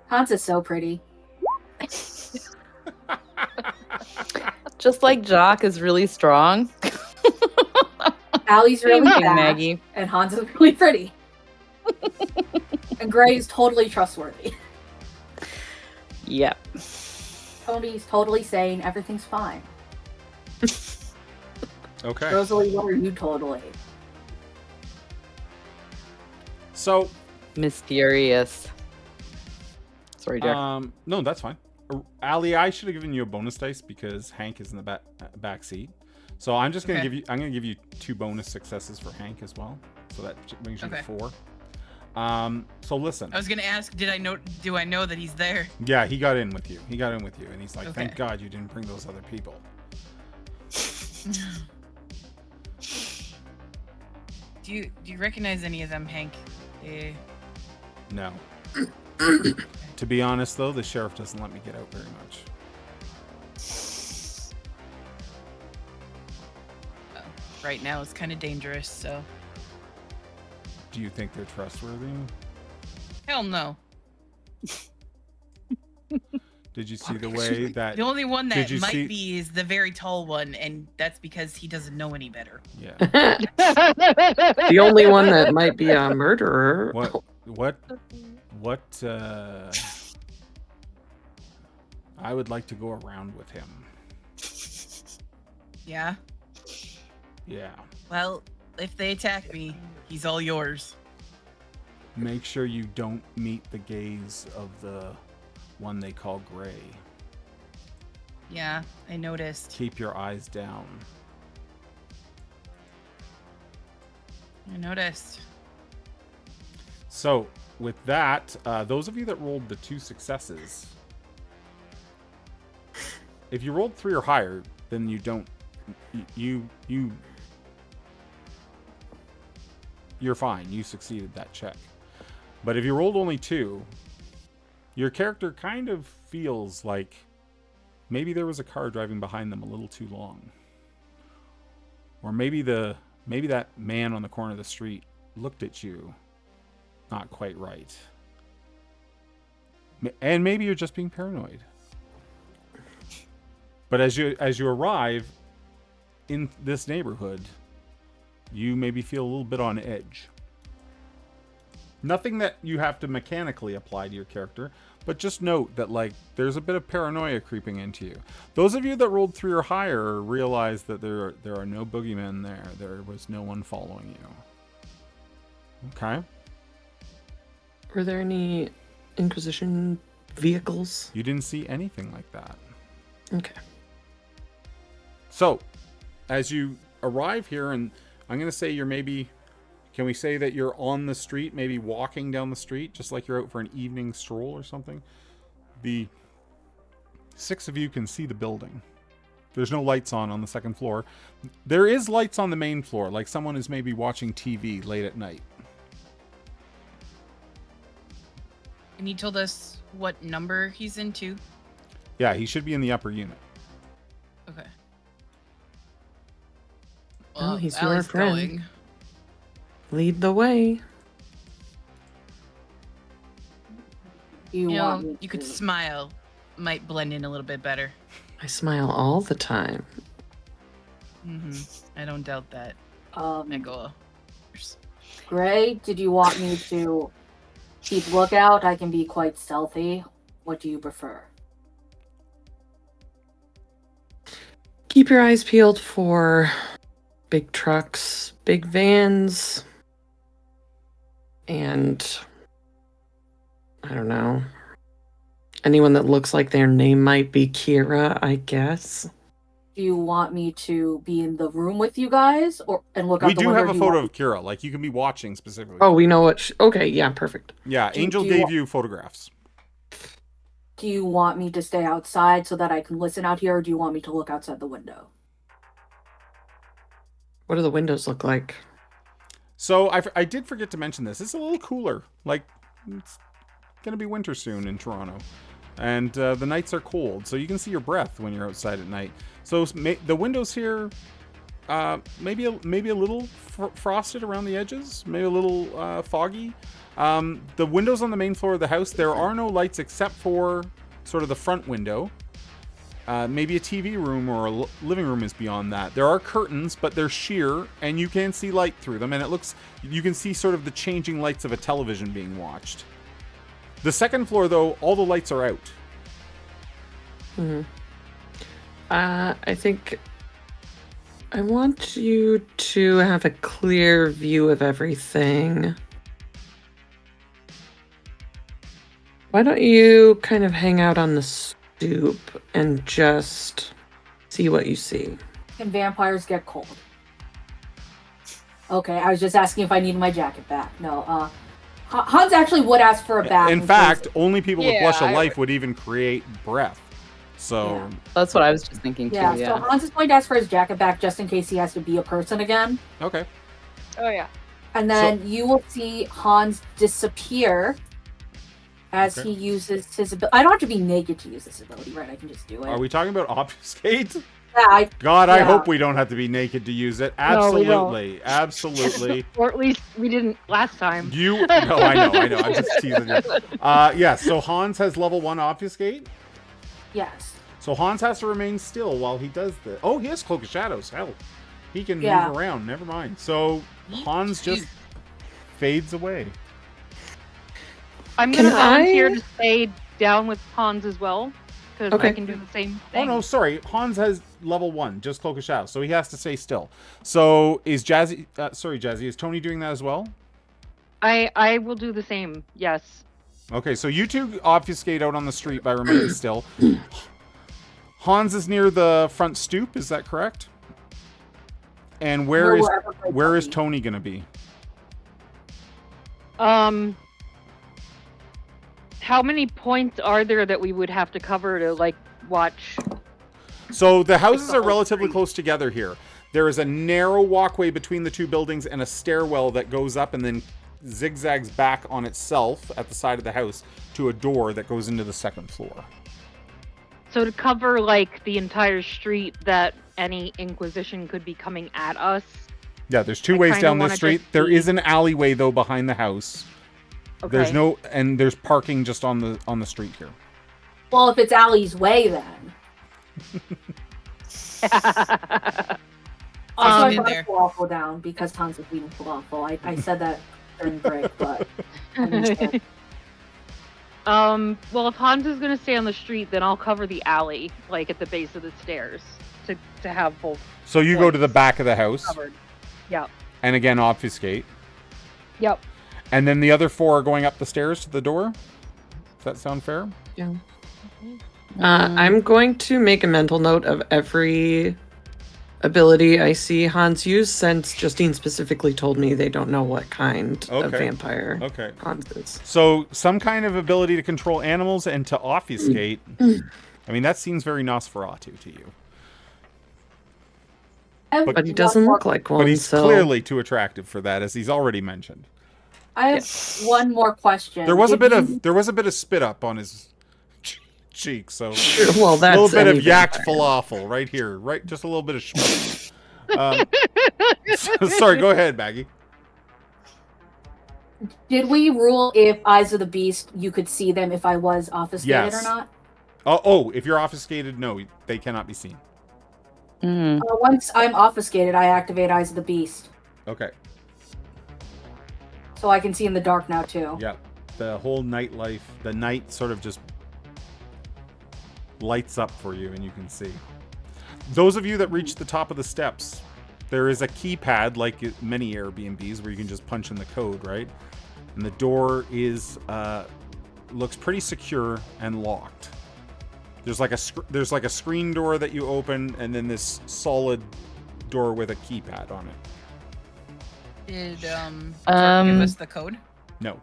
Hans is so pretty. Just like Jacques is really strong. Allie's really Same thing, fast, Maggie. and Hans is really pretty. And Gray is totally trustworthy. Yep. Tony's totally sane. Everything's fine. Okay. Rosalie, what are you totally? So Mysterious. Sorry, Jack. no, that's fine. Allie, I should have given you a bonus dice because Hank is in the back seat. So I'm just gonna give you 2 bonus successes for Hank as well. So that brings you to 4. So listen. I was gonna ask, do I know that he's there? Yeah, he got in with you. And he's like, thank God you didn't bring those other people. Do you recognize any of them, Hank? No. To be honest, though, the sheriff doesn't let me get out very much. Right now it's kind of dangerous, so. Do you think they're trustworthy? Hell no. Did you see the way that... The only one that might be is the very tall one, and that's because he doesn't know any better. Yeah. The only one that might be a murderer. What I would like to go around with him. Yeah? Yeah. Well, if they attack me, he's all yours. Make sure you don't meet the gaze of the one they call Gray. Yeah, I noticed. Keep your eyes down. I noticed. So, with that, those of you that rolled the 2 successes, if you rolled 3 or higher, then you don't, you're fine. You succeeded that check. But if you rolled only 2, your character kind of feels like maybe there was a car driving behind them a little too long. Or maybe that man on the corner of the street looked at you not quite right. And maybe you're just being paranoid. But as you arrive in this neighborhood, you maybe feel a little bit on edge. Nothing that you have to mechanically apply to your character, but just note that like there's a bit of paranoia creeping into you. Those of you that rolled 3 or higher realize that there are no boogeymen there. There was no one following you. Okay. Were there any Inquisition vehicles? You didn't see anything like that. Okay. So, as you arrive here, and I'm going to say you're maybe... Can we say that you're on the street, maybe walking down the street, just like you're out for an evening stroll or something? The 6 of you can see the building. There's no lights on the second floor. There is lights on the main floor, like someone is maybe watching TV late at night. And he told us what number he's into. Yeah, he should be in the upper unit. Okay. Oh, he's Allie's your friend. going. Lead the way. You You want know, me you could to- smile. Might blend in a little bit better. I smile all the time. I don't doubt that. Nicola. Gray, did you want me to keep lookout? I can be quite stealthy. What do you prefer? Keep your eyes peeled for big trucks, big vans, and I don't know. Anyone that looks like their name might be Kira, I guess. Do you want me to be in the room with you guys, and look out We the do window? have a Do you photo want- of Kira. Like, you can be watching specifically. Oh, we know what. Okay, yeah, perfect. Yeah, Do- Angel do you gave want- you photographs. Do you want me to stay outside so that I can listen out here, or do you want me to look outside the window? What do the windows look like? So I did forget to mention this. It's a little cooler. Like, it's gonna be winter soon in Toronto, and the nights are cold, so you can see your breath when you're outside at night. So the windows here, maybe a little frosted around the edges, maybe a little foggy. The windows on the main floor of the house, there are no lights except for sort of the front window. Maybe a TV room or a living room is beyond that. There are curtains, but they're sheer, and you can see light through them, and you can see sort of the changing lights of a television being watched. The second floor, though, all the lights are out. I think I want you to have a clear view of everything. Why don't you kind of hang out on the stoop and just see what you see? Can vampires get cold? Okay, I was just asking if I needed my jacket back. No, Hans actually would ask for a bath. In fact, only people with Blush of I Life would even create breath. So, Yeah. That's what I was just thinking too. yeah, Yeah. so Hans is going to ask for his jacket back just in case he has to be a person again. okay. Oh yeah. And then you will see Hans disappear as Okay. he uses his ability. I don't have to be naked to use this ability, right? I can just do it. Are we talking about obfuscate? Yeah, God, I Yeah. hope we don't have to be naked to use it. No, we don't. Absolutely. Absolutely. Or at least we didn't last time. No, I know. I'm just teasing you. Yeah, so Hans has level 1 obfuscate. yes. So Hans has to remain still while he does this. Oh, he has Cloak of Shadows. Hell. He can Yeah. move around. Never mind. So Hans just fades away. I'm Can gonna volunteer I- to stay down with Hans as well, because Okay. I can do the same Oh, thing. no, sorry. Hans has level 1, just Cloak of Shadows. So he has to stay still. So is Jazzy... sorry, Jazzy. Is Tony doing that as well? I will do the same. Yes. Okay, so you two obfuscate out on the street by remaining still. Hans is near the front stoop, is that correct? And where Or is wherever Gray where can is be. Tony gonna be? How many points are there that we would have to cover to like watch? So the houses the are whole relatively street. close together here. There is a narrow walkway between the two buildings and a stairwell that goes up and then zigzags back on itself at the side of the house to a door that goes into the second floor. So to cover like the entire street that any Inquisition could be coming at us. Yeah, there's two I ways kinda down this wanna street. just There see- is an alleyway though behind the house. Okay. There's there's parking just on the street here. Well, if it's Allie's way, then. Also, I in brought there. falafel down because Hans is eating falafel. I said that during break, but I understand. Well, if Hans is gonna stay on the street, then I'll cover the alley, like at the base of the stairs, to have both So you go to the back of the house covered. Yep. and again obfuscate. Yep. And then the other 4 are going up the stairs to the door. Does that sound fair? Yeah. I'm going to make a mental note of every ability I see Hans use, since Justine specifically told me they don't know what kind of Okay. vampire Okay. Hans is. So some kind of ability to control animals and to obfuscate. I mean, that seems very Nosferatu to you. But he doesn't look like one. But he's so... clearly too attractive for that, as he's already mentioned. I have one more question. There was a bit of spit up on his cheek, so well, that's a little bit of vampire. yacked falafel right here, right? Just a little bit of schmutz. Sorry, go ahead, Maggie. Did we rule if Eyes of the Beast, you could see them if I was obfuscated Yes. or not? Oh, if you're obfuscated, no, they cannot be seen. Once I'm obfuscated, I activate Eyes of the Beast. Okay. So I can see in the dark now, too. Yeah. The whole nightlife, the night sort of just lights up for you and you can see. Those of you that reach the top of the steps, there is a keypad like many Airbnbs where you can just punch in the code, right? And the door is looks pretty secure and locked. There's like a screen door that you open and then this solid door with a keypad on it. Did Zark give us the code? No.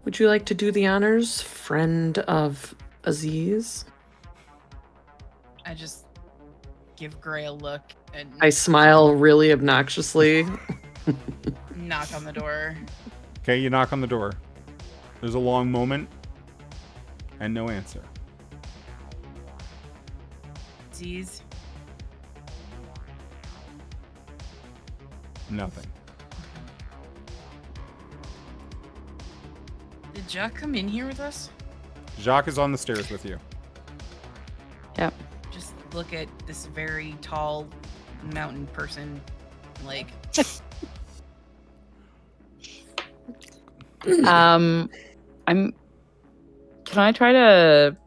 Would you like to do the honors, friend of Aziz? I just give Gray a look and I smile really obnoxiously. knock on the door. Okay, you knock on the door. There's a long moment and no answer. Z's. Nothing. Did Jacques come in here with us? Jacques is on the stairs with you. Yep. Just look at this very tall mountain person, like. I'm. Can I try to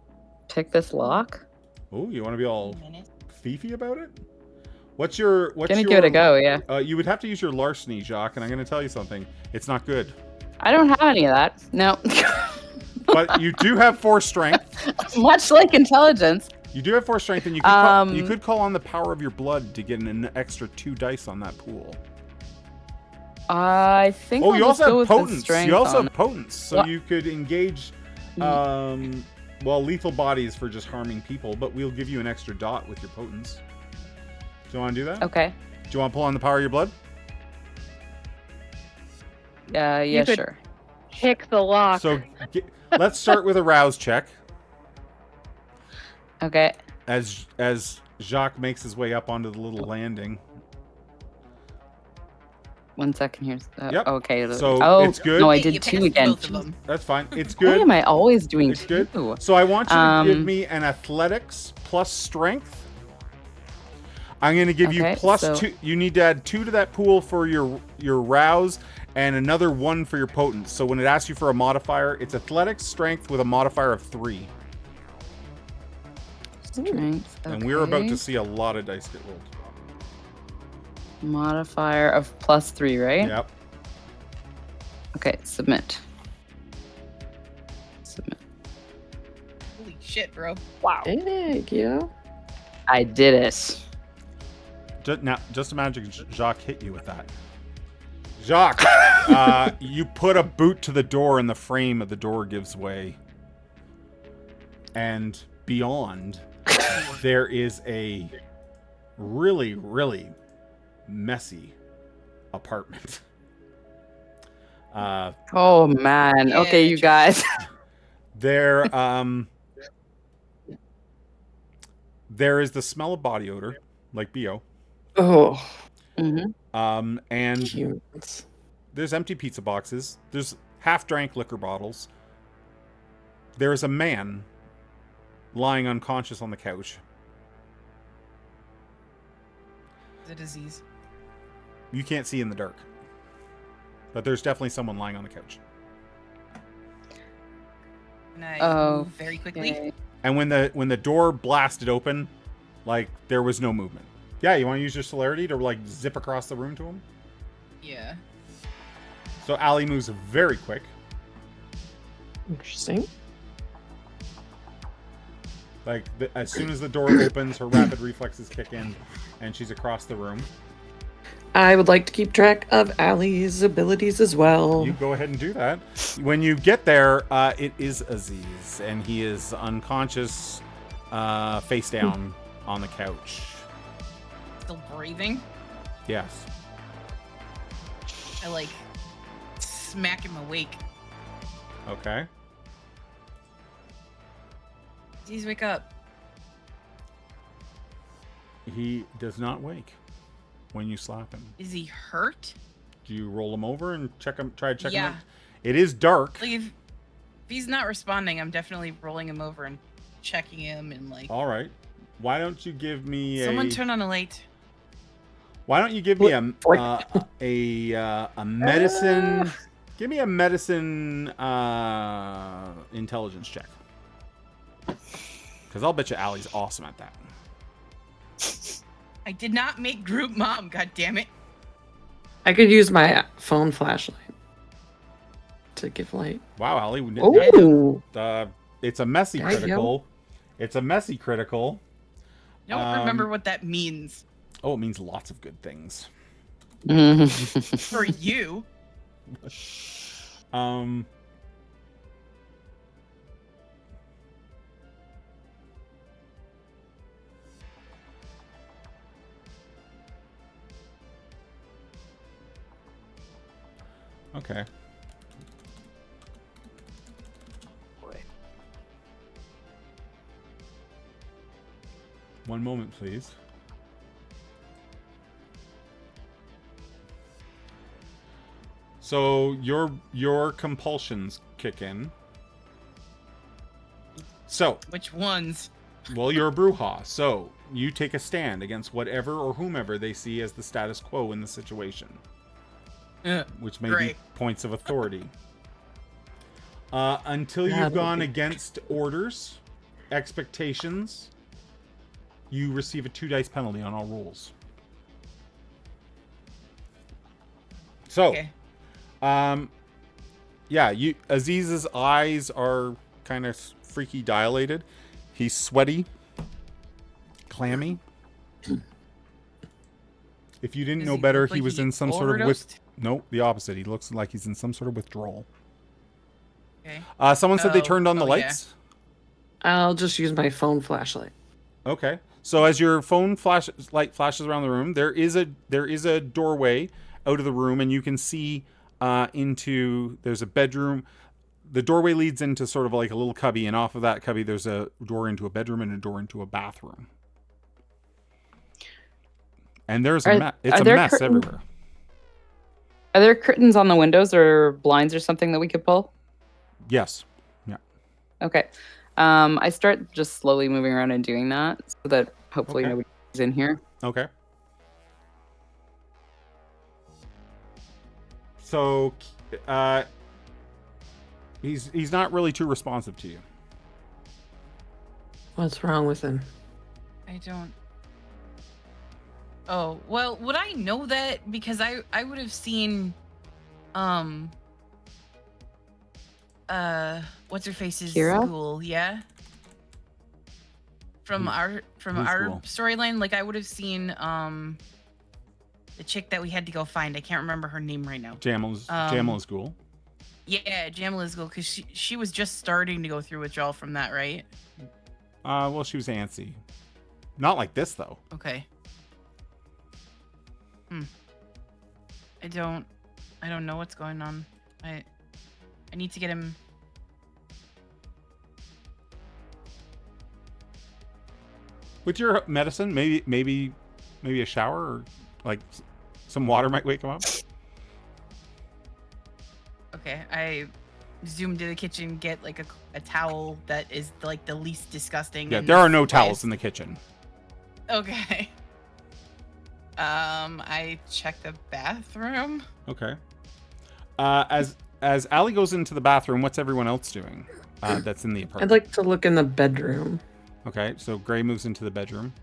pick this lock? Oh, you want to be all thiefy about it? What's your? Gonna give it a go, yeah. You would have to use your larceny, Jacques, and I'm going to tell you something. It's not good. I don't have any of that. No. But you do have 4 strength. Much like intelligence. You do have 4 strength, and you could call on the power of your blood to get an extra 2 dice on that pool. I think. Oh, I'll you just also go have with the potence. strength You also on have potence, so What? you could engage. Well, lethal bodies for just harming people, but we'll give you an extra dot with your potence. Do you want to do that? Okay. Do you want to pull on the power of your blood? Yeah, You could- sure. Pick the lock. So let's start with a rouse check. Okay. As Jacques makes his way up onto the little landing. 1 second here. Yep. Okay. So it's good. No, I Hey, did you 2 passed again. both of them. That's fine. It's Why good. am I always doing It's 2? good. So I want you to give me an athletics plus strength. I'm going to give you plus 2. You need to add 2 to that pool for your rouse and another 1 for your potence. So when it asks you for a modifier, it's athletics strength with a modifier of 3. Strength. And we're about to see a lot of dice get rolled. Modifier of +3, right? Yep. Okay, submit. Submit. Holy shit, bro. Wow. Thank you. I did it. Now, just imagine Jacques hit you with that. Jacques, you put a boot to the door and the frame of the door gives way. And beyond, there is a really, really messy apartment. Oh man. Yeah, Okay, you guys. There is the smell of body odor, like BO. Oh. Mm-hmm. And Cute. there's empty pizza boxes. There's half-drank liquor bottles. There is a man lying unconscious on the couch. It's a disease. You can't see in the dark. But there's definitely someone lying on the couch. And I Oh, move very quickly. okay. And when the door blasted open, like, there was no movement. Yeah, you want to use your celerity to, like, zip across the room to him? Yeah. So Allie moves very quick. Interesting. Like, as soon as the door opens, her rapid reflexes kick in, and she's across the room. I would like to keep track of Allie's abilities as well. You go ahead and do that. When you get there, it is Aziz, and he is unconscious, face down on the couch. Still breathing. Yes. I like smack him awake. Okay. Please wake up. He does not wake when you slap him. Is he hurt? Do you roll him over and check him? Try to check him Yeah. out? It is dark. Like if he's not responding, I'm definitely rolling him over and checking him and like. All right. Why don't you give me Someone turn on a light. Why don't you give me a medicine? Give me a medicine intelligence check. Because I'll bet you Allie's awesome at that. I did not make group mom. God damn it. I could use my phone flashlight to give light. Wow, Allie. Oh, It's a messy There you critical. It's a messy critical. Don't remember what that means Oh, it means lots of good things. for you. Okay. One moment, please. So your compulsions kick in. So, Which ones? well, you're a Bruja, so you take a stand against whatever or whomever they see as the status quo in the situation, which may be Great. points of authority. Until you've That'll gone be against orders, expectations, you receive a 2 dice penalty on all rolls. So, Okay. yeah, Aziz's eyes are kind of freaky dilated. He's sweaty, clammy. If you didn't Does know he better, look he like was he in some sort of overdosed? Nope, the opposite. He looks like he's in some sort of withdrawal. Okay. Someone said they Oh, turned on the oh, yeah. lights. I'll just use my phone flashlight. Okay. So as your phone light flashes around the room, there is a doorway out of the room, and you can see there's a bedroom. The doorway leads into sort of like a little cubby, and off of that cubby there's a door into a bedroom and a door into a bathroom. And there's a mess. It's a mess everywhere. Are there curtains on the windows or blinds or something that we could pull? Yes. Yeah. Okay. I start just slowly moving around and doing that so that hopefully Okay. nobody's in here. Okay. So, he's not really too responsive to you. What's wrong with him? I don't. Oh, well, would I know that? Because I would have seen, what's her face's Kira? school, yeah? From our whose school? storyline, like I would have seen, the chick that we had to go find. I can't remember her name right now. Jamala's school. Yeah, Jamala's school, because she was just starting to go through withdrawal from that, right? Well, she was antsy. Not like this, though. Okay. I don't know what's going on. I need to get him. With your medicine, maybe a shower or like some water might wake him up. Okay, I zoom to the kitchen, get like a towel that is like the least disgusting. Yeah, and there are no wet. towels in the kitchen. Okay. I check the bathroom. Okay. As Allie goes into the bathroom, what's everyone else doing? That's in the I'd apartment. like to look in the bedroom. Okay, so Gray moves into the bedroom.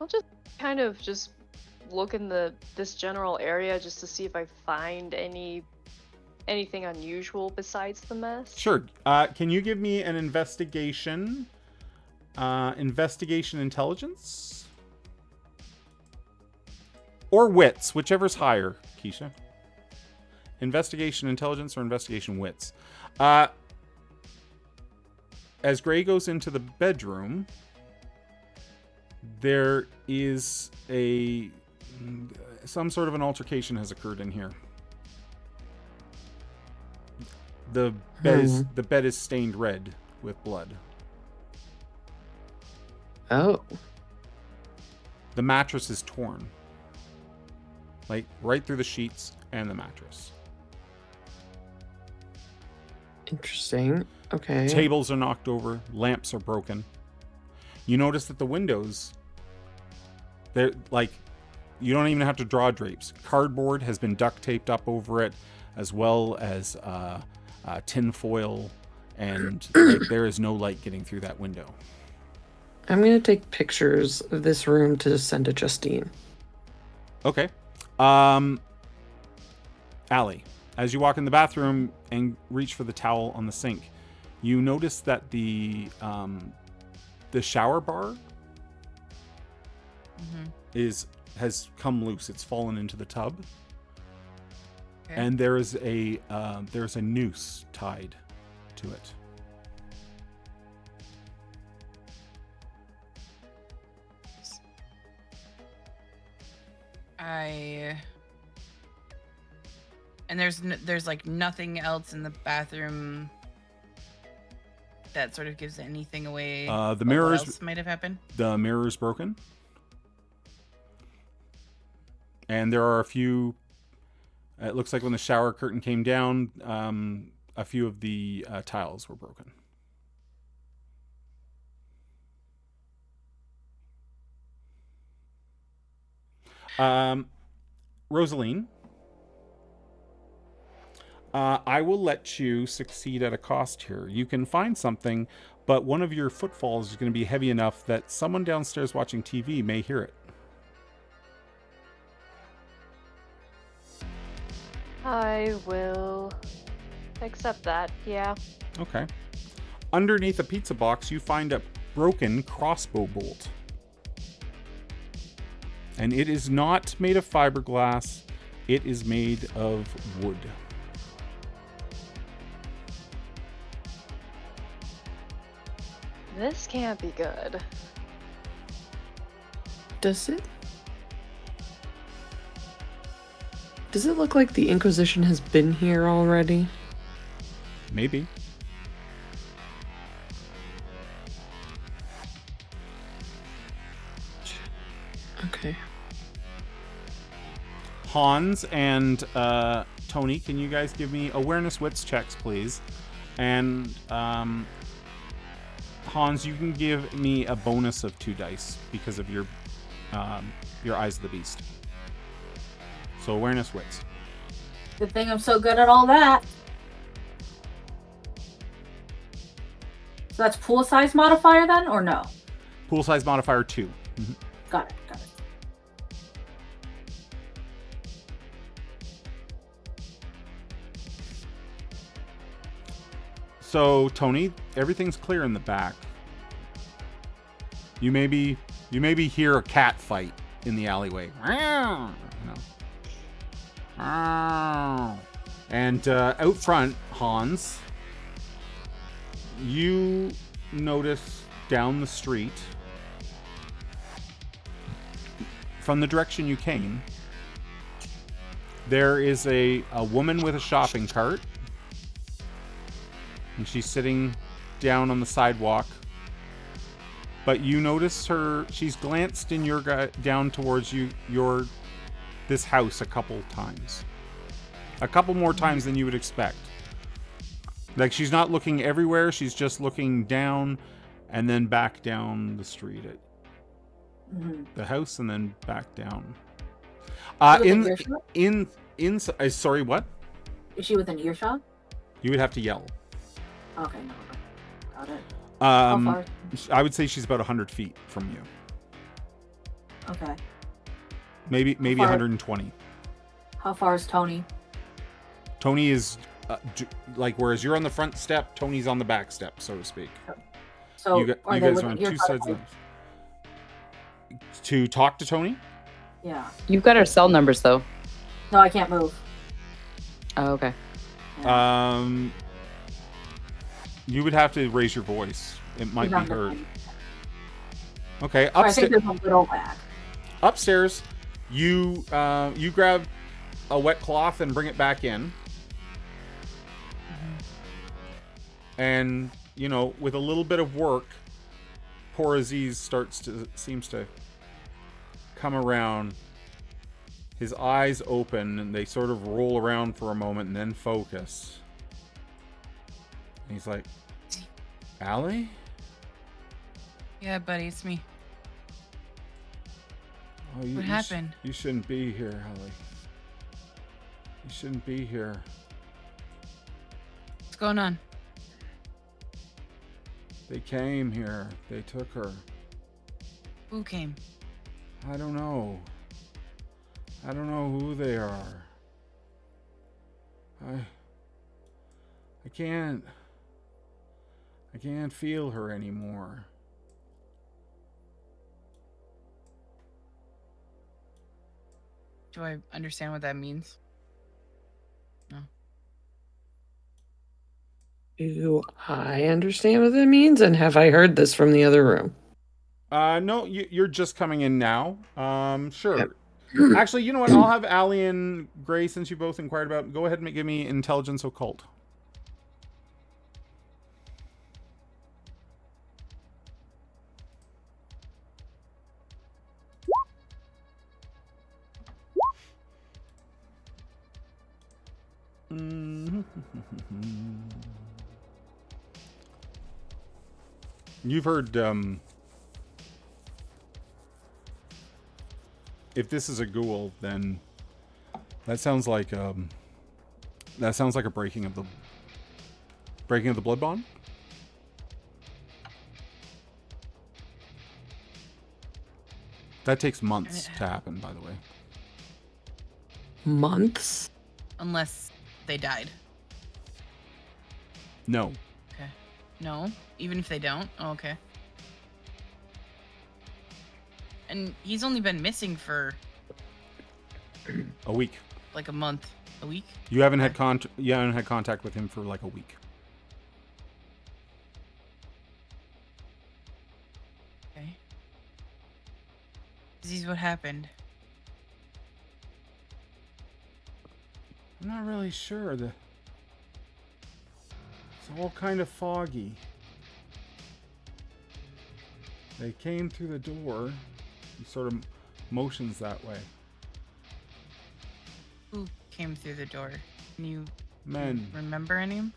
I'll just kind of just look in this general area just to see if I find anything unusual besides the mess. Sure. Can you give me an investigation? Investigation intelligence? Or wits, whichever's higher, Keisha. Investigation intelligence or investigation wits. As Gray goes into the bedroom, there is some sort of an altercation has occurred in here. The bed is stained red with blood. Oh. The mattress is torn. Like, right through the sheets and the mattress. Interesting. Okay. Tables are knocked over. Lamps are broken. You notice that the windows, they're like, you don't even have to draw drapes. Cardboard has been duct taped up over it, as well as tin foil, and like, there is no light getting through that window. I'm going to take pictures of this room to send to Justine. Okay. Allie, as you walk in the bathroom and reach for the towel on the sink, you notice that the shower bar has come loose. It's fallen into the tub, and there's a noose tied to it. And there's like nothing else in the bathroom that sort of gives anything away. The mirrors what else might have happened. The mirror is broken, and there are a few. It looks like when the shower curtain came down, a few of the tiles were broken. Rosaline, I will let you succeed at a cost here. You can find something, but one of your footfalls is going to be heavy enough that someone downstairs watching TV may hear it. I will accept that, yeah. Okay. Underneath a pizza box, you find a broken crossbow bolt. And it is not made of fiberglass. It is made of wood. This can't be good. Does it? Does it look like the Inquisition has been here already? Maybe. Okay. Hans and Tony, can you guys give me awareness wits checks, please? And Hans, you can give me a bonus of 2 dice because of your Eyes of the Beast. So awareness wits. Good thing I'm so good at all that. So that's pool size modifier then, or no? Pool size modifier 2. Mm-hmm. Got it. So Tony, everything's clear in the back. You maybe hear a cat fight in the alleyway. And out front, Hans, you notice down the street, from the direction you came, there is a woman with a shopping cart. And she's sitting down on the sidewalk. But you notice her, she's glanced in your down towards this house a couple times. A couple more times than you would expect. Like, she's not looking everywhere, she's just looking down and then back down the street at the house and then back down. Sorry, what? Is she within earshot? You would have to yell. Okay, no. Got it. How far? I would say she's about 100 feet from you. Okay. Maybe 120. How far is Tony? Tony is whereas you're on the front step, Tony's on the back step, so to speak. So you guys are on two sides of the... To talk to Tony? Yeah. You've got our cell numbers, though. No, I can't move. Oh, okay. You would have to raise your voice. It might be Remember heard. mine. Okay, So I think there's a little lag. upstairs, you grab a wet cloth and bring it back in. And, you know, with a little bit of work, poor Aziz seems to come around. His eyes open and they sort of roll around for a moment and then focus. And he's like, Allie? Yeah, buddy, it's me. Oh, What happened? You shouldn't be here, Allie. You shouldn't be here. What's going on? They came here. They took her. Who came? I don't know. I don't know who they are. I can't feel her anymore. Do I understand what that means? No. Do I understand what that means? And have I heard this from the other room? No, you're just coming in now. Sure. Yep. Actually, you know what? I'll have Allie and Gray, since you both inquired about. Go ahead and give me intelligence occult. You've heard, if this is a ghoul, then that sounds like a breaking of the blood bond. That takes months to happen, by the way. Months? Unless they died. No. Okay. No? Even if they don't? Oh, okay. And he's only been missing for A week. like a month. A week? You haven't had contact with him for like a week. Okay. This is what happened. I'm not really sure. It's all kind of foggy. They came through the door. He sort of motions that way. Who came through the door? Can you Men. remember any?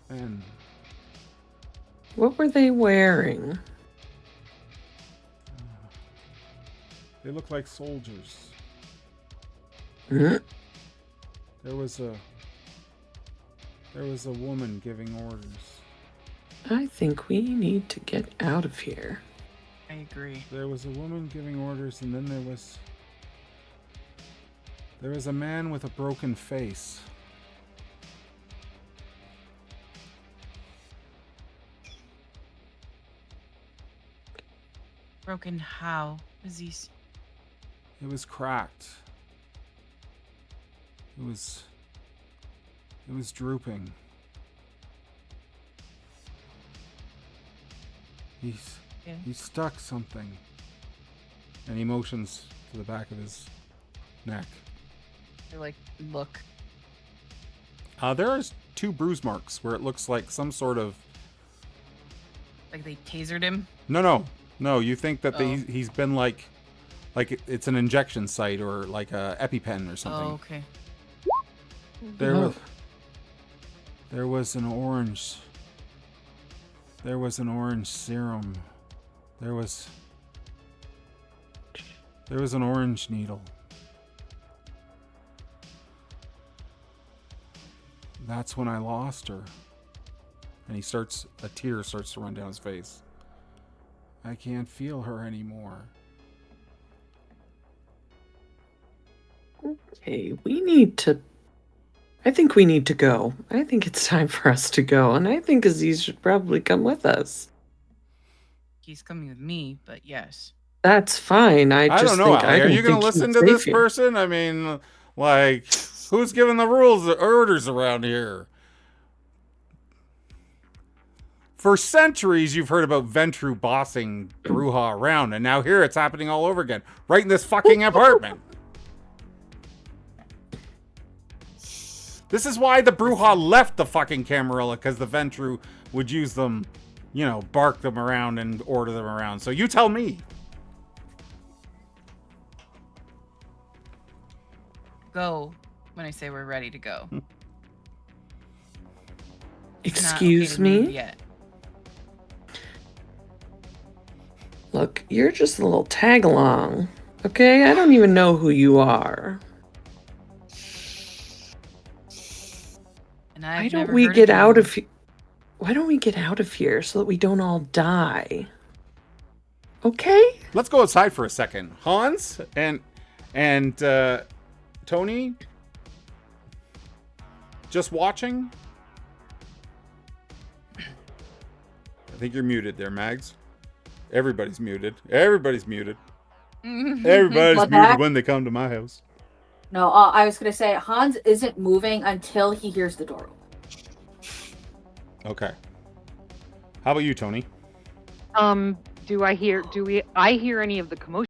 Men. What were they wearing? They look like soldiers. Hmm? There was a woman giving orders. I think we need to get out of here. I agree. There was a woman giving orders, and then there was a man with a broken face. Broken how? Is It was cracked. It was drooping. He stuck something. And he motions to the back of his neck. They're like, look. There is 2 bruise marks where it looks like some sort of... Like they tasered him? No. You think that Oh. he's been like it's an injection site or like a EpiPen or something. Oh, okay. There was an orange serum. There was an orange needle. That's when I lost her. And a tear starts to run down his face. I can't feel her anymore. Okay, I think we need to go. I think it's time for us to go, and I think Aziz should probably come with us. He's coming with me, but yes. That's fine. I I just don't know, think Allie. I Are don't you going to think listen he's to this safe here. person? I mean, like, who's giving the rules, the orders around here? For centuries, you've heard about Ventru bossing Bruja around, and now here it's happening all over again, right in this fucking apartment. This is why the Bruja left the fucking Camarilla, because the Ventru would use them, you know, bark them around and order them around. So you tell me. Go when I say we're ready to go. It's not okay Excuse to move me? yet. Look, you're just a little tag along. Okay? I don't even know who you are. And Why I've don't never we heard get of out you. of here? Why don't we get out of here so that we don't all die? Okay? Let's go outside for a second. Hans and Tony, just watching. I think you're muted there, Mags. Everybody's muted. Everybody's muted. Everybody's What, muted Max? when they come to my house. No, I was gonna say Hans isn't moving until he hears the door open. Okay. How about you, Tony? Do I hear any of the commotion?